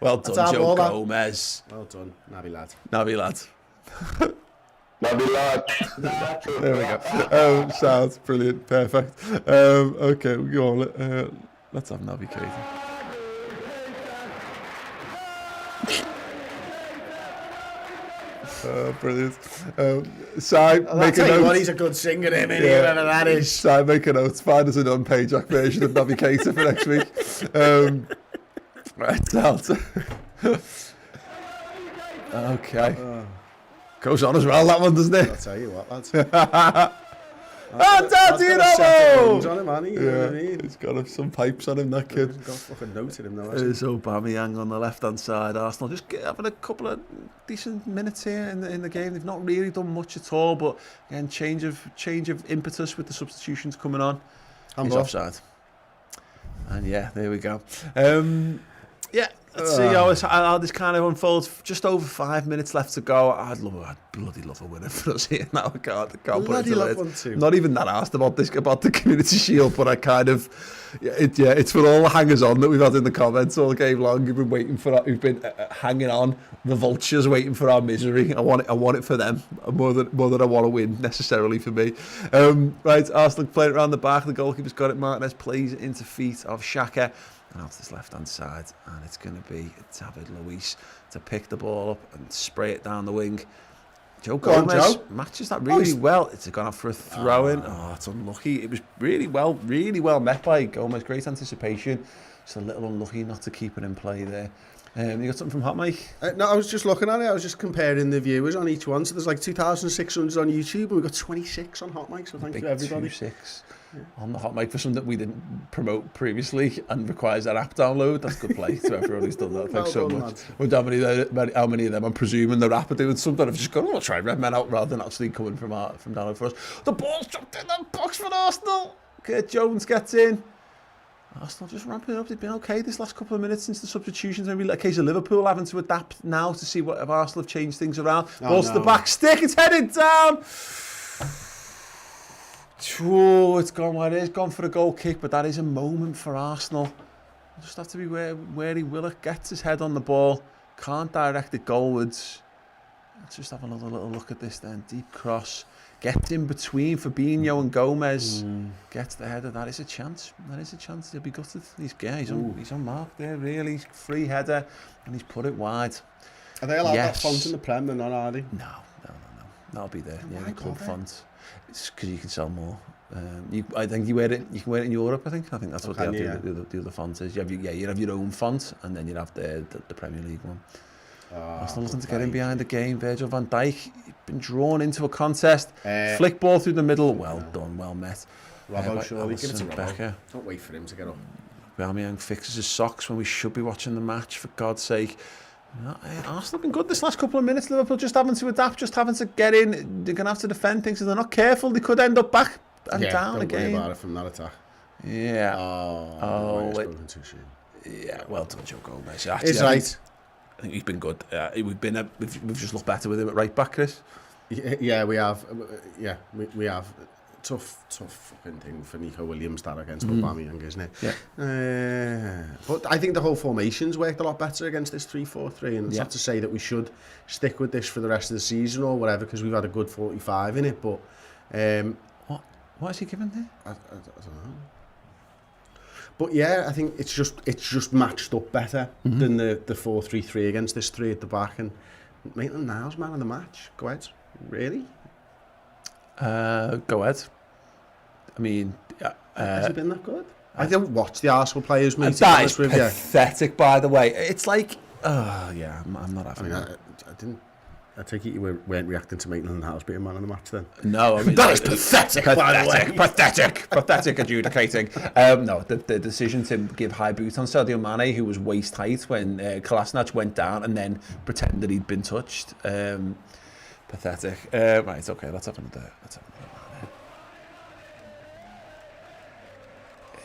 Well done, That's Joe all that. Gomez. Well done, Naby lad. Naby lad. Naby lad. There we go. Sounds brilliant. Perfect. Okay, we'll go on. Let's have Naby Keita. Brilliant. Si, make a note. He's a good singer, isn't he? Whoever that is. Si, make a note. Find us an unpaid version of Naby Keita for next week. Right, out. Okay. Goes on as well, that one, doesn't it? I'll tell you what, lads. Daddy On him, man, you know what I mean? He's got some pipes on him, that kid. He's got a fucking note in him now, hasn't There's Aubameyang on the left-hand side. Arsenal just having a couple of decent minutes here in the game. They've not really done much at all, but again, change of impetus with the substitutions coming on. He's offside. And yeah, there we go. Yeah, let's see how this kind of unfolds. Just over 5 minutes left to go. I'd bloody love a winner for us here now. I can't put it Bloody to love words. one too. Not even that asked about the Community Shield, but I kind of, it's for all the hangers-on that we've had in the comments all game long. Who've been waiting for, who've been hanging on, the vultures waiting for our misery. I want it for them more than I want to win necessarily for me. Right, Arsenal playing it around the back. The goalkeeper's got it. Martinez plays it into feet of Xhaka. And out to this left-hand side, and it's going to be David Luiz to pick the ball up and spray it down the wing. Joe Gomez matches that really well. It's gone off for a throw-in. Oh, it's unlucky. It was really well met by Gomez. Great anticipation. Just a little unlucky not to keep it in play there. You got something from Hot Mike? No, I was just looking at it. I was just comparing the viewers on each one. So there's like 2,600 on YouTube, and we've got 26 on Hot Mike. So thank you everybody. 2-6 on the Hot Mic for something that we didn't promote previously and requires an app download. That's good play to everyone who's done that. Thanks so much. How many of them? I'm presuming the app are doing something. I've just gone, I'll try Red Men out rather than actually coming from download for us. The ball's dropped in the box for Arsenal. Kurt Jones gets in. Arsenal just ramping it up. They've been okay this last couple of minutes since the substitutions. Maybe a case of Liverpool having to adapt now to see what if Arsenal have changed things around. Ball to the back stick. It's headed down. Oh, it's gone where it is. Gone for a goal kick, but that is a moment for Arsenal. Just have to be where he will. Gets his head on the ball. Can't direct it goalwards. Let's just have another little look at this then. Deep cross. Gets in between Fabinho and Gomez. Gets the header. That is a chance. That is a chance. He'll be gutted. He's on mark there, really. Free header. And he's put it wide. Are they allowed that font in the Prem? They're not, are they? No. That'll be there. Yeah, the club font. It's because you can sell more. I think you can wear it in Europe. I think that's what they have. The other font is. You have your own font, and then you have the Premier League one. Arsenal looking to get in behind the game. Virgil van Dijk been drawn into a contest. Flick ball through the middle. Well done, well met. Robbo, surely give it to Robbo. Don't wait for him to get up. Aubameyang fixes his socks when we should be watching the match. For God's sake. Arsenal have been good this last couple of minutes. Liverpool just having to adapt, just having to get in. They're going to have to defend things. If they're not careful, they could end up back and down again. Don't worry about it from that attack. Yeah. Too soon. Yeah, well done, Joe Gomez. He's right. I think he's been good. We've just looked better with him at right back, Chris. Yeah, we have. Yeah, we have. Tough fucking thing for Nico Williams that against Aubameyang, isn't it? Yeah. But I think the whole formation's worked a lot better against this 3-4-3, and it's not to say that we should stick with this for the rest of the season or whatever, because we've had a good 45 in it. But what is he given there? I don't know. But yeah, I think it's just matched up better than the 4-3-3 against this 3 at the back. And Maitland-Niles man of the match. Go ahead. Really? Go ahead. I mean, has he been that good? I don't watch the Arsenal players, mate. That is pathetic, by the way. It's like, I'm not having that. I didn't. I take it you weren't reacting to Maitland-Niles being man of the match then. No, I mean that is pathetic. By the way, pathetic adjudicating. No, the decision to give high boot on Sadio Mane, who was waist height when Kolasinac went down, and then pretended he'd been touched. Pathetic. Right, okay, let's have another.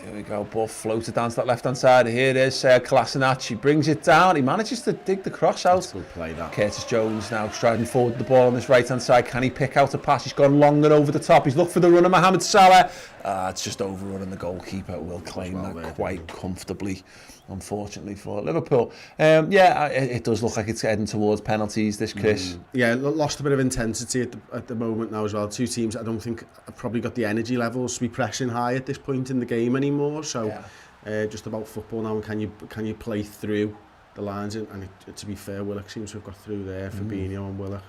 Here we go, ball floated down to that left-hand side. Here it is, Kolasinac. He brings it down. He manages to dig the cross out. That's a good play, that. Curtis Jones now striding forward the ball on this right-hand side. Can he pick out a pass? He's gone long and over the top. He's looked for the runner, Mohamed Salah. It's just overrunning the goalkeeper. Will claim that quite comfortably, unfortunately, for Liverpool. It does look like it's heading towards penalties, this, Chris. Yeah, lost a bit of intensity at the moment now as well. Two teams I don't think have probably got the energy levels to be pressing high at this point in the game anymore. So just about football now, and can you play through the lines? And to be fair, Willock seems to have got through there, Fabinho and Willock.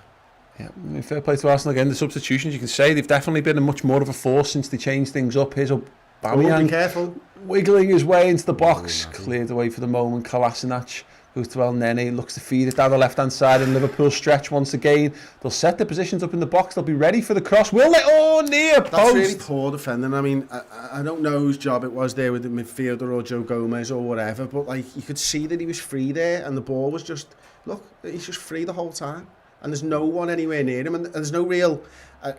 Yeah, I mean, fair play to Arsenal again. The substitutions, you can say, they've definitely been a much more of a force since they changed things up. Here's Aubameyang, be careful, wiggling his way into the box, cleared away for the moment. Kolasinac goes to El Neni, looks to feed it down the left-hand side, and Liverpool stretch once again. They'll set the positions up in the box. They'll be ready for the cross. Will they? Oh, near post. That's really poor defending. I mean, I don't know whose job it was there with the midfielder or Joe Gomez or whatever, but like you could see that he was free there, and the ball was just he's just free the whole time. And there's no one anywhere near him, and there's no real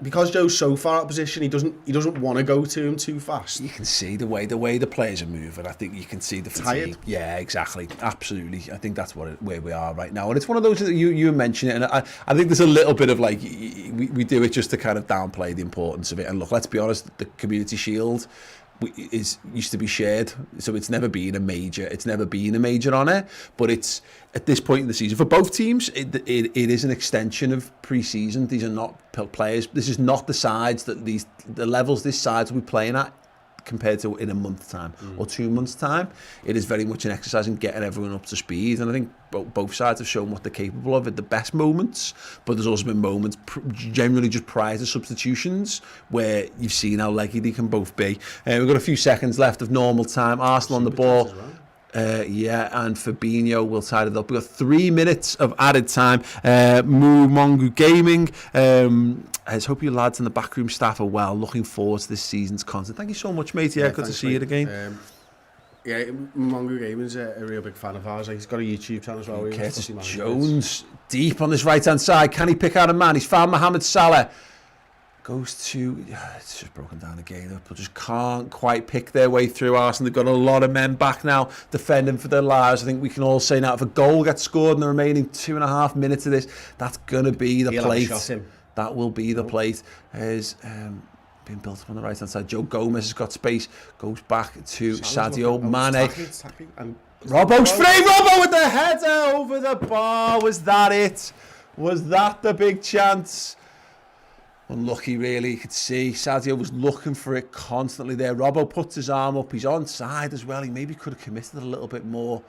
because Joe's so far out of position. He doesn't want to go to him too fast. You can see the way the players are moving. I think you can see the fatigue. Tired. Yeah, exactly, absolutely. I think that's where we are right now, and it's one of those that you mention it, and I think there's a little bit of like we do it just to kind of downplay the importance of it. And look, let's be honest, the Community Shield used to be shared, so it's never been a major honour, but it's at this point in the season for both teams it is an extension of pre-season. These are not players, this is not the sides that the levels this sides will be playing at compared to in a month's time or 2 months' time. It is very much an exercise in getting everyone up to speed, and I think both sides have shown what they're capable of at the best moments, but there's also been moments generally just prior to substitutions where you've seen how leggy they can both be. We've got a few seconds left of normal time. Arsenal on the ball. And Fabinho will tie it up. We've got 3 minutes of added time. Mongu Gaming. I hope you lads and the backroom staff are well. Looking forward to this season's content. Thank you so much, mate. Yeah, good to see you again. Mongu Gaming's a real big fan of ours. He's got a YouTube channel as well. Curtis Jones deep on this right-hand side. Can he pick out a man? He's found Mohamed Salah. Goes to, it's just broken down again. Liverpool just can't quite pick their way through Arsenal. They've got a lot of men back now defending for their lives. I think we can all say now if a goal gets scored in the remaining 2.5 minutes of this, that's going to be the plate. That will be the plate. Is being built up on the right hand side. Joe Gomez has got space, goes back to Sadio Mane. Robbo's free. Robbo with the header over the bar. Was that it? Was that the big chance? Unlucky, really. You could see Sadio was looking for it constantly there. Robbo puts his arm up. He's onside as well. He maybe could have committed a little bit more.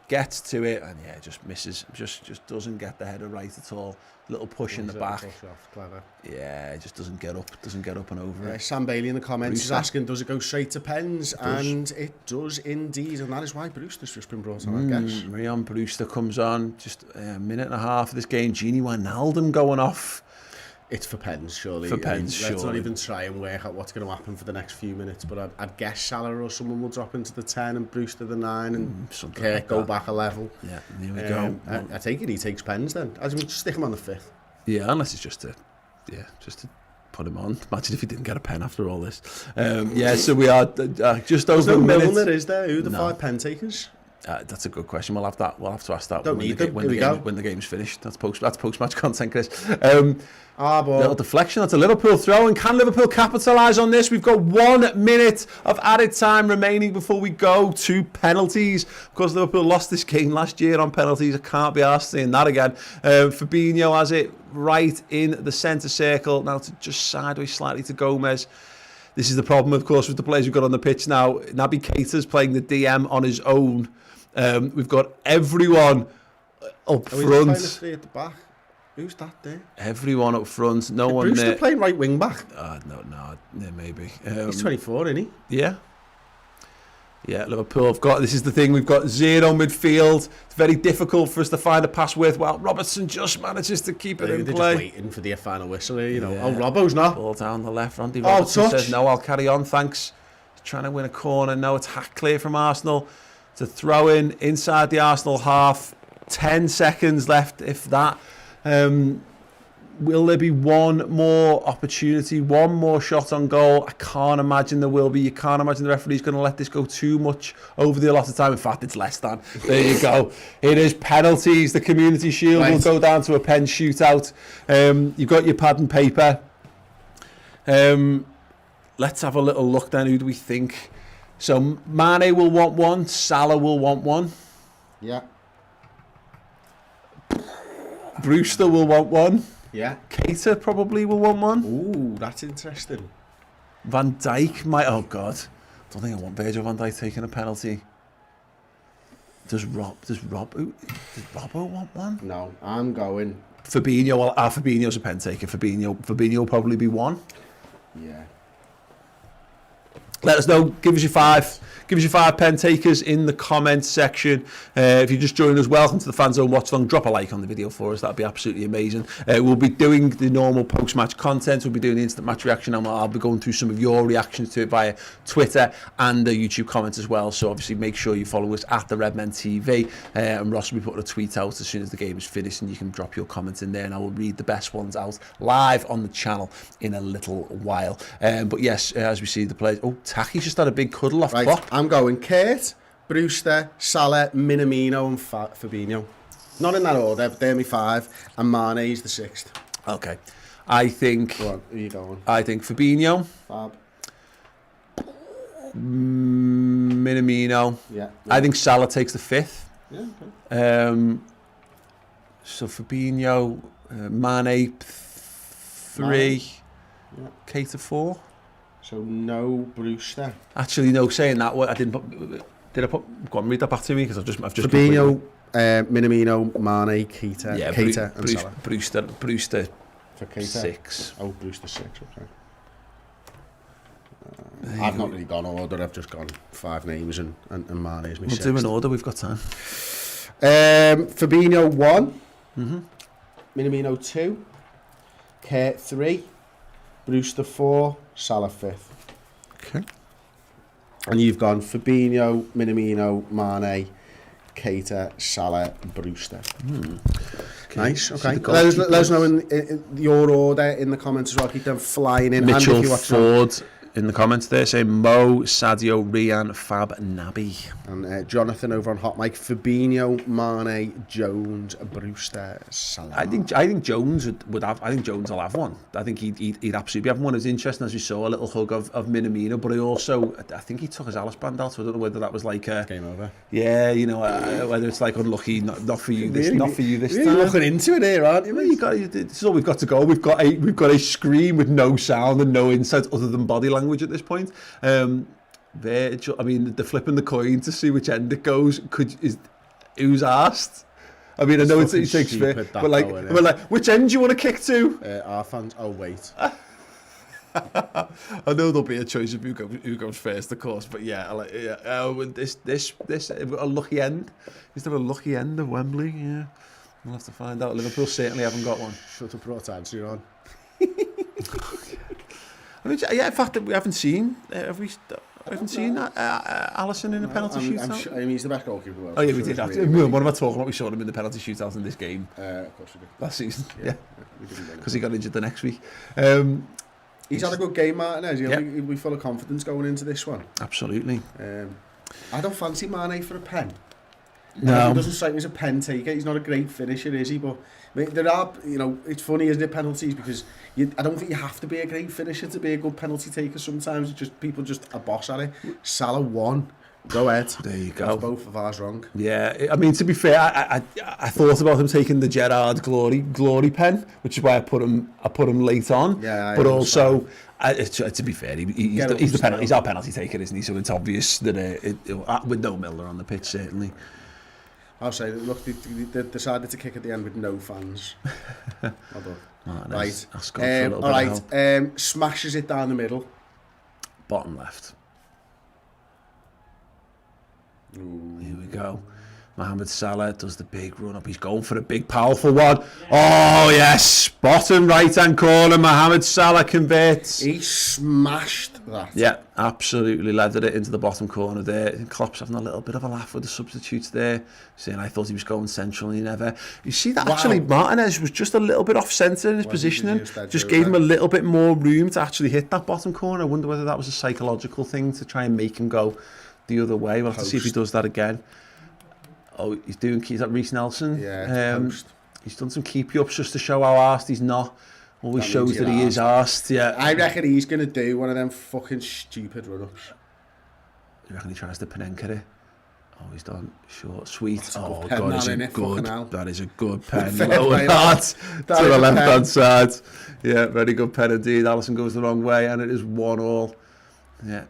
Gets to it and just misses. Just doesn't get the header right at all. Little push in the back. Yeah, it just doesn't get up. Doesn't get up and over it. Sam Bailey in the comments is asking, does it go straight to pens? And it does indeed, and that is why Brewster's just been brought on, I guess. Rian Brewster comes on. Just a minute and a half of this game. Gini Wijnaldum going off. It's for pens, surely. For pens, Let's not even try and work out what's going to happen for the next few minutes. But I'd guess Salah or someone will drop into the 10 and Brewster the 9 and Kirk go back a level. Yeah, there we go. I take it he takes pens then. I just stick him on the 5th. Yeah, unless it's just to put him on. Imagine if he didn't get a pen after all this. So we are just over a minute. Milner, is there? Who are the 5 pen takers? That's a good question. We'll have to ask that Don't when need them. when the game's finished. That's post-match content, Chris. But Little deflection. That's a Liverpool throw. And can Liverpool capitalise on this? We've got 1 minute of added time remaining before we go to penalties. Of course, Liverpool lost this game last year on penalties. I can't be arsed seeing that again. Fabinho has it right in the centre circle. Now to just sideways slightly to Gomez. This is the problem, of course, with the players we've got on the pitch now. Naby Keita's playing the DM on his own. We've got everyone up front. At the back. Who's that there? Everyone up front. No one. Brewster playing right wing back. No, maybe. He's 24, isn't he? Yeah. Yeah, Liverpool have got. This is the thing. We've got 0 midfield. It's very difficult for us to find a pass worthwhile. Robertson just manages to keep it in They're play. just waiting for the final whistle here, you know. Yeah. Oh, Robbo's not. Ball down the left. Randy Robertson touch. says, no, I'll carry on, thanks. He's trying to win a corner. No, it's hack clear from Arsenal. To throw in inside the Arsenal half. 10 seconds left, if that. Will there be one more opportunity, one more shot on goal? I can't imagine there will be. You can't imagine the referee's going to let this go too much over the allotted time. In fact, it's less than. There you go. It is penalties. The Community Shield will go down to a pen shootout. You've got your pad and paper. Let's have a little look then. Who do we think? So Mane will want one. Salah will want one. Yeah. Brewster will want one. Yeah. Keita probably will want one. Ooh, that's interesting. Van Dijk might. Oh God, don't think I want Virgil van Dijk taking a penalty. Does Robbo want one? No, I'm going. Fabinho. Well, Fabinho's a pen taker. Fabinho will probably be one. Yeah. Let us know. Give us your 5. Give us your 5 pen takers in the comments section. If you just joined us, welcome to the FANZONE Watchalong. Drop a like on the video for us. That'd be absolutely amazing. We'll be doing the normal post-match content. We'll be doing the instant match reaction, and I'll be going through some of your reactions to it via Twitter and the YouTube comments as well. So obviously make sure you follow us at the Redmen TV. And Ross will be putting a tweet out as soon as the game is finished, and you can drop your comments in there, and I will read the best ones out live on the channel in a little while. But yes, as we see the players. Oh, Taki's just had a big cuddle off Klopp. I'm going Kurt, Brewster, Salah, Minamino and Fabinho. Not in that order, but they're my 5. And Mane's the 6th. Okay. I think... Who are you going? I think Fabinho. Fab. Minamino. Yeah. I think Salah takes the 5th. Yeah, okay. So Fabinho, Mane 3, Yeah. Keita 4. So no Brewster. Actually, no. Saying that, I didn't put. Did I put? Go on, read that back to me because I've just. Fabinho, Minamino, Mane, Keita, Yeah, Keita and Salah. Brewster. For Keita. 6. Oh, Brewster 6. Okay. I've not really gone order. I've just gone 5 names and Mane is my 6th. We'll do an order. We've got time. Fabinho 1. Mm-hmm. Minamino 2. Kurt 3. Brewster 4. Salah 5th. Okay. And you've gone Fabinho, Minamino, Mane, Keita, Salah, Brewster. Okay. Nice. Okay. Let us know in your order in the comments as well. Keep them flying in. Mitchell and if you watch Ford in the comments there saying Mo, Sadio, Rian, Fab, Naby. And Jonathan over on Hot Mic. Fabinho, Mane, Jones, Brewster, Salah. I think Jones would have. I think Jones will have one. I think he'd absolutely be having one. It was interesting as we saw a little hug of Minamino, but I think he took his Alice band out. So I don't know whether that was like game over. Yeah, you know, whether it's like unlucky, not for you. This, not for you this really time. Looking into it here, aren't you? Well, this is all we've got to go. We've got a screen with no sound and no insight other than body language at this point. Virgil, I mean, they're flipping the coin to see which end it goes. Who's asked? I mean, I know it's Shakespeare, but like, which end do you want to kick to? Our fans. Oh wait. I know there'll be a choice of who goes first, of course, but yeah, this a lucky end. Is there a lucky end of Wembley? Yeah, we'll have to find out. Liverpool certainly haven't got one. Shut up, brought answer you're on. I mean, yeah, in fact, we haven't seen. Have we? I haven't seen Alisson in a penalty shootout. I mean, he's the best goalkeeper. Oh yeah, we did. What am I talking about? We saw him in the penalty shootout in this game Of course we did. last season. Yeah, because he got injured the next week. He's had a good game, Martinez. He'll be full of confidence going into this one. Absolutely. I don't fancy Mane for a pen. He doesn't strike me as a pen taker. He's not a great finisher, is he? But I mean, there are, you know, it's funny, isn't it, penalties, because I don't think you have to be a great finisher to be a good penalty taker. Sometimes it's just people just a boss at it. Salah won. Go ahead. There you go. That's both of ours wrong. Yeah, I mean, to be fair, I thought about him taking the Gerrard glory pen, which is why I put him late on. Yeah, but also, to be fair, he's our penalty taker, isn't he? So it's obvious that with no Miller on the pitch, certainly. I'll say, look, they decided to kick at the end with no fans. Well done. Oh, right. All right. Smashes it down the middle. Bottom left. Ooh. Here we go. Mohamed Salah does the big run up. He's going for a big, powerful one. Oh, yes. Bottom right-hand corner. Mohamed Salah converts. He smashed that. Yeah, absolutely leathered it into the bottom corner there. And Klopp's having a little bit of a laugh with the substitutes there, saying, I thought he was going central and he never. You see that actually Martinez was just a little bit off-centre in his positioning. Just gave him a little bit more room to actually hit that bottom corner. I wonder whether that was a psychological thing to try and make him go the other way. We'll have to see if he does that again. Oh, is that Reece Nelson? Yeah, he's done some keepy-ups just to show how arsed he's not. Always shows that he is arsed, yeah. I reckon he's going to do one of them fucking stupid run-ups. You reckon he tries to Panenka it? Oh, he's done short, sweet. Oh, God, that is a good pen. Lower that to the left-hand side. Yeah, very good pen indeed. Alisson goes the wrong way, and it is 1-1. Yeah,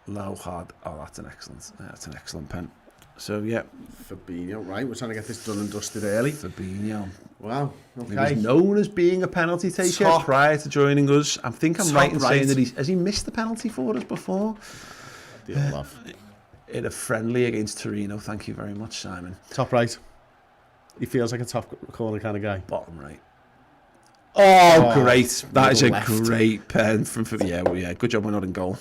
low, hard. Oh, that's an excellent pen. So, yeah. Fabinho, right, we're trying to get this done and dusted early. Fabinho. Wow, okay. He was known as being a penalty taker prior to joining us. I think I'm right in saying that has he missed the penalty for us before? In a friendly against Torino. Thank you very much, Simon. Top right. He feels like a top corner kind of guy. Bottom right. Oh, great. That is a great pen from Fabinho. Yeah, good job we're not in goal.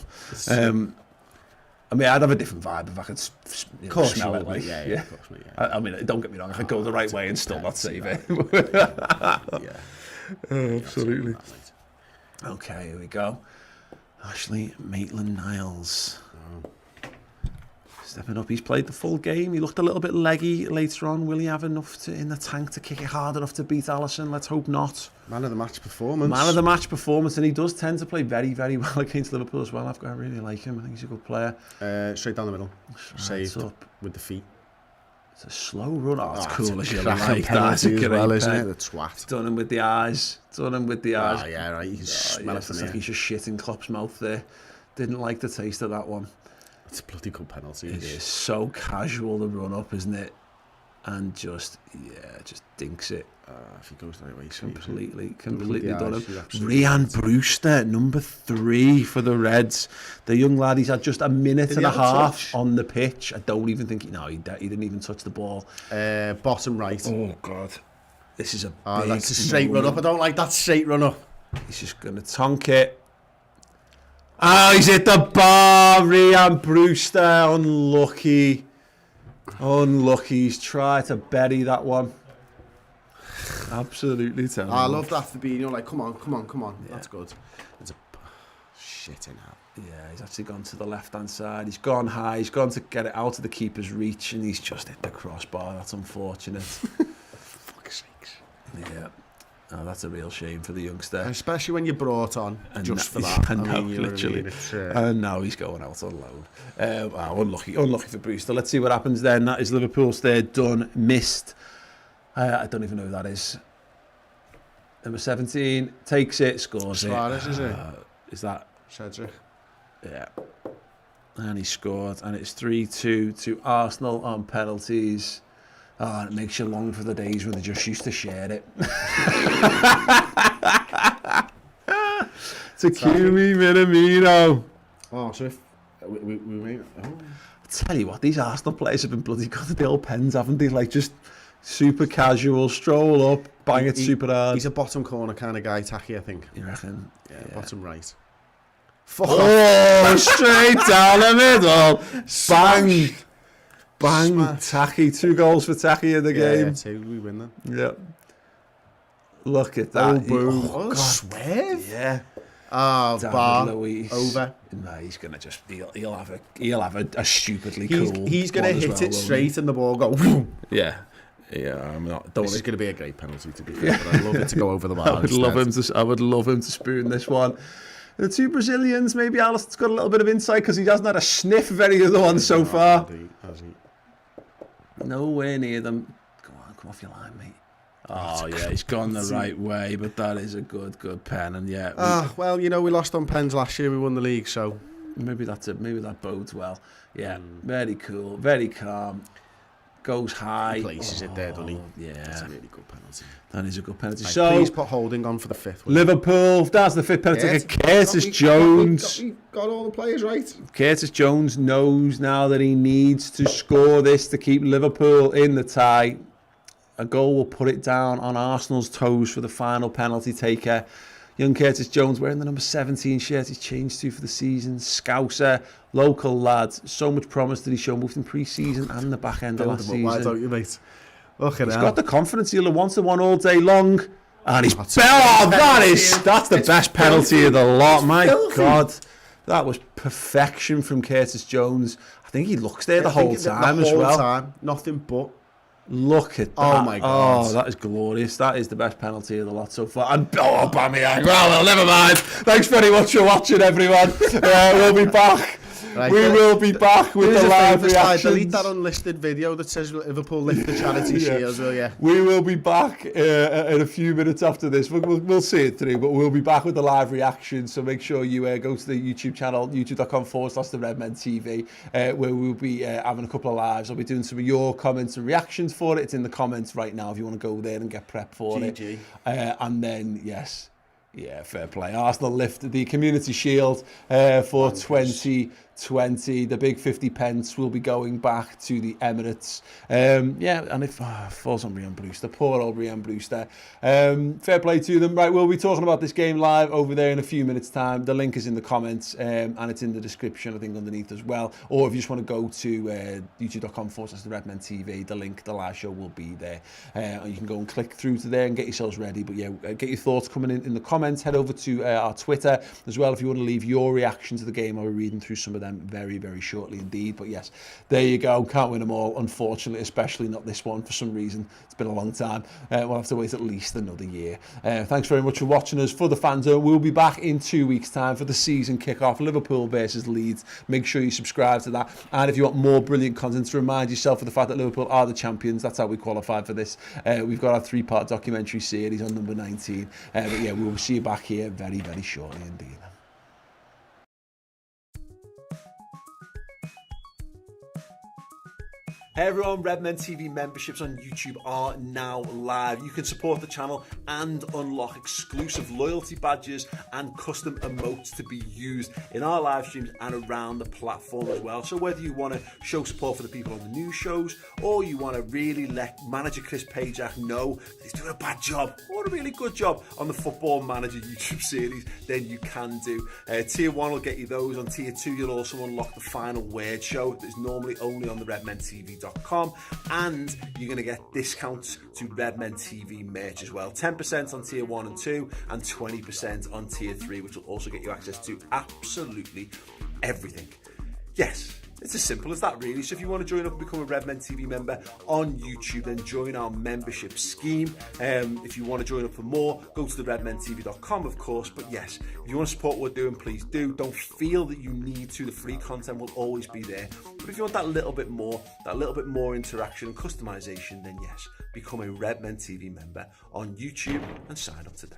I mean, I'd have a different vibe if I could smell it. Like, yeah. Of course, I mean, don't get me wrong, I could go the right way and still not save it. Absolutely. Okay, here we go. Ashley Maitland-Niles. Stepping up, he's played the full game. He looked a little bit leggy later on. Will he have enough in the tank to kick it hard enough to beat Alisson? Let's hope not. Man of the match performance. Man of the match performance, and he does tend to play very, very well against Liverpool as well. I really like him. I think he's a good player. Straight down the middle. Saved up with the feet. It's a slow run. Oh, it's cool as you like. That's a great well, isn't it? The twat. Done him with the eyes. Done him with the eyes. Oh, yeah, right. You can smell it from here. It's like he's just shit in Klopp's mouth there. Didn't like the taste of that one. It's a bloody good penalty. It is so casual, the run up, isn't it? And just dinks it. If he goes the right way, completely done him. Ryan Brewster, number 3 for the Reds. The young lad, he's had just a minute and a half on the pitch. I don't even think he didn't even touch the ball. Bottom right. Oh God, this is that's a straight run up. I don't like that straight run up. He's just gonna tonk it. Oh, he's hit the bar. Ryan Brewster, unlucky. He's tried to bury that one. Absolutely terrible. I love that Fabinho. Like, come on. Yeah. That's good. It's a shit in that. Yeah, he's actually gone to the left-hand side. He's gone high. He's gone to get it out of the keeper's reach, and he's just hit the crossbar. That's unfortunate. Fuck's sakes. Yeah. Oh, that's a real shame for the youngster. Especially when you're brought on just for that. I know, literally. And now he's going out on loan. Wow, unlucky for Brewster. Let's see what happens then. That is Liverpool's third done, missed. I don't even know who that is. Number 17, takes it, scores Suarez, it. Is it? Is that? Cedric. Yeah. And he scored. And it's 3-2 to Arsenal on penalties. Oh, and it makes you long for the days when they just used to share it. Takumi Minamino. Oh, so if we made... I tell you what, these Arsenal players have been bloody good at the old pens, haven't they? Like, just super casual, stroll up, bang it super hard. He's a bottom corner kind of guy, Taki, I think. You reckon? Yeah, bottom right. Straight down the middle. Bang. Bang, Taki. 2 goals for Taki in the game. Yeah, 2, we win them. Yeah. Look at that. Oh, boom. God. Swerve? Yeah. Oh, David bar Luiz. over. No, he's gonna just he'll have a stupidly cool. He's gonna one as hit well, it won't straight he? and the ball go. Yeah. I'm not. This is going to be a great penalty to be fair, but I'd love it to go over the bar. I would love him to spoon this one. The two Brazilians, maybe Alison's got a little bit of insight because he hasn't had a sniff of any of the ones so far. Has he? Nowhere near them. Come on, come off your line, mate. Oh yeah, he's gone the right way, but that is a good pen, and yeah. Well, you know, we lost on pens last year. We won the league, so maybe that's it. Maybe that bodes well. Yeah, very cool, very calm. Goes high. He places it there, doesn't he? Yeah, that's a really good penalty. That is a good penalty. Right, so please put Holding on for the fifth one. Liverpool. That's the fifth penalty. Yes. Curtis Jones. We got all the players right. Curtis Jones knows now that he needs to score this to keep Liverpool in the tie. A goal will put it down on Arsenal's toes for the final penalty taker. Young Curtis Jones wearing the number 17 shirt he's changed to for the season. Scouser, local lad. So much promise that he showed both in pre-season and the back end of last season. Why don't you, mate? Look at He's got the confidence. He'll have wanted one all day long. And he's... that's the best penalty of the lot. My God. That was perfection from Curtis Jones. I think he looks there the whole time as well. Nothing but. Look at that. Oh my God. Oh, that is glorious. That is the best penalty of the lot so far. And Aubameyang. Well, never mind. Thanks very much for watching, everyone. We'll be back. Right, we will be back with the live reactions. Delete that unlisted video that says Liverpool lift the charity shields, will you? We will be back in a few minutes after this. We'll see it through, but we'll be back with the live reaction. So make sure you go to the YouTube channel, youtube.com/TheRedmenTV, where we'll be having a couple of lives. I'll be doing some of your comments and reactions for it. It's in the comments right now if you want to go there and get prepped for it. And then, yes. Yeah, fair play. Arsenal lift the Community Shield for 2020. The big 50 pence will be going back to the Emirates. Yeah, and it falls on Brian Brewster. Poor old Brian Brewster. Fair play to them. Right, we'll be talking about this game live over there in a few minutes' time. The link is in the comments and it's in the description, I think, underneath as well. Or if you just want to go to youtube.com/TheRedmenTV, the link, the live show will be there. And you can go and click through to there and get yourselves ready. But yeah, get your thoughts coming in the comments. Head over to our Twitter as well if you want to leave your reaction to the game. I'll be reading through some of them very, very shortly indeed. But yes, there you go. Can't win them all, unfortunately, especially not this one for some reason. It's been a long time. We'll have to wait at least another year. Thanks very much for watching us for the FANZONE. We'll be back in 2 weeks' time for the season kickoff, Liverpool versus Leeds. Make sure you subscribe to that. And if you want more brilliant content, to remind yourself of the fact that Liverpool are the champions. That's how we qualified for this. We've got our 3-part documentary series on number 19. But yeah, we will see you back here very, very shortly indeed. Hey everyone, Redmen TV memberships on YouTube are now live. You can support the channel and unlock exclusive loyalty badges and custom emotes to be used in our live streams and around the platform as well. So whether you want to show support for the people on the news shows or you want to really let manager Chris Pajak know that he's doing a bad job or a really good job on the Football Manager YouTube series, then you can do. Tier 1 will get you those. On Tier 2 you'll also unlock the Final Word show that is normally only on the RedmenTV.com, and you're going to get discounts to Redmen TV merch as well. 10% on Tier 1 and 2 and 20% on Tier 3, which will also get you access to absolutely everything. Yes, it's as simple as that really. So if you want to join up and become a Redmen TV member on YouTube, then join our membership scheme. If you want to join up for more, go to the redmentv.com, of course. But yes, if you want to support what we're doing, please do. Don't feel that you need to. The free content will always be there. But if you want that little bit more interaction and customization, then yes, become a Redmen TV member on YouTube and sign up today.